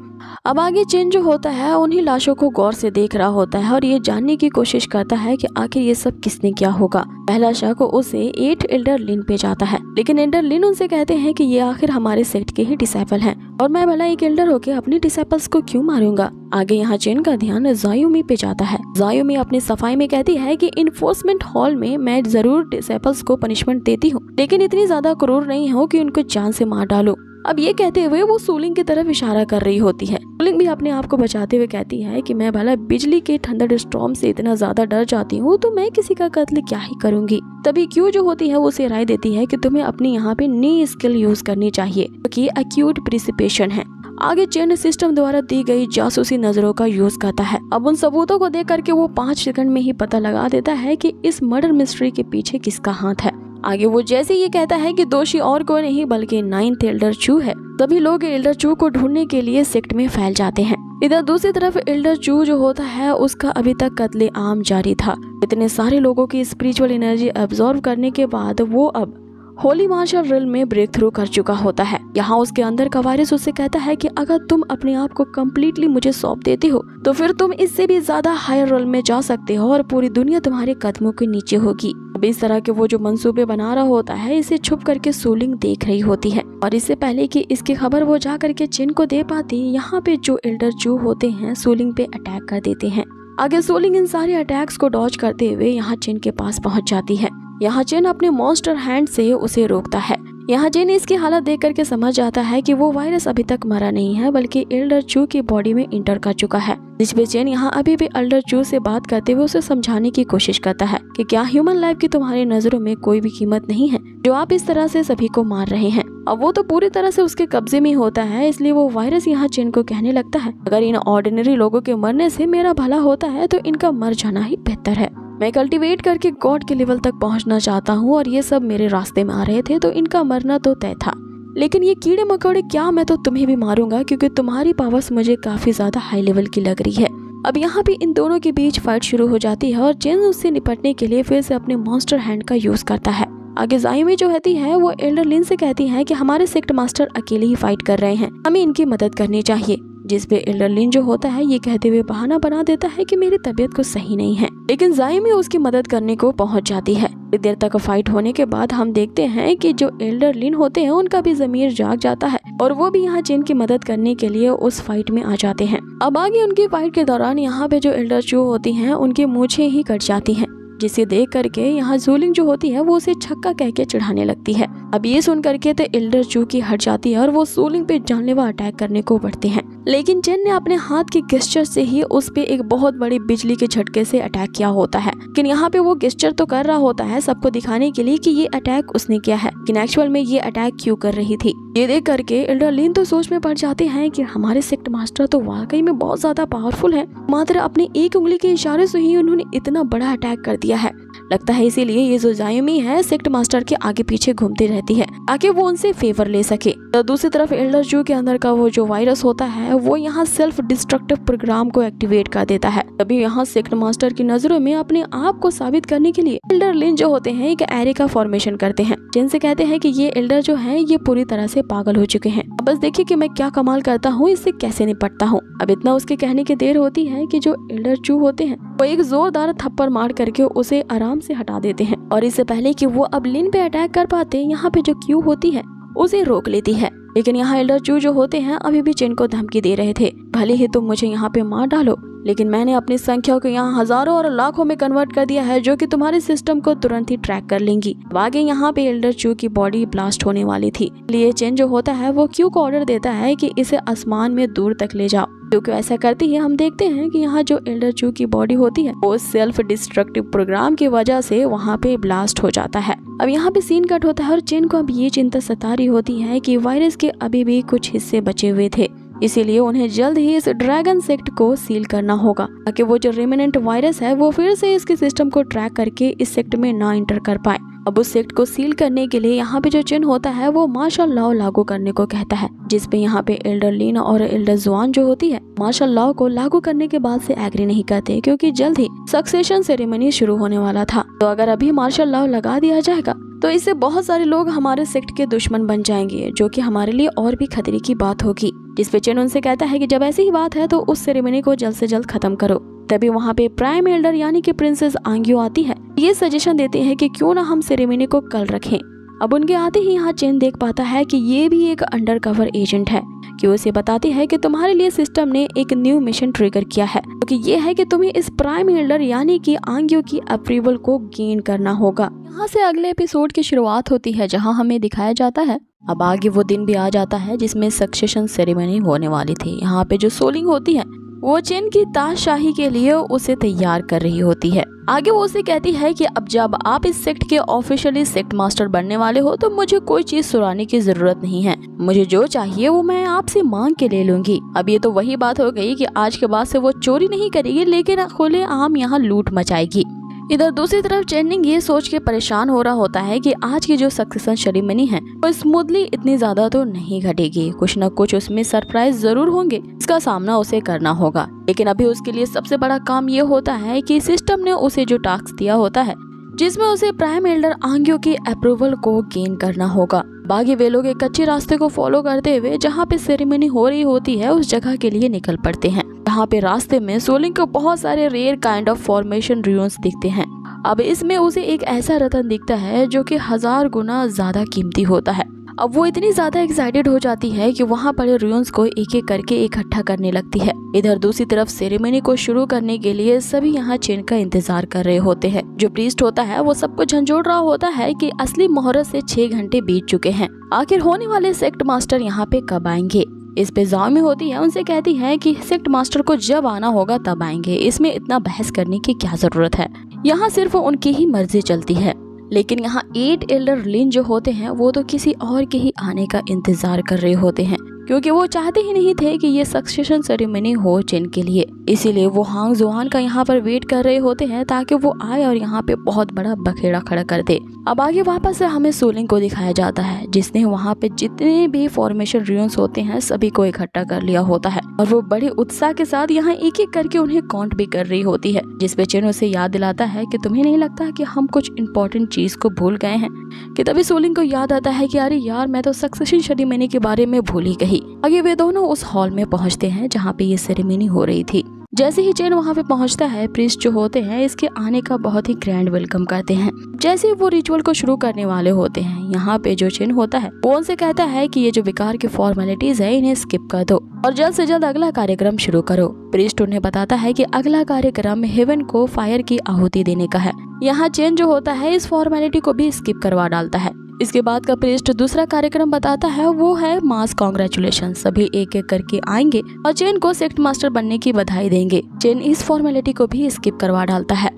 अब आगे चेन जो होता है उन्हीं लाशों को गौर से देख रहा होता है और ये जानने की कोशिश करता है कि आखिर ये सब किसने किया होगा। पहला शक उसे 8 एल्डर लिन पे जाता है, लेकिन एल्डर लिन उनसे कहते हैं कि ये आखिर हमारे सेक्ट के ही डिसाइपल हैं और मैं भला एक एल्डर होके अपने डिसाइपल्स को क्यों मारूंगा। आगे यहाँ चेन का ध्यान ज़ायोमी पे जाता है। ज़ायोमी अपनी सफाई में कहती है कि इन्फोर्समेंट हॉल में मैं जरूर डिसाइपल्स को पनिशमेंट देती हूँ, लेकिन इतनी ज्यादा क्रूर नहीं हूँ कि उनको जान से मार डालूं। अब ये कहते हुए वो सूलिंग की तरफ इशारा कर रही होती है। सूलिंग भी अपने आप को बचाते हुए कहती है कि मैं भला बिजली के थंडर स्टॉर्म से इतना ज्यादा डर जाती हूँ तो मैं किसी का कत्ल क्या ही करूंगी। तभी क्यू जो होती है वो उसे राय देती है कि तुम्हें अपनी यहाँ पे नई स्किल यूज करनी चाहिए, क्योंकि एक्यूट प्रिसिपेशन है। आगे चेन सिस्टम द्वारा दी गई जासूसी नजरों का यूज करता है। अब उन सबूतों को देख करके वो 5 सेकंड में ही पता लगा देता है कि इस मर्डर मिस्ट्री के पीछे किसका हाथ है। आगे वो जैसे ये कहता है कि दोषी और कोई नहीं बल्कि 9th एल्डर चू है। सभी लोग एल्डर चू को ढूंढने के लिए सेक्ट में फैल जाते हैं। इधर दूसरी तरफ एल्डर चू जो होता है उसका अभी तक कत्ले आम जारी था। इतने सारे लोगों की स्पिरिचुअल एनर्जी एब्जॉर्ब करने के बाद वो अब होली मार्शल रिल्म में ब्रेक थ्रू कर चुका होता है। यहाँ उसके अंदर का वायरस उससे कहता है कि अगर तुम अपने आप को कम्प्लीटली मुझे सौंप देती हो तो फिर तुम इससे भी ज्यादा हायर रिल्म में जा सकते हो और पूरी दुनिया तुम्हारे कदमों के नीचे होगी। अब इस तरह के वो जो मंसूबे बना रहा होता है इसे छुप करके सूलिंग देख रही होती है और इससे पहले कि इसकी खबर वो जा करके चिन को दे पाती, यहाँ पे जो एल्डर चू होते हैं सूलिंग पे अटैक कर देते हैं। आगे सूलिंग इन सारे अटैक्स को डॉज करते हुए यहाँ चिन के पास पहुँच जाती है। यहाँ चिन अपने मॉन्स्टर हैंड से उसे रोकता है। यहाँ चिन इसकी हालत देख करके समझ जाता है कि वो वायरस अभी तक मरा नहीं है बल्कि एल्डर चू की बॉडी में इंटर कर चुका है। जिस पे चिन यहाँ अभी भी एल्डर चू से बात करते हुए उसे समझाने की कोशिश करता है कि क्या ह्यूमन लाइफ की तुम्हारी नजरों में कोई भी कीमत नहीं है जो आप इस तरह से सभी को मार रहे हैं। अब वो तो पूरी तरह से उसके कब्जे में होता है, इसलिए वो वायरस यहाँ चिन को कहने लगता है अगर इन ऑर्डिनरी लोगों के मरने से मेरा भला होता है तो इनका मर जाना ही बेहतर है। मैं कल्टीवेट करके गॉड के लेवल तक पहुंचना चाहता हूं और ये सब मेरे रास्ते में आ रहे थे तो इनका मरना तो तय था। लेकिन ये कीड़े मकोड़े क्या, मैं तो तुम्हें भी मारूंगा क्योंकि तुम्हारी पावर्स मुझे काफी ज्यादा हाई लेवल की लग रही है। अब यहाँ पे इन दोनों के बीच फाइट शुरू हो जाती है और जेन उससे निपटने के लिए फिर से अपने मॉन्स्टर हैंड का यूज करता है। आगे जाइमी जो रहती है वो एल्डर लिन से कहती है कि हमारे सेक्ट मास्टर अकेले ही फाइट कर रहे हैं, हमें इनकी मदद करनी चाहिए। जिस पे एल्डर लिन जो होता है ये कहते हुए बहाना बना देता है कि मेरी तबीयत को सही नहीं है, लेकिन जाइमी उसकी मदद करने को पहुंच जाती है। देर तक फाइट होने के बाद हम देखते हैं कि जो एल्डर लिन होते हैं उनका भी ज़मीर जाग जाता है और वो भी यहाँ चिन की मदद करने के लिए उस फाइट में आ जाते हैं। अब आगे उनकी फाइट के दौरान यहाँ पे जो एल्डर चू होती हैं उनकी मूछें ही कट जाती हैं, जिसे देख करके यहाँ जूलिंग जो होती है वो उसे छक्का कह के चिढ़ाने लगती है। अब ये सुन करके तो एल्डर चू की हट जाती है और वो सूलिंग पे जानलेवा अटैक करने को बढ़ते हैं, लेकिन जेन ने अपने हाथ के गेस्चर से ही उस पे एक बहुत बड़ी बिजली के झटके से अटैक किया होता है। लेकिन यहाँ पे वो गेस्चर तो कर रहा होता है सबको दिखाने के लिए कि ये अटैक उसने किया है, लेकिन एक्चुअल में ये अटैक क्यों कर रही थी। ये देख करके एल्डर लिन तो सोच में पड़ जाते हैं कि हमारे सेक्ट मास्टर तो वाकई में बहुत ज्यादा पावरफुल है, मात्र अपने एक उंगली के इशारे से ही उन्होंने इतना बड़ा अटैक कर दिया है। लगता है इसीलिए ये जो जाइमी है सेक्ट मास्टर के आगे पीछे घूमती रहती है ताकि वो उनसे फेवर ले सके। तो दूसरी तरफ एल्डर चू के अंदर का वो जो वायरस होता है वो यहाँ सेल्फ डिस्ट्रक्टिव प्रोग्राम को एक्टिवेट कर देता है। तभी यहाँ सेक्ट मास्टर की नजरों में अपने आप को साबित करने के लिए एल्डर लिन जो होते हैं एक एरे का फॉर्मेशन करते हैं, जिनसे कहते हैं कि ये एल्डर जो है ये पूरी तरह से पागल हो चुके हैं, बस देखिए कि मैं क्या कमाल करता हूँ, इससे कैसे निपटता हूँ। अब इतना उसके कहने की देर होती है कि जो एल्डर चू होते हैं वो एक जोरदार थप्पड़ मार करके उसे आराम से हटा देते हैं और इससे पहले कि वो अब लिन पे अटैक कर पाते यहाँ पे जो क्यू होती है उसे रोक लेती है। लेकिन यहाँ एल्डर चू जो होते हैं अभी भी चिन को धमकी दे रहे थे, भले ही तुम मुझे यहाँ पे मार डालो लेकिन मैंने अपनी संख्या को यहाँ हजारों और लाखों में कन्वर्ट कर दिया है जो कि तुम्हारे सिस्टम को तुरंत ही ट्रैक कर लेंगी। आगे यहाँ पे एल्डर चू की बॉडी ब्लास्ट होने वाली थी, लिए चिन जो होता है वो क्यू को ऑर्डर देता है कि इसे आसमान में दूर तक ले जाओ। क्योंकि ऐसा करती है हम देखते हैं कि यहाँ जो एल्डर चू की बॉडी होती है वो सेल्फ डिस्ट्रक्टिव प्रोग्राम की वजह से वहाँ पे ब्लास्ट हो जाता है। अब यहाँ पे सीन कट होता है और चिन को अब ये चिंता सता रही होती है कि वायरस के अभी भी कुछ हिस्से बचे हुए थे, इसीलिए उन्हें जल्द ही इस ड्रैगन सेक्ट को सील करना होगा ताकि वो जो रिमेनेंट वायरस है वो फिर से इसके सिस्टम को ट्रैक करके इस सेक्ट में ना एंटर कर पाए। अब उस सेक्ट को सील करने के लिए यहाँ पे जो चिन होता है वो मार्शल लॉ लागू करने को कहता है, जिसपे यहाँ पे एल्डर लिन और एल्डर जुआन जो होती है मार्शल लॉ को लागू करने के बाद से एग्री नहीं करते क्योंकि जल्द ही सक्सेशन सेरेमनी शुरू होने वाला था। तो अगर अभी मार्शल लॉ लगा दिया जाएगा तो इससे बहुत सारे लोग हमारे सेक्ट के दुश्मन बन जाएंगे, जो कि हमारे लिए और भी खतरे की बात होगी। जिसपे चिन उनसे कहता है कि जब ऐसी ही बात है तो उस सेरेमनी को जल्द से जल्द खत्म करो। तभी वहाँ पे प्राइम एल्डर यानी कि प्रिंसेस आंग्यो आती है, ये सजेशन देते हैं कि क्यों ना हम सेरेमनी को कल रखें। अब उनके आते ही यहाँ चिन देख पाता है कि ये भी एक अंडरकवर एजेंट है, कि उसे बताती है कि तुम्हारे लिए सिस्टम ने एक न्यू मिशन ट्रिगर किया है, क्योंकि ये है कि तुम्हें इस प्राइम एल्डर यानी कि आंग्यो की अप्रूवल को गेन करना होगा। यहाँ से अगले एपिसोड की शुरुआत होती है जहाँ हमें दिखाया जाता है अब आगे वो दिन भी आ जाता है जिसमें सक्सेशन सेरेमनी होने वाली थी। यहाँ पे जो सोलिंग होती है वो चेन की ताजशाही के लिए उसे तैयार कर रही होती है। आगे वो उसे कहती है कि अब जब आप इस सेक्ट के ऑफिशियली सेक्ट मास्टर बनने वाले हो तो मुझे कोई चीज चुराने की जरूरत नहीं है। मुझे जो चाहिए वो मैं आपसे मांग के ले लूंगी। अब ये तो वही बात हो गई कि आज के बाद से वो चोरी नहीं करेगी, लेकिन खुले आम यहाँ लूट मचाएगी। इधर दूसरी तरफ चेनिंग ये सोच के परेशान हो रहा होता है कि आज की जो सक्सेशन सेरेमनी है वो स्मूथली इतनी ज्यादा तो नहीं घटेगी, कुछ न कुछ उसमें सरप्राइज जरूर होंगे, इसका सामना उसे करना होगा। लेकिन अभी उसके लिए सबसे बड़ा काम ये होता है कि सिस्टम ने उसे जो टास्क दिया होता है जिसमें उसे प्राइम एल्डर आंग्यो की अप्रूवल को गेन करना होगा। बाकी वे लोग एक कच्चे रास्ते को फॉलो करते हुए जहाँ पे सेरेमनी हो रही होती है उस जगह के लिए निकल पड़ते हैं। यहाँ पे रास्ते में सोलिंग को बहुत सारे rare kind of formation ruins दिखते हैं। अब इसमें उसे एक ऐसा रत्न दिखता है जो कि 1000 गुना ज्यादा कीमती होता है। अब वो इतनी ज्यादा एक्साइटेड हो जाती है कि वहाँ पड़े रूइंस को एक एक करके इकट्ठा करने लगती है। इधर दूसरी तरफ सेरेमनी को शुरू करने के लिए सभी यहाँ चेन का इंतजार कर रहे होते हैं। जो प्रीस्ट होता है वो सबको झंझोड़ रहा होता है कि असली मुहूर्त से 6 घंटे बीत चुके हैं, आखिर होने वाले सेक्ट मास्टर यहाँ पे कब आएंगे। इस पे जाओमी होती है, उनसे कहती है कि सेक्ट मास्टर को जब आना होगा तब आएंगे, इसमें इतना बहस करने की क्या जरूरत है, यहाँ सिर्फ उनकी ही मर्जी चलती है। लेकिन यहाँ 8 एल्डर लिन जो होते हैं वो तो किसी और के ही आने का इंतजार कर रहे होते हैं, क्योंकि वो चाहते ही नहीं थे कि ये सक्सेशन सेरेमनी हो चेन के लिए। इसीलिए वो हांग जुआन का यहाँ पर वेट कर रहे होते हैं ताकि वो आए और यहाँ पे बहुत बड़ा बखेड़ा खड़ा कर दे। अब आगे वापस से हमें सोलिंग को दिखाया जाता है जिसने वहाँ पे जितने भी फॉर्मेशन रूइंस होते हैं सभी को इकट्ठा कर लिया होता है और वो बड़े उत्साह के साथ यहाँ एक एक करके उन्हें काउंट भी कर रही होती है, जिसपे चेन उसे याद दिलाता है कि तुम्हें नहीं लगता कि हम कुछ इम्पोर्टेंट चीज को भूल गए हैं। कि तभी सोलिंग को याद आता है कि अरे यार मैं तो सक्सेशन सेरेमनी के बारे में भूल ही गई। आगे वे दोनों उस हॉल में पहुंचते हैं जहाँ पे ये सेरेमनी हो रही थी। जैसे ही चेन वहाँ पे पहुंचता है, प्रीस्ट जो होते हैं इसके आने का बहुत ही ग्रैंड वेलकम करते हैं। जैसे ही वो रिचुअल को शुरू करने वाले होते हैं, यहाँ पे जो चेन होता है वो उनसे कहता है कि ये जो विकार की फॉर्मेलिटीज है इन्हें स्किप कर दो और जल्द से जल्द अगला कार्यक्रम शुरू करो। प्रीस्ट उन्हें बताता है कि अगला कार्यक्रम हेवन को फायर की आहुति देने का है। यहाँ चेन जो होता है इस फॉर्मेलिटी को भी स्किप करवा डालता है। इसके बाद का प्रीस्ट दूसरा कार्यक्रम बताता है, वो है मास कॉन्ग्रेचुलेशन। सभी एक एक करके आएंगे और चेन को सेक्ट मास्टर बनने की बधाई देंगे। चेन इस फॉर्मेलिटी को भी स्किप करवा डालता है,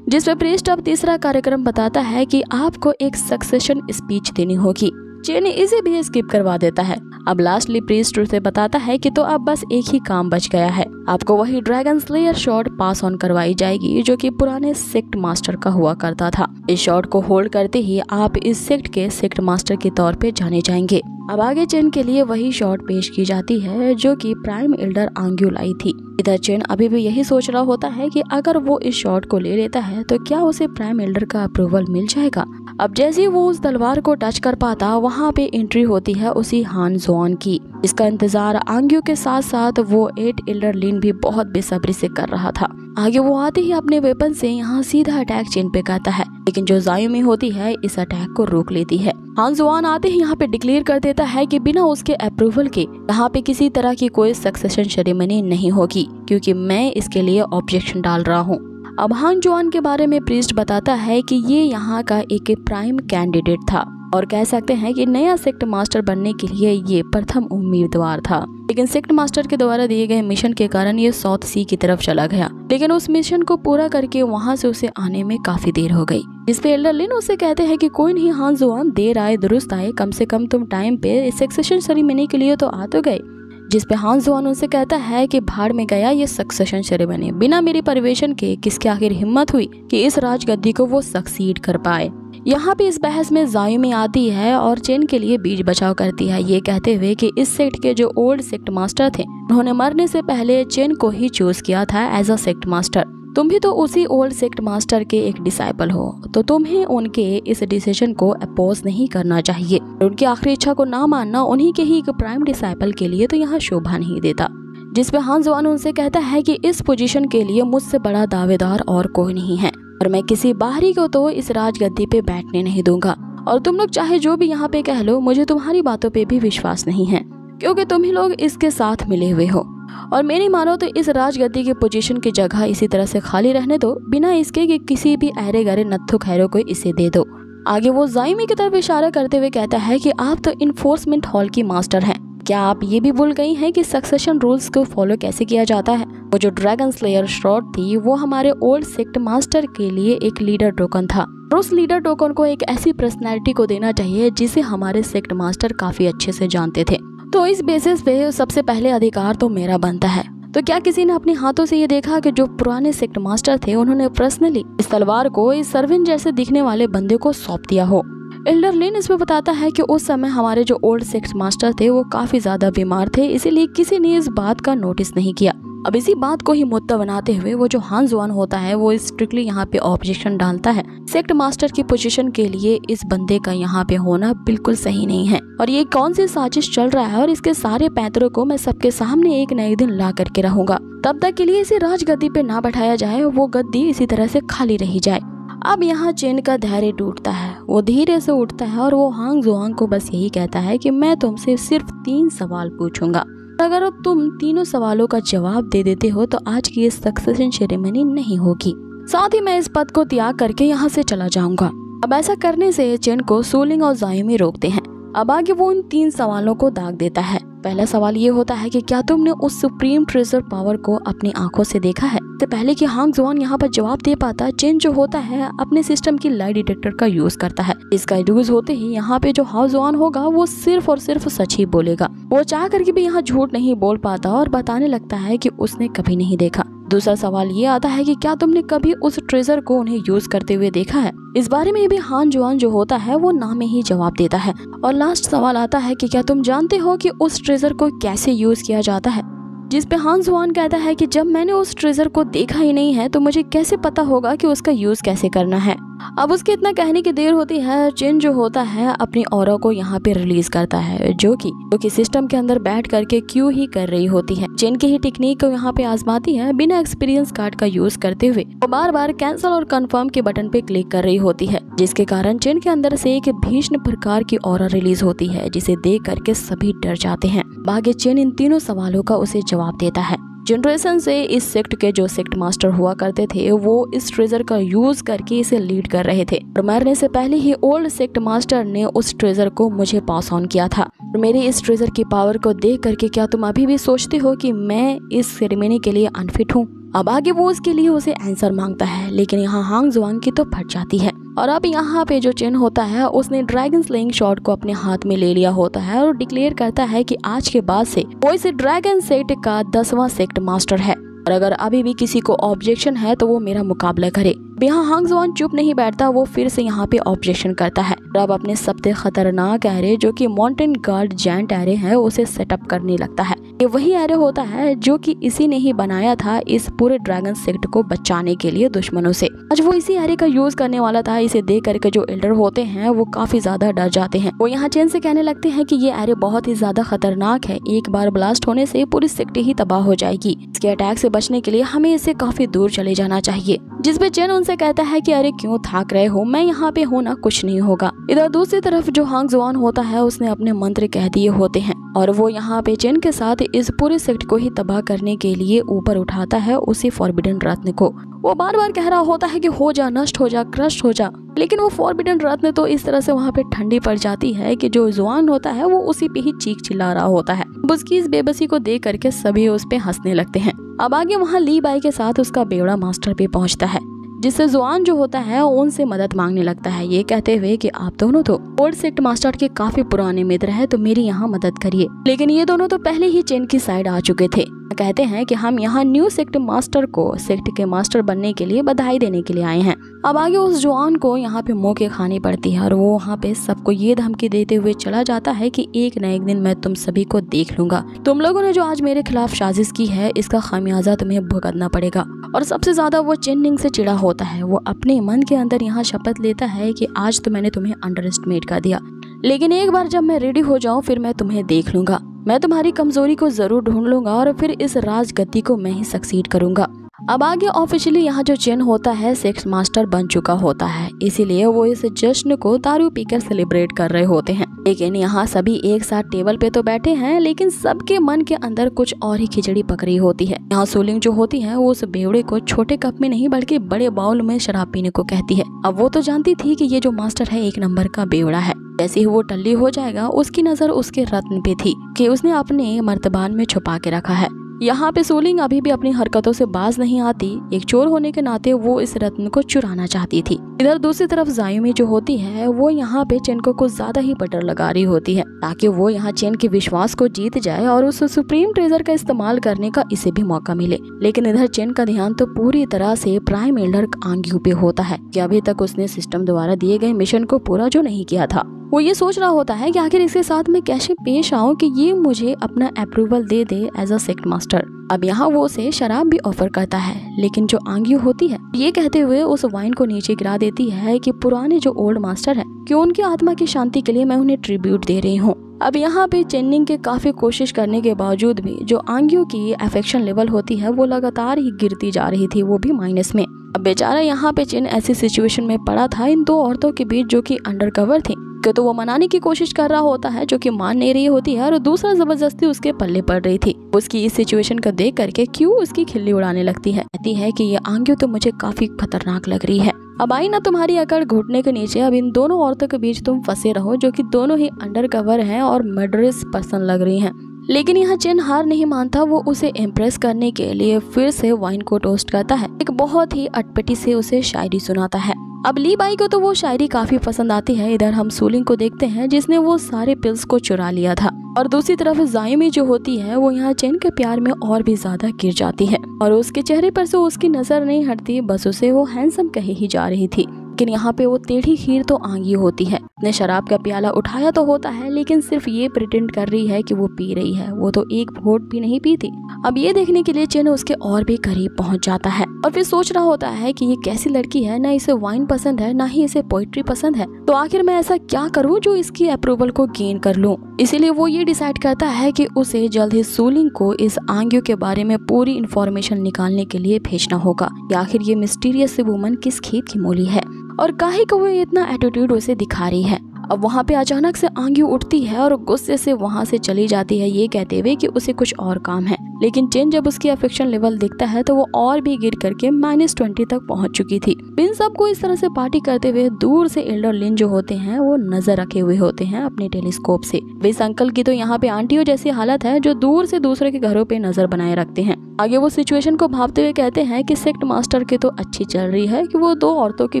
जिसपे प्रीस्ट अब तीसरा कार्यक्रम बताता है कि आपको एक सक्सेशन स्पीच देनी होगी। चेन इसे भी स्किप करवा देता है। अब लास्टली प्रीस्ट उसे बताता है कि तो अब बस एक ही काम बच गया है, आपको वही dragon slayer shot pass on करवाई जाएगी जो कि पुराने सेक्ट मास्टर का हुआ करता था। इस शॉट को होल्ड करते ही आप इस सेक्ट के सेक्ट मास्टर के तौर पे जाने जाएंगे। अब आगे चेन के लिए वही शॉट पेश की जाती है जो कि प्राइम एल्डर आंग्यो लाई थी। इधर चेन अभी भी यही सोच रहा होता है कि अगर वो इस शॉट को ले लेता है तो क्या उसे प्राइम एल्डर का अप्रूवल मिल जाएगा। अब जैसे ही वो उस तलवार को टच कर पाता, वहाँ पे एंट्री होती है उसी हान जुआन की। इसका इंतजार आंग्यो के साथ साथ वो 8 एल्डर लिन भी बहुत बेसब्री से कर रहा था। आगे वो आते ही अपने वेपन से यहाँ सीधा अटैक चेन पे करता है, लेकिन जो जायुमी होती है इस अटैक को रोक लेती है। हान जुआन आते ही यहाँ पे डिक्लेयर कर देता है कि बिना उसके अप्रूवल के यहाँ पे किसी तरह की कोई सक्सेशन सेरेमनी नहीं होगी, क्योंकि मैं इसके लिए ऑब्जेक्शन डाल रहा हूँ। अब हान जुआन के बारे में प्रीस्ट बताता है कि ये यहाँ का एक प्राइम कैंडिडेट था और कह सकते हैं कि नया सेक्ट मास्टर बनने के लिए ये प्रथम उम्मीदवार था, लेकिन सेक्ट मास्टर के द्वारा दिए गए मिशन के कारण ये साउथ सी की तरफ चला गया। लेकिन उस मिशन को पूरा करके वहाँ से उसे आने में काफी देर हो गई, जिसपे एल्डर लिन उसे कहते हैं कि कोई नहीं हान जुआन, देर आए दुरुस्त आए, कम से कम तुम टाइम पे सक्सेशन सेरेमनी के लिए तो आ तो गए। जिसपे हान जुआन उनसे कहता है कि भाड़ में गया ये सक्सेशन सेरेमनी, बिना मेरी परवेशन के किसके आखिर हिम्मत हुई कि इस राजगद्दी को वो सक्सीड कर पाए। यहाँ पे इस बहस में जायुमी आती है और चेन के लिए बीच बचाव करती है, ये कहते हुए कि इस सेक्ट के जो ओल्ड सेक्ट मास्टर थे उन्होंने मरने से पहले चेन को ही चूज किया था एज अ सेक्ट मास्टर। तुम भी तो उसी ओल्ड सेक्ट मास्टर के एक डिसाइपल हो, तो तुम्हें उनके इस डिसीजन को अपोज नहीं करना चाहिए। उनकी आखिरी इच्छा को ना मानना उन्हीं के ही एक प्राइम डिसाइपल के लिए तो यहाँ शोभा नहीं देता। जिसपे हान जुआन उनसे कहता है कि इस पोजीशन के लिए मुझसे बड़ा दावेदार और कोई नहीं है और मैं किसी बाहरी को तो इस राजगद्दी पे बैठने नहीं दूंगा। और तुम लोग चाहे जो भी यहाँ पे कह लो, मुझे तुम्हारी बातों पे भी विश्वास नहीं है, क्योंकि तुम ही लोग इसके साथ मिले हुए हो। और मेरी मानो तो इस राजगद्दी की पोजीशन की जगह इसी तरह से खाली रहने दो, बिना इसके कि किसी भी अहरे गहरे नत्थु खैरों को इसे दे दो। आगे वो जायुमी की तरफ इशारा करते हुए कहता है कि आप तो इन्फोर्समेंट हॉल की मास्टर हैं, क्या आप ये भी भूल गई हैं कि सक्सेशन रूल्स को फॉलो कैसे किया जाता है? वो जो ड्रैगन स्लेयर शॉट थी वो हमारे ओल्ड सेक्ट मास्टर के लिए एक लीडर टोकन था। उस लीडर टोकन को एक ऐसी पर्सनैलिटी को देना चाहिए जिसे हमारे सेक्ट मास्टर काफी अच्छे से जानते थे। तो इस बेसिस पे सबसे पहले अधिकार तो मेरा बनता है। तो क्या किसी ने अपने हाथों से ये देखा कि जो पुराने सेक्ट मास्टर थे उन्होंने पर्सनली इस तलवार को इस सर्विन जैसे दिखने वाले बंदे को सौंप दिया हो? एल्डर लिन इसमें बताता है कि उस समय हमारे जो ओल्ड सेक्ट मास्टर थे वो काफी ज्यादा बीमार थे, इसीलिए किसी ने इस बात का नोटिस नहीं किया। अब इसी बात को ही मुद्दा बनाते हुए वो जो हान जुआन होता है वो स्ट्रिक्टली यहाँ पे ऑब्जेक्शन डालता है। सेक्ट मास्टर की पोजीशन के लिए इस बंदे का यहाँ पे होना बिल्कुल सही नहीं है और ये कौन सी साजिश चल रहा है और इसके सारे पैंतरों को मैं सबके सामने एक न एक दिन ला करके रहूंगा। तब तक के लिए इसे राजगद्दी पे ना बैठाया जाए, वो गद्दी इसी तरह से खाली रही जाए। अब यहाँ चेन का धैर्य टूटता है, वो धीरे से उठता है और वो हांग जुआंग को बस यही कहता है कि मैं तुमसे सिर्फ 3 सवाल पूछूंगा। अगर तुम तीनों सवालों का जवाब दे देते हो तो आज की इस सक्सेशन सेरेमनी नहीं होगी, साथ ही मैं इस पद को त्याग करके यहाँ से चला जाऊंगा। अब ऐसा करने से चेन को सूलिंग और जायोमी रोकते हैं। अब आगे वो इन 3 सवालों को दाग देता है। पहला सवाल ये होता है कि क्या तुमने उस सुप्रीम ट्रेजर पावर को अपनी आंखों से देखा है? तो पहले कि हांग जुआन यहाँ पर जवाब दे पाता, चेन जो होता है अपने सिस्टम की लाई डिटेक्टर का यूज करता है। इसका यूज होते ही यहाँ पे जो हांग जुआन होगा वो सिर्फ और सिर्फ सच ही बोलेगा। वो चाह करके भी यहाँ झूठ नहीं बोल पाता और बताने लगता है कि उसने कभी नहीं देखा। दूसरा सवाल ये आता है कि क्या तुमने कभी उस ट्रेजर को उन्हें यूज करते हुए देखा है? इस बारे में भी हान जुआन जो होता है वो ना में ही जवाब देता है। और लास्ट सवाल आता है कि क्या तुम जानते हो कि उस ट्रेजर को कैसे यूज किया जाता है? जिस पे हान जुआन कहता है कि जब मैंने उस ट्रेजर को देखा ही नहीं है तो मुझे कैसे पता होगा कि उसका यूज कैसे करना है। अब उसके इतना कहने की देर होती है, चेन जो होता है अपनी ऑरा को यहाँ पे रिलीज करता है जो कि सिस्टम के अंदर बैठ करके क्यों ही कर रही होती है। चेन की ही टेक्निक को यहाँ पे आजमाती है बिना एक्सपीरियंस कार्ड का यूज करते हुए। वो बार बार कैंसिल और कंफर्म के बटन पे क्लिक कर रही होती है, जिसके कारण चेन के अंदर से एक भीषण प्रकार की ऑरा रिलीज होती है जिसे देख करके सभी डर जाते हैं। भाग्य चेन इन तीनों सवालों का उसे जवाब देता है। जनरेशन से इस सेक्ट के जो सेक्ट मास्टर हुआ करते थे वो इस ट्रेजर का यूज करके इसे लीड कर रहे थे और मरने से पहले ही ओल्ड सेक्ट मास्टर ने उस ट्रेजर को मुझे पास ऑन किया था। और मेरी इस ट्रेजर की पावर को देख करके क्या तुम अभी भी सोचते हो कि मैं इस सेरेमनी के लिए अनफिट हूँ? अब आगे वो उसके लिए उसे आंसर मांगता है, लेकिन यहाँ हांग जुआंग की तो फट जाती है। और अब यहाँ पे जो चेन होता है उसने ड्रैगन स्लेइंग शॉट को अपने हाथ में ले लिया होता है और डिक्लेयर करता है कि आज के बाद से वो इस ड्रैगन सेक्ट का 10वां सेक्ट मास्टर है और अगर अभी भी किसी को ऑब्जेक्शन है तो वो मेरा मुकाबला करे। यहाँ हांग जुआन चुप नहीं बैठता, वो फिर से यहाँ पे ऑब्जेक्शन करता है। अब अपने सबसे खतरनाक एरे जो कि माउंटेन गार्ड जैंट एरे है उसे सेटअप करने लगता है। ये वही एरे होता है जो कि इसी ने ही बनाया था इस पूरे ड्रैगन सेक्ट को बचाने के लिए दुश्मनों से। आज वो इसी एरे का यूज करने वाला था। इसे देख करके जो एल्डर होते हैं वो काफी ज्यादा डर जाते हैं। वो यहाँ चेन से कहने लगते हैं कि ये एरे बहुत ही ज्यादा खतरनाक है, एक बार ब्लास्ट होने से पूरी सेक्ट ही तबाह हो जाएगी। इसके अटैक से बचने के लिए हमें इससे काफी दूर चले जाना चाहिए। जिस पे चेन उनसे कहता है कि अरे क्यों थाक रहे हो, मैं यहाँ पे हूँ ना, कुछ नहीं होगा। इधर दूसरी तरफ जो हांग जुआन होता है उसने अपने मंत्र कह दिए होते हैं और वो यहाँ पे चेन के साथ इस पूरे सेक्ट को ही तबाह करने के लिए ऊपर उठाता है उसी फॉरबिडन रत्न को। वो बार बार कह रहा होता है कि हो जा, नष्ट हो जा, क्रश हो जा, लेकिन वो फॉरबिडन रत्न तो इस तरह से वहाँ पे ठंडी पड़ जाती है कि जो जुआन होता है वो उसी पे ही चीख चिल्ला रहा होता है। उसकी इस बेबसी को देख करके सभी उस पे हंसने लगते हैं। अब आगे वहाँ ली बाई के साथ उसका बेवड़ा मास्टर पे पहुँचता है, जिससे जुआन जो होता है उनसे मदद मांगने लगता है, ये कहते हुए कि आप दोनों तो ओल्ड सेक्ट मास्टर के काफी पुराने मित्र हैं, तो मेरी यहाँ मदद करिए। लेकिन ये दोनों तो पहले ही चेन की साइड आ चुके थे। कहते हैं कि हम यहाँ न्यू सेक्ट मास्टर को सेक्ट के मास्टर बनने के लिए बधाई देने के लिए आए हैं। अब आगे उस जुआन को यहाँ पे मौके खानी पड़ती है और वो वहाँ पे सबको ये धमकी देते हुए चला जाता है कि एक न एक दिन मैं तुम सभी को देख लूंगा। तुम लोगों ने जो आज मेरे खिलाफ साजिश की है इसका खामियाजा तुम्हें भुगतना पड़ेगा। और सबसे ज्यादा वो चेनिंग से चिढ़ा होता है। वो अपने मन के अंदर यहाँ शपथ लेता है कि आज तो मैंने तुम्हें अंडर एस्टिमेट कर दिया, लेकिन एक बार जब मैं रेडी हो जाऊं फिर मैं तुम्हें देख लूंगा। मैं तुम्हारी कमजोरी को जरूर ढूंढ लूंगा और फिर इस राजगद्दी को मैं ही सक्सीड करूंगा। अब आगे ऑफिशियली यहाँ जो चेन होता है सेक्स मास्टर बन चुका होता है, इसीलिए वो इस जश्न को दारू पीकर सेलिब्रेट कर रहे होते हैं। लेकिन यहाँ सभी एक साथ टेबल पे तो बैठे हैं, लेकिन सबके मन के अंदर कुछ और ही खिचड़ी पक रही होती है। यहाँ सूलिंग जो होती है वो उस बेवड़े को छोटे कप में नहीं बल्कि बड़े बाउल में शराब पीने को कहती है। अब वो तो जानती थी कि ये जो मास्टर है एक नंबर का बेवड़ा है। जैसे ही वो टल्ली हो जाएगा उसकी नजर उसके रत्न पे थी कि उसने अपने मर्तबान में छुपा के रखा है। यहाँ पे सूलिंग अभी भी अपनी हरकतों से बाज नहीं आती। एक चोर होने के नाते वो इस रत्न को चुराना चाहती थी। इधर दूसरी तरफ जायुमी जो होती है वो यहाँ पे चेन को कुछ ज्यादा ही बटर लगा रही होती है ताकि वो यहाँ चेन के विश्वास को जीत जाए और उस सुप्रीम ट्रेजर का इस्तेमाल करने का इसे भी मौका मिले। लेकिन इधर चेन का ध्यान तो पूरी तरह से प्राइम एल्डर आंग्यू पे होता है कि अभी तक उसने सिस्टम द्वारा दिए गए मिशन को पूरा जो नहीं किया था। वो ये सोच रहा होता है कि आखिर इसके साथ मैं कैसे पेश आऊं कि ये मुझे अपना अप्रूवल दे दे एज अ सेक्ट मास्टर। अब यहाँ वो उसे शराब भी ऑफर करता है, लेकिन जो आंग्यू होती है ये कहते हुए उस वाइन को नीचे गिरा देती है कि पुराने जो ओल्ड मास्टर है कि उनकी आत्मा की शांति के लिए मैं उन्हें ट्रिब्यूट दे रही हूँ। अब यहाँ पे चेन्निंग के काफी कोशिश करने के बावजूद भी जो आंग्यू की अफेक्शन लेवल होती है वो लगातार ही गिरती जा रही थी, वो भी माइनस में। अब बेचारा यहाँ पे चिन ऐसी सिचुएशन में पड़ा था इन दो औरतों के बीच जो कि अंडरकवर थी। तो वो मनाने की कोशिश कर रहा होता है जो कि मान नहीं रही होती है और दूसरा जबरदस्ती उसके पल्ले पड़ रही थी। उसकी इस सिचुएशन को देख करके क्यों उसकी खिल्ली उड़ाने लगती है, कहती है कि ये आंग्यू तो मुझे काफी खतरनाक लग रही है। अब आई ना तुम्हारी अकड़ घुटने के नीचे। अब इन दोनों औरतों के बीच तुम फंसे रहो जो कि दोनों ही अंडरकवर हैं और मर्डरस पर्सन लग रही हैं। लेकिन यहाँ चेन हार नहीं मानता। वो उसे इम्प्रेस करने के लिए फिर से वाइन को टोस्ट करता है। एक बहुत ही अटपटी से उसे शायरी सुनाता है। अब ली बाई को तो वो शायरी काफी पसंद आती है। इधर हम सूलिंग को देखते हैं जिसने वो सारे पिल्स को चुरा लिया था और दूसरी तरफ जायुमी जो होती है वो यहाँ चेन के प्यार में और भी ज्यादा गिर जाती है और उसके चेहरे पर से उसकी नजर नहीं हटती, बस उसे वो हैंडसम कही ही जा रही थी। लेकिन यहाँ पे वो टेढ़ी खीर तो आंगी होती है। ने शराब का प्याला उठाया तो होता है लेकिन सिर्फ ये प्रिटेंड कर रही है कि वो पी रही है, वो तो एक घोट भी नहीं पीती। अब ये देखने के लिए चेन उसके और भी करीब पहुंच जाता है और फिर सोच रहा होता है कि ये कैसी लड़की है, ना इसे वाइन पसंद है ना ही इसे पोइट्री पसंद है, तो आखिर मैं ऐसा क्या करूं जो इसकी अप्रूवल को गेन कर लूं। इसीलिए वो ये डिसाइड करता है कि उसे जल्द ही सूलिंग को इस आंग्यू के बारे में पूरी इन्फॉर्मेशन निकालने के लिए भेजना होगा कि आखिर ये मिस्टीरियस वुमन किस खेत की मूली है और काहे को वो इतना एटीट्यूड उसे दिखा रही है। अब वहाँ पे अचानक से आंग्यू उठती है और गुस्से से वहाँ से चली जाती है, ये कहते हुए कि उसे कुछ और काम है। लेकिन चेन जब उसकी अफेक्शन लेवल दिखता है तो वो और भी गिर करके -20 तक पहुंच चुकी थी। इन सबको इस तरह से पार्टी करते हुए दूर से एल्डर लिन जो होते हैं वो नजर रखे हुए होते हैं अपने टेलीस्कोप से। इस अंकल की तो यहाँ पे आंटियों जैसी हालत है जो दूर से दूसरे के घरों पे नजर बनाए रखते हैं। आगे वो सिचुएशन को भापते हुए कहते हैं कि सेक्ट मास्टर की तो अच्छी चल रही है कि वो दो औरतों के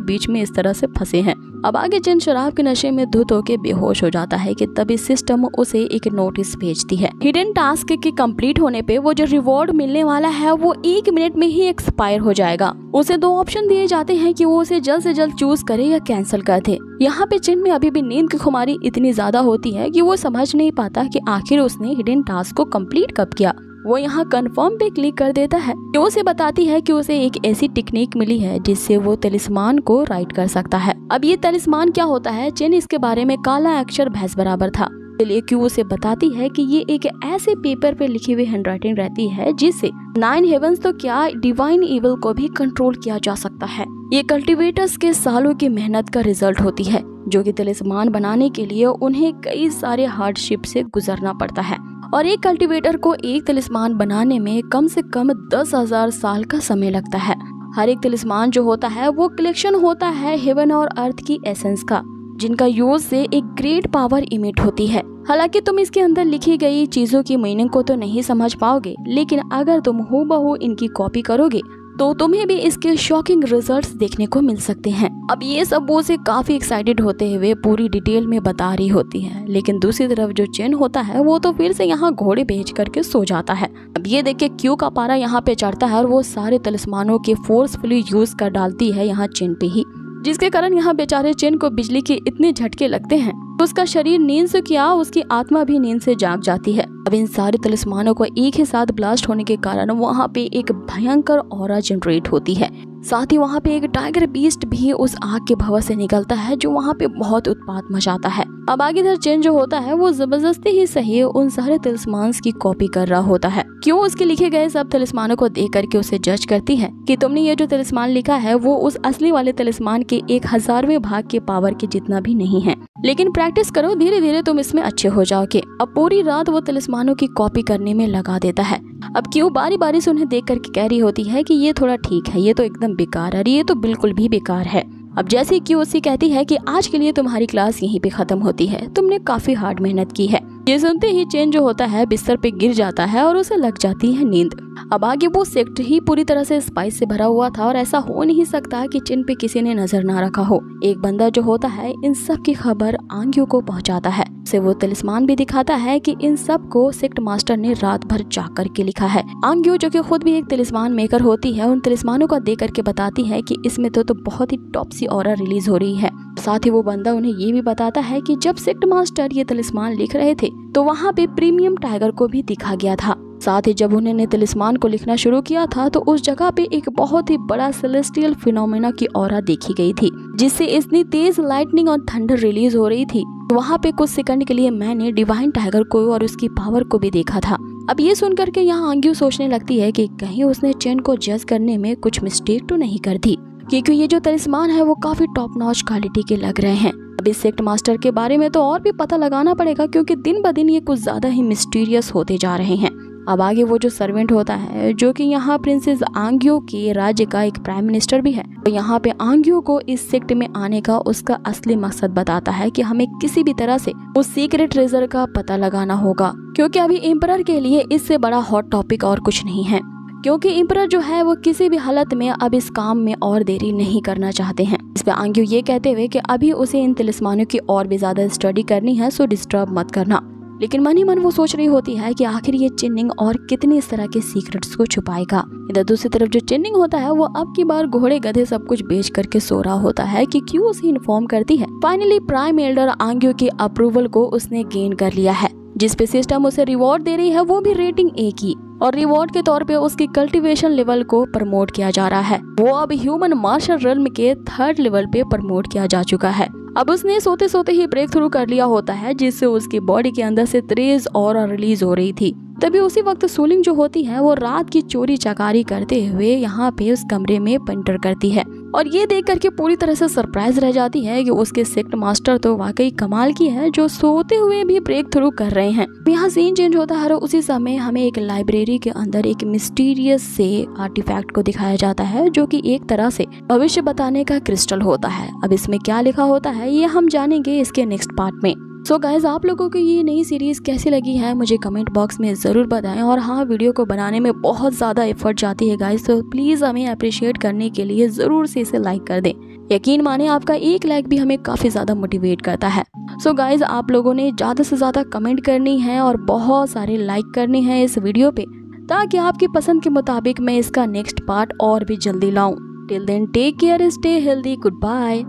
बीच में इस तरह से फंसे हैं। अब आगे चेन शराब के नशे में धुत होकर बेहोश हो जाता है कि तभी सिस्टम उसे एक नोटिस भेजती है। हिडन टास्क के कंप्लीट होने पे वो जो रिवॉर्ड मिलने वाला है वो 1 मिनट में ही एक्सपायर हो जाएगा। उसे 2 ऑप्शन दिए जाते हैं कि वो उसे जल्द से जल्द चूज करे या कैंसिल कर दे। यहाँ पे चिन में अभी भी नींद की खुमारी इतनी ज्यादा होती है कि वो समझ नहीं पाता कि आखिर उसने हिडन टास्क को कंप्लीट कब किया। वो यहाँ कंफर्म पे क्लिक कर देता है। जो उसे बताती है कि उसे एक ऐसी टेक्निक मिली है जिससे वो तलिस्मान को राइट कर सकता है। अब ये तलिस्मान क्या होता है, चेन इसके बारे में काला अक्षर भैंस बराबर था, इसलिए क्यों उसे बताती है कि ये एक ऐसे पेपर पे लिखी हुई हैंडराइटिंग रहती है जिससे 9 हेवंस तो क्या डिवाइन इविल को भी कंट्रोल किया जा सकता है। ये कल्टिवेटर्स के सालों की मेहनत का रिजल्ट होती है जो कि तलिस्मान बनाने के लिए उन्हें कई सारे हार्डशिप से गुजरना पड़ता है और एक कल्टिवेटर को एक तलिस्मान बनाने में कम से कम 10,000 साल का समय लगता है। हर एक तलिस्मान जो होता है वो कलेक्शन होता है हेवन और अर्थ की एसेंस का, जिनका यूज से एक ग्रेट पावर इमिट होती है। हालांकि तुम इसके अंदर लिखी गई चीजों की मीनिंग को तो नहीं समझ पाओगे, लेकिन अगर तुम हूबहू इनकी कॉपी करोगे तो तुम्हें भी इसके शॉकिंग रिजल्ट्स देखने को मिल सकते हैं। अब ये सब वो से काफी एक्साइटेड होते हुए पूरी डिटेल में बता रही होती है, लेकिन दूसरी तरफ जो चेन होता है वो तो फिर से यहाँ घोड़े भेज करके सो जाता है। अब ये देख के क्यू का पारा यहाँ पे चढ़ता है और वो सारे तलिस्मानों के फोर्सफुली यूज कर डालती है यहाँ चेन पे ही, जिसके कारण यहाँ बेचारे चेन को बिजली के इतने झटके लगते हैं तो उसका शरीर नींद से क्या उसकी आत्मा भी नींद से जाग जाती है। अब इन सारे तलिस्मानों को एक ही साथ ब्लास्ट होने के कारण वहाँ पे एक भयंकर ऑरा जनरेट होती है। साथ ही वहाँ पे एक टाइगर बीस्ट भी उस आग के भंवर से निकलता है जो वहाँ पे बहुत उत्पात मचाता है। अब आगे इधर चेन जो होता है वो जबरदस्ती ही सही उन सारे तलिस्मान की कॉपी कर रहा होता है। क्यों उसके लिखे गए सब तलिस्मानों को देख करके उसे जज करती है कि तुमने ये जो तलिस्मान लिखा है वो उस असली वाले तलिस्मान के 1000वें भाग के पावर के जितना भी नहीं है, लेकिन प्रैक्टिस करो, धीरे धीरे तुम इसमें अच्छे हो जाओगे। अब पूरी रात वो तलिस्मानों की कॉपी करने में लगा देता है। अब क्यों बारी बारी से उन्हें देख करके कह रही होती है कि ये थोड़ा ठीक है, ये तो एकदम बेकार है, ये तो बिल्कुल भी बेकार है। अब जैसे क्यों उसी कहती है कि आज के लिए तुम्हारी क्लास यहीं पे खत्म होती है, तुमने काफी हार्ड मेहनत की है। ये सुनते ही चेन जो होता है बिस्तर पे गिर जाता है और उसे लग जाती है नींद। अब आगे वो सेक्टर ही पूरी तरह से स्पाइस से भरा हुआ था और ऐसा हो नहीं सकता कि चेन पे किसी ने नजर ना रखा हो। एक बंदा जो होता है इन सब की खबर आंग्यू को पहुंचाता है। से वो तलिस्मान भी दिखाता है कि इन सब को सेक्ट मास्टर ने रात भर जाग करके लिखा है। आंग्यू जो कि खुद भी एक तलिस्मान मेकर होती है, उन तलिस्मानों को देख करके बताती है कि इसमें तो बहुत ही टॉप सी ऑरा रिलीज हो रही है। साथ ही वो बंदा उन्हें ये भी बताता है कि जब सेक्ट मास्टर ये तलिस्मान लिख रहे थे तो वहाँ पे प्रीमियम टाइगर को भी दिखा गया था। साथ ही जब उन्होंने तलिस्मान को लिखना शुरू किया था तो उस जगह पे एक बहुत ही बड़ा सेलेस्टियल फिनोमेना की ऑरा देखी गई थी, जिससे इतनी तेज लाइटनिंग और थंडर रिलीज हो रही थी। वहाँ पे कुछ सेकंड के लिए मैंने डिवाइन टाइगर को और उसकी पावर को भी देखा था। अब ये सुन करके यहाँ आंग्यू सोचने लगती है कि कहीं उसने चेन को जज करने में कुछ मिस्टेक तो नहीं कर दी, क्योंकि ये जो तलिस्मान है वो काफी टॉप नॉच क्वालिटी के लग रहे हैं। अब इस सेक्ट मास्टर के बारे में तो और भी पता लगाना पड़ेगा, क्योंकि दिन ब दिन ये कुछ ज्यादा ही मिस्टीरियस होते जा रहे हैं। अब आगे वो जो सर्वेंट होता है जो कि यहाँ प्रिंसेस आंग्यू के राज्य का एक प्राइम मिनिस्टर भी है, तो यहाँ पे आंग्यू को इस सेक्ट में आने का उसका असली मकसद बताता है कि हमें किसी भी तरह से उस सीक्रेट ट्रेजर का पता लगाना होगा, क्योंकि अभी एम्परर के लिए इससे बड़ा हॉट टॉपिक और कुछ नहीं है। क्योंकि एम्परर जो है वो किसी भी हालत में अब इस काम में और देरी नहीं करना चाहते हैं। इस पे आंग्यू ये कहते हुए कि अभी उसे इन तलिस्मानों की और भी ज्यादा स्टडी करनी है, सो डिस्टर्ब मत करना। लेकिन मन ही मन वो सोच रही होती है कि आखिर ये चिन्निंग और कितनी इस तरह के सीक्रेट्स को छुपाएगा। इधर दूसरी तरफ जो चिन्निंग होता है वो अब की बार घोड़े गधे सब कुछ बेच करके सो रहा होता है कि क्यों उसे इन्फॉर्म करती है। फाइनली प्राइम एल्डर आंग्यू की अप्रूवल को उसने गेन कर लिया है, जिस पे सिस्टम उसे रिवॉर्ड दे रही है, वो भी रेटिंग A की, और रिवॉर्ड के तौर पे उसकी कल्टीवेशन लेवल को प्रमोट किया जा रहा है। वो अब ह्यूमन मार्शल रिल्म के 3rd लेवल पे प्रमोट किया जा चुका है। अब उसने सोते सोते ही ब्रेक थ्रू कर लिया होता है, जिससे उसकी बॉडी के अंदर से तेज ऑरा रिलीज हो रही थी। तभी उसी वक्त सूलिंग जो होती है वो रात की चोरी चकारी करते हुए यहाँ पे उस कमरे में पेंटर करती है, और ये देख करके पूरी तरह से सरप्राइज रह जाती है कि उसके सेक्ट मास्टर तो वाकई कमाल की है, जो सोते हुए भी ब्रेक थ्रू कर रहे हैं। यहाँ सीन चेंज होता है और उसी समय हमें एक लाइब्रेरी के अंदर एक मिस्टीरियस से आर्टिफैक्ट को दिखाया जाता है, जो कि एक तरह से भविष्य बताने का क्रिस्टल होता है। अब इसमें क्या लिखा होता है ये हम जानेंगे इसके नेक्स्ट पार्ट में। सो गाइज, आप लोगों को ये नई सीरीज कैसी लगी है मुझे कमेंट बॉक्स में ज़रूर बताएं। और हाँ, वीडियो को बनाने में बहुत ज़्यादा एफर्ट जाती है गाइज, तो प्लीज़ हमें अप्रिशिएट करने के लिए ज़रूर से इसे लाइक कर दें। यकीन माने आपका एक लाइक भी हमें काफ़ी ज़्यादा मोटिवेट करता है। सो गाइज, आप लोगों ने ज़्यादा से ज़्यादा कमेंट करनी है और बहुत सारे लाइक करने हैं इस वीडियो पे, ताकि आपकी पसंद के मुताबिक मैं इसका नेक्स्ट पार्ट और भी जल्दी लाऊं। Till then take care, stay healthy, good bye.